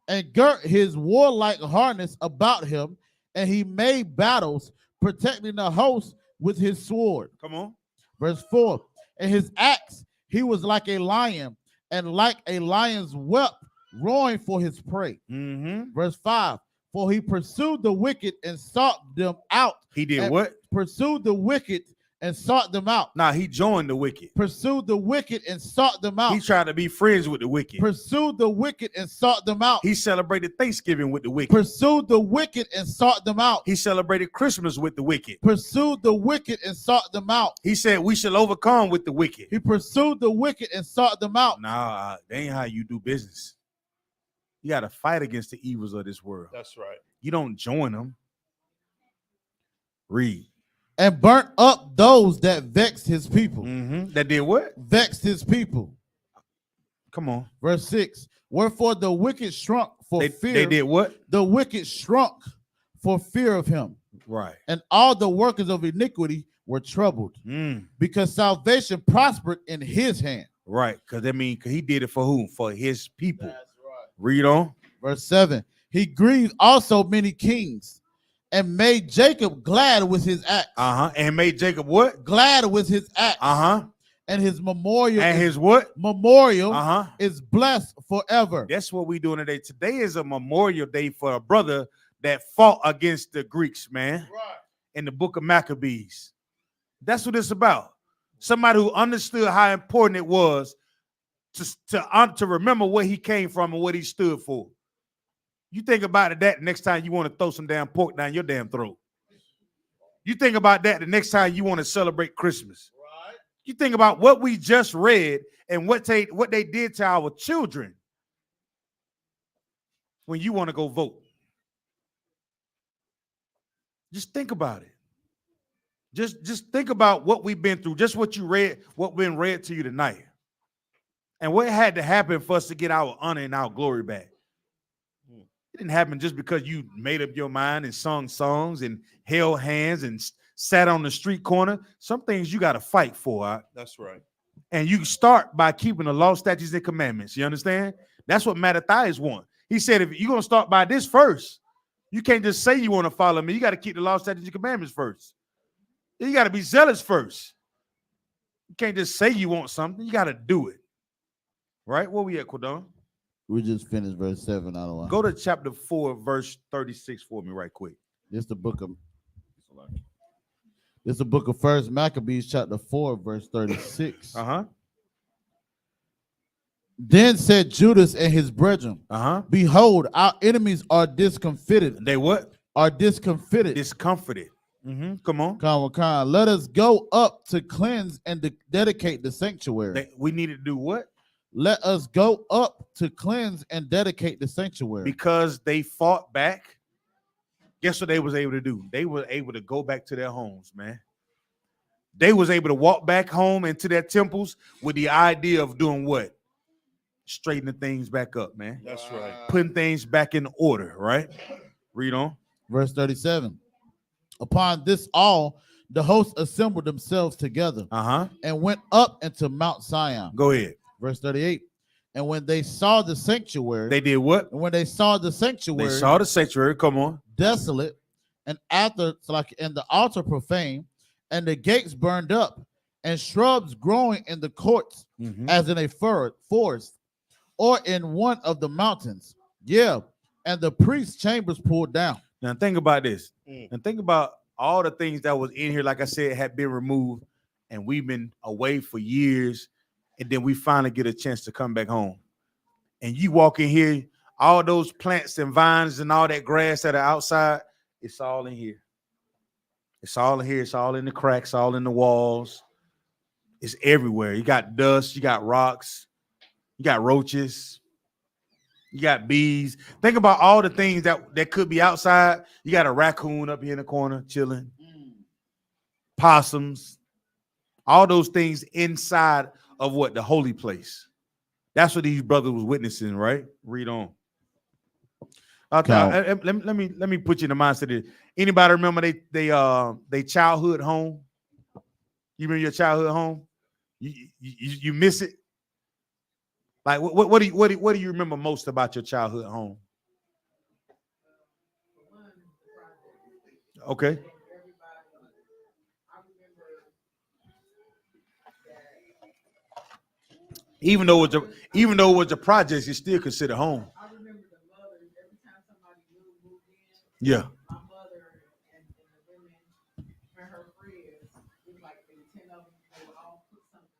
and girt his warlike harness about him, and he made battles, protecting the host with his sword. Come on. Verse 4. And his axe, he was like a lion, and like a lion's whelp, roaring for his prey. Verse 5. For he pursued the wicked and sought them out. He did what? Pursued the wicked and sought them out. Nah, he joined the wicked. Pursued the wicked and sought them out. He tried to be friends with the wicked. Pursued the wicked and sought them out. He celebrated Thanksgiving with the wicked. Pursued the wicked and sought them out. He celebrated Christmas with the wicked. Pursued the wicked and sought them out. He said we shall overcome with the wicked. He pursued the wicked and sought them out. Nah, that ain't how you do business. You got to fight against the evils of this world. That's right. You don't join them. Read. And burnt up those that vexed his people. That did what? Vexed his people. Come on. Verse 6. Wherefore the wicked shrunk for fear. They did what? The wicked shrunk for fear of him. Right. And all the workers of iniquity were troubled. Because salvation prospered in his hand. Right. Because he did it for whom? For his people. That's right. Read on. Verse 7. He grieved also many kings, and made Jacob glad with his acts. And made Jacob what? Glad with his acts. And his memorial. And his what? Memorial is blessed forever. That's what we doing today. Today is a memorial day for a brother that fought against the Greeks, man. Right. In the book of Maccabees. That's what it's about. Somebody who understood how important it was to remember where he came from and what he stood for. You think about it that next time you want to throw some damn pork down your damn throat. You think about that the next time you want to celebrate Christmas. Right. You think about what we just read and what they did to our children when you want to go vote. Just think about it. Just think about what we've been through, just what you read, what been read to you tonight. And what had to happen for us to get our honor and our glory back. It didn't happen just because you made up your mind and sung songs and held hands and sat on the street corner. Some things you got to fight for. Right? That's right. And you start by keeping the law, statutes, and commandments. You understand? That's what Mattathias want. He said, if you're going to start by this first, you can't just say you want to follow me. You got to keep the law, statutes, and commandments first. You got to be zealous first. You can't just say you want something. You got to do it. Right? Where we at, Quadon? We just finished verse 7 out of one. Go to chapter 4, verse 36 for me right quick. This is the book of First Maccabees, chapter 4, verse 36. Then said Judas and his brethren, behold, our enemies are discomfited. They what? Are discomfited. Discomforted. Come on. Let us go up to cleanse and dedicate the sanctuary. We need to do what? Let us go up to cleanse and dedicate the sanctuary. Because they fought back. Guess what they was able to do? They were able to go back to their homes, man. They was able to walk back home into their temples with the idea of doing what? Straightening things back up, man. That's right. Putting things back in order, right? Read on. Verse 37. Upon this all, the hosts assembled themselves together and went up into Mount Sion. Go ahead. Verse 38. And when they saw the sanctuary, they did what? And when they saw the sanctuary, come on, desolate, and the altar profane, and the gates burned up, and shrubs growing in the courts, as in a forest, or in one of the mountains. Yeah, and the priest's chambers pulled down. Now think about this. And think about all the things that was in here, like I said, had been removed, and we've been away for years. And then we finally get a chance to come back home. And you walk in here, all those plants and vines and all that grass that are outside, it's all in here. It's all in here. It's all in the cracks, all in the walls. It's everywhere. You got dust, you got rocks, you got roaches, you got bees. Think about all the things that could be outside. You got a raccoon up here in the corner chilling, possums, all those things inside of what? The holy place. That's what these brothers was witnessing, right? Read on. Okay, let me put you in the mindset of anybody remember they childhood home? You remember your childhood home? You miss it? Like what do you remember most about your childhood home? Okay. Even though it was a project, it's still considered home. I remember the mothers, every time somebody moved in, yeah. My mother and the women and her friends, it was like 10 of them, they would all cook something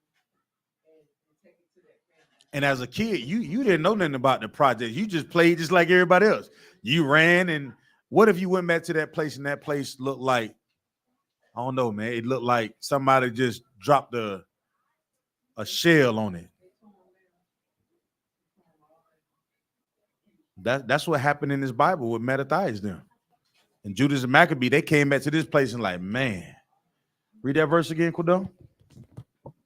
and take it to that family. And as a kid, you didn't know nothing about the project. You just played just like everybody else. You ran, and what if you went back to that place and that place looked like, I don't know, man, it looked like somebody just dropped a shell on it. That's what happened in this Bible with Mattathias them. And Judas and Maccabee, they came back to this place and like, man. Read that verse again, Quadon.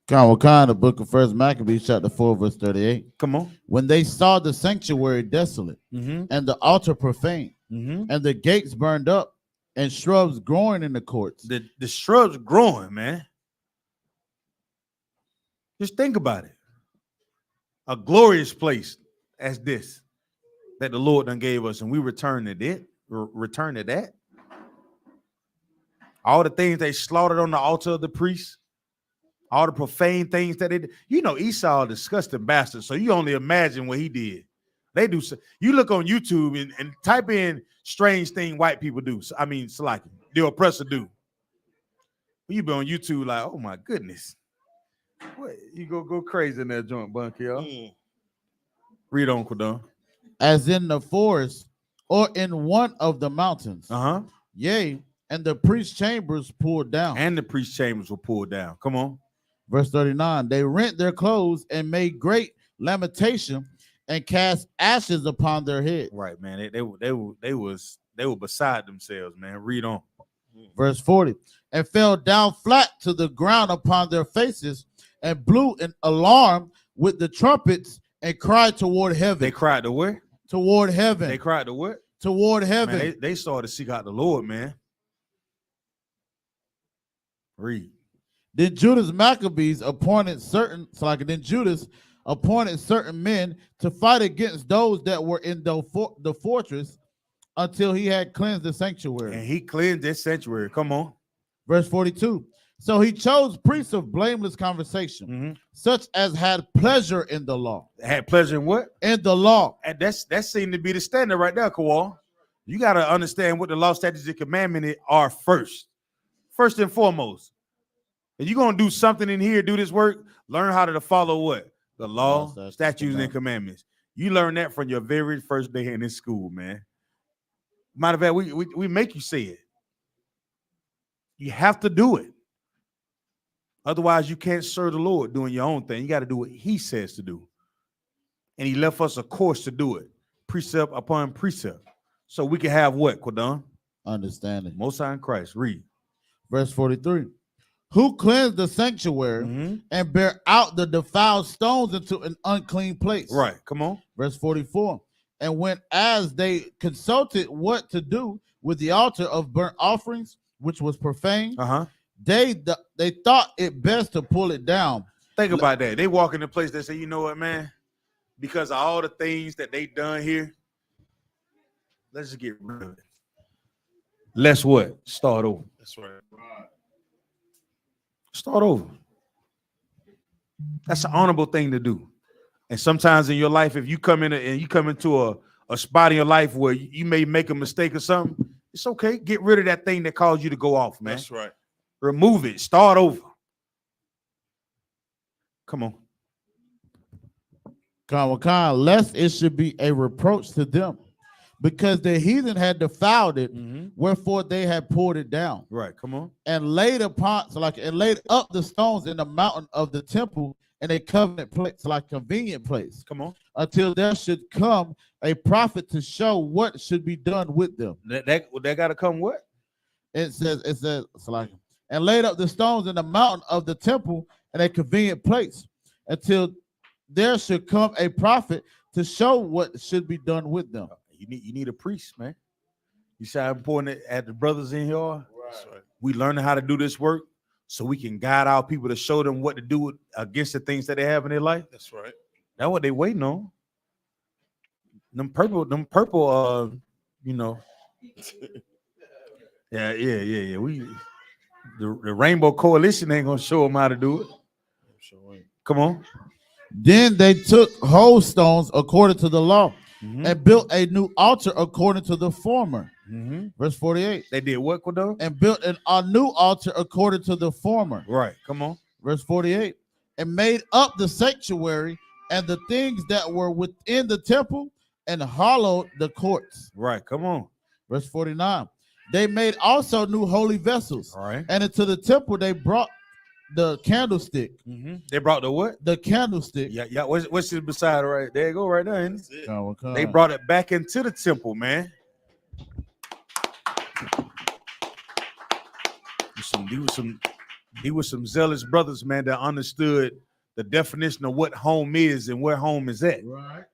The book of First Maccabees, chapter 4, verse 38. Come on. When they saw the sanctuary desolate, and the altar profane, and the gates burned up, and shrubs growing in the courts. The shrubs growing, man. Just think about it. A glorious place as this that the Lord done gave us, and we return to that. All the things they slaughtered on the altar of the priests, all the profane things that they did. You know, Esau a disgusting bastard, so you only imagine what he did. They do. You look on YouTube and type in strange thing white people do. I mean, Salaki, the oppressor do. You be on YouTube like, oh my goodness. What? You go crazy in that joint, Bunky, y'all. Read on, Quadon. As in the forest or in one of the mountains. Yea, and the priest's chambers pulled down. And the priest's chambers were pulled down. Come on. Verse 39. They rent their clothes and made great lamentation and cast ashes upon their head. Right, man. They were beside themselves, man. Read on. Verse 40. And fell down flat to the ground upon their faces and blew an alarm with the trumpets and cried toward heaven. They cried to where? Toward heaven. They cried to what? Toward heaven. Man, they started to seek out the Lord, man. Read. Then Judas Maccabees appointed certain men to fight against those that were in the fortress until he had cleansed the sanctuary. And he cleansed this sanctuary. Come on. Verse 42. So he chose priests of blameless conversation, such as had pleasure in the law. Had pleasure in what? In the law. And that seemed to be the standard right there, Kawal. You got to understand what the law, statutes, and commandments are first. First and foremost. If you're going to do something in here, do this work, learn how to follow what? The law, statutes, and commandments. You learn that from your very first day in this school, man. Matter of fact, we make you say it. You have to do it. Otherwise, you can't serve the Lord doing your own thing. You got to do what he says to do. And he left us a course to do it. Precept upon precept. So we can have what, Quadon? Understanding. Most High in Christ. Read. Verse 43. Who cleansed the sanctuary and bear out the defiled stones into an unclean place. Right. Come on. Verse 44. And when as they consulted what to do with the altar of burnt offerings, which was profane, they thought it best to pull it down. Think about that. They walk in the place, they say, you know what, man? Because of all the things that they done here, let's just get rid of it. Let's what? Start over. That's right. Start over. That's an honorable thing to do. And sometimes in your life, if you come in and you come into a spot in your life where you may make a mistake or something, it's okay. Get rid of that thing that caused you to go off, man. That's right. Remove it. Start over. Come on. Lest it should be a reproach to them, because the heathen had defiled it, wherefore they had pulled it down. Right. Come on. And laid up the stones in the mountain of the temple in a covenant place, like convenient place. Come on. Until there should come a prophet to show what should be done with them. That got to come what? It says it's like, and laid up the stones in the mountain of the temple in a convenient place until there should come a prophet to show what should be done with them. You need a priest, man. You see how important at the brothers in here are? Right. We learning how to do this work so we can guide our people to show them what to do against the things that they have in their life. That's right. That's what they waiting on. Them purple, you know. Yeah. The Rainbow Coalition ain't gonna show them how to do it. Come on. Then they took whole stones according to the law and built a new altar according to the former. Verse 48. They did what, Quado? And built a new altar according to the former. Right. Come on. Verse 48. And made up the sanctuary and the things that were within the temple and hollowed the courts. Right. Come on. Verse 49. They made also new holy vessels. All right. And into the temple they brought the candlestick. They brought the what? The candlestick. Yeah. What's it beside it right there? You go right there. They They brought it back into the temple, man. He was some zealous brothers, man, that understood the definition of what home is and where home is at. Right.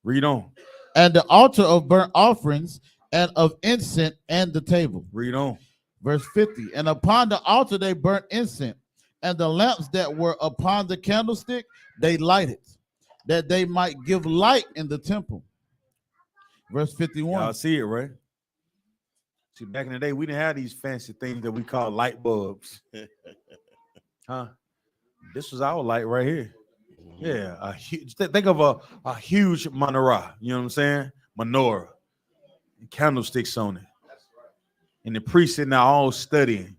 Read on. And the altar of burnt offerings and of incense and the table. Read on. Verse 50. And upon the altar they burnt incense, and the lamps that were upon the candlestick they lighted, that they might give light in the temple. Verse 51. Y'all see it, right? See, back in the day, we didn't have these fancy things that we call light bulbs. Huh? This was our light right here. Yeah, think of a huge menorah. You know what I'm saying? Menorah, and candlesticks on it, and the priests in there all studying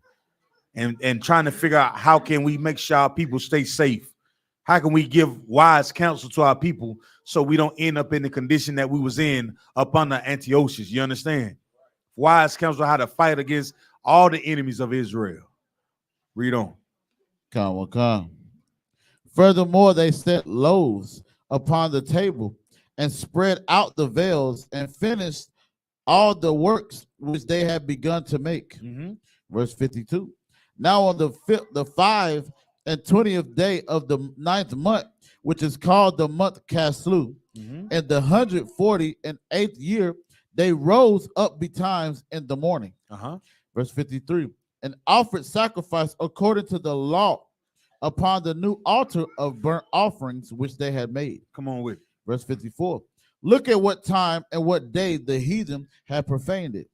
and trying to figure out how can we make sure our people stay safe. How can we give wise counsel to our people so we don't end up in the condition that we was in up under Antiochus? You understand? Wise counsel how to fight against all the enemies of Israel. Read on. Come. Furthermore, they set loaves upon the table and spread out the veils and finished all the works which they had begun to make. Verse 52. Now on the 25th day of the 9th month, which is called the month Caslu, in the 148th year, they rose up betimes in the morning. Verse 53. And offered sacrifice according to the law upon the new altar of burnt offerings which they had made. Come on with it. Verse 54. Look at what time and what day the heathen had profaned it.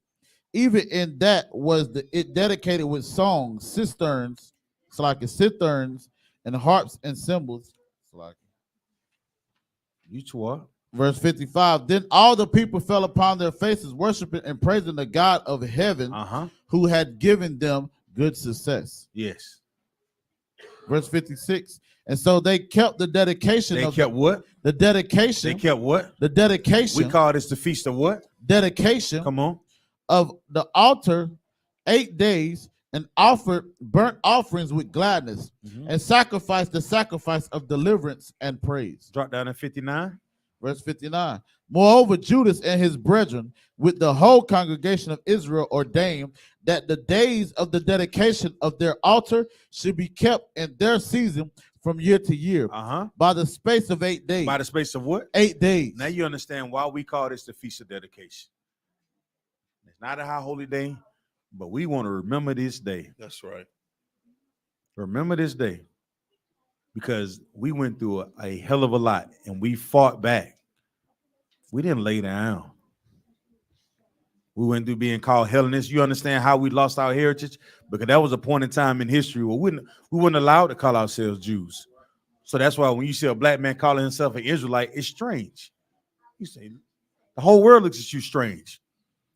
Even in that was it dedicated with songs, cisterns, and harps and cymbals. You what? Verse 55. Then all the people fell upon their faces, worshiping and praising the God of heaven, who had given them good success. Yes. Verse 56. And so they kept the dedication. They kept what? The dedication. They kept what? The dedication. We call this the feast of what? Dedication. Come on. Of the altar 8 days, and offered burnt offerings with gladness, and sacrificed the sacrifice of deliverance and praise. Drop down to 59. Verse 59. Moreover, Judas and his brethren with the whole congregation of Israel ordained that the days of the dedication of their altar should be kept in their season from year to year, by the space of 8 days. By the space of what? 8 days. Now you understand why we call this the Feast of Dedication. It's not a high holy day, but we want to remember this day. That's right. Remember this day, because we went through a hell of a lot and we fought back. We didn't lay down. We went through being called Hellenists. You understand how we lost our heritage? Because that was a point in time in history where we weren't allowed to call ourselves Jews. So that's why when you see a black man calling himself an Israelite, it's strange. You say the whole world looks at you strange.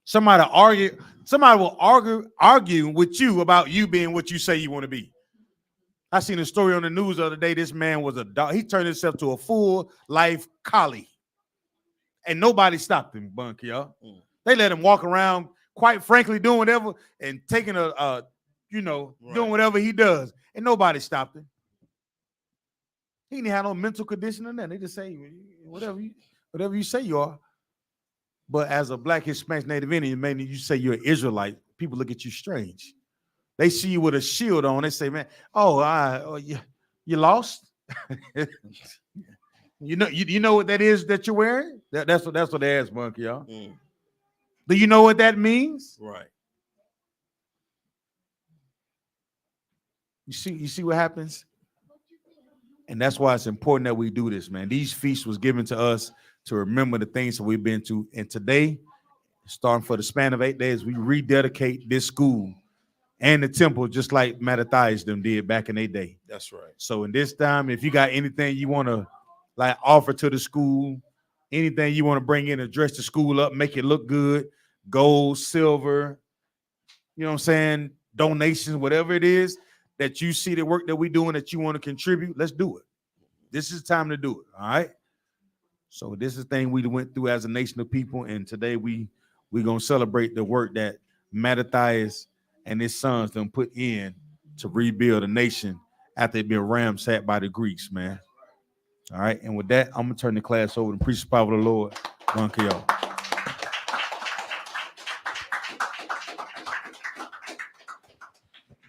Somebody will argue with you about you being what you say you want to be. I seen a story on the news the other day. This man was a dog. He turned himself to a full life collie. And nobody stopped him, Bunk, y'all. They let him walk around, quite frankly, doing whatever and taking doing whatever he does. And nobody stopped him. He didn't have no mental condition or nothing. They just say, whatever you say you are. But as a black Hispanic Native Indian, maybe you say you're an Israelite, people look at you strange. They see you with a shield on. They say, man, you lost? You know what that is that you're wearing? That's what they ask, Monkey, y'all. Do you know what that means? Right. You see what happens? And that's why it's important that we do this, man. These feasts was given to us to remember the things that we've been to. And today, starting for the span of 8 days, we rededicate this school and the temple, just like Mattathias them did back in their day. That's right. So in this time, if you got anything you want to offer to the school, anything you want to bring in to dress the school up, make it look good, gold, silver, you know what I'm saying, donations, whatever it is that you see the work that we're doing that you want to contribute, let's do it. This is time to do it, all right? So this is the thing we went through as a nation of people, and today we're going to celebrate the work that Mattathias and his sons them put in to rebuild a nation after they've been ransacked by the Greeks, man. All right, and with that, I'm going to turn the class over to preach the power of the Lord.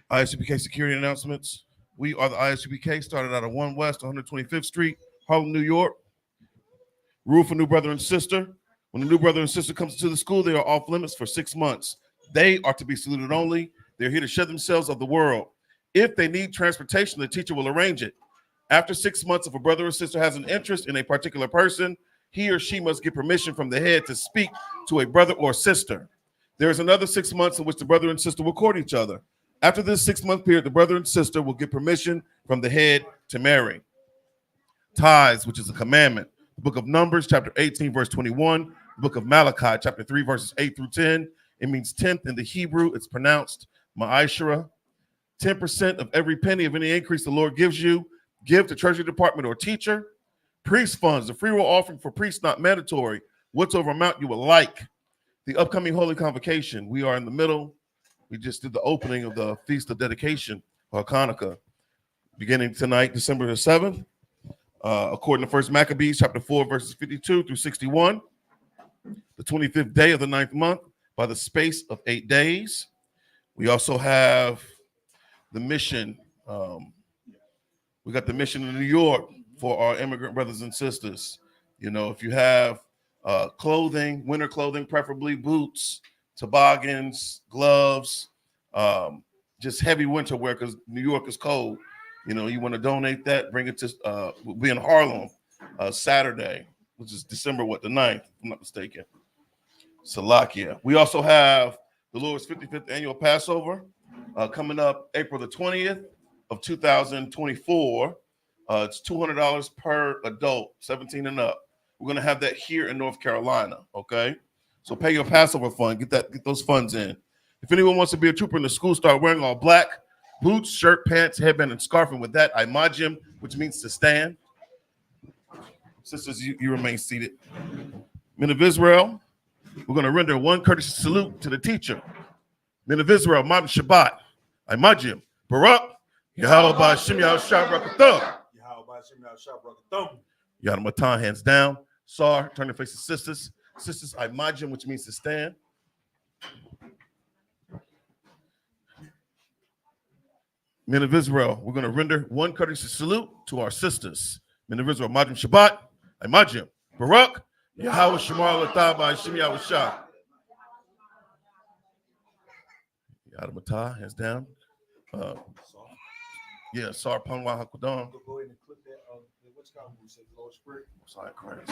I.S.U.P.K. security announcements. We are the I.S.U.P.K. started out of 1 West, 125th Street, Harlem, New York. Rule for new brother and sister. When the new brother and sister comes to the school, they are off limits for 6 months. They are to be saluted only. They're here to shed themselves of the world. If they need transportation, the teacher will arrange it. After 6 months, if a brother or sister has an interest in a particular person, he or she must get permission from the head to speak to a brother or sister. There's another 6 months in which the brother and sister will court each other. After this 6-month period, the brother and sister will get permission from the head to marry. Tithes, which is a commandment. The book of Numbers, chapter 18, verse 21. The book of Malachi, chapter 3, verses 8 through 10. It means 10th in the Hebrew. It's pronounced ma'ashra. 10% of every penny of any increase the Lord gives you, give to treasury department or teacher. Priest funds, the free will offering for priests not mandatory, whatsoever amount you would like. The upcoming Holy Convocation, we are in the middle. We just did the opening of the Feast of Dedication, Hachaanakah, beginning tonight, December the 7th, according to 1 Maccabees, chapter 4, verses 52 through 61, the 25th day of the 9th month, by the space of 8 days. We also have the mission. We got the mission in New York for our immigrant brothers and sisters. You know, if you have clothing, winter clothing, preferably boots, toboggans, gloves, just heavy winter wear because New York is cold. You know, you want to donate that, bring it to, we'll be in Harlem Saturday, which is December, the 9th, if I'm not mistaken. Salakia. We also have the Lord's 55th annual Passover coming up April the 20th of 2024. It's $200 per adult, 17 and up. We're going to have that here in North Carolina, okay? So pay your Passover fund. Get those funds in. If anyone wants to be a trooper in the school, start wearing all black, boots, shirt, pants, headband, and scarf. And with that, I.M.A.J.M, which means to stand. Sisters, you remain seated. Men of Israel, we're going to render one courteous salute to the teacher. Men of Israel, Modern Shabbat, I.M.A.J.M, Barak, Yahweh Ba'Shem Yahushua B'Rakatah. Yad Matan, hands down. Sar, turn to face the sisters. Sisters, I.M.A.J.M, which means to stand. Men of Israel, we're going to render one courteous salute to our sisters. Men of Israel, Modern Shabbat, I.M.A.J.M, Barak, Yahweh Shemar Latah Ba'Shem Yahushua. Yad Matan, hands down. Yeah, Sar Panwa Hakudon. Go ahead and clip that. What's called? Lord Spirit. Sorry, Christ.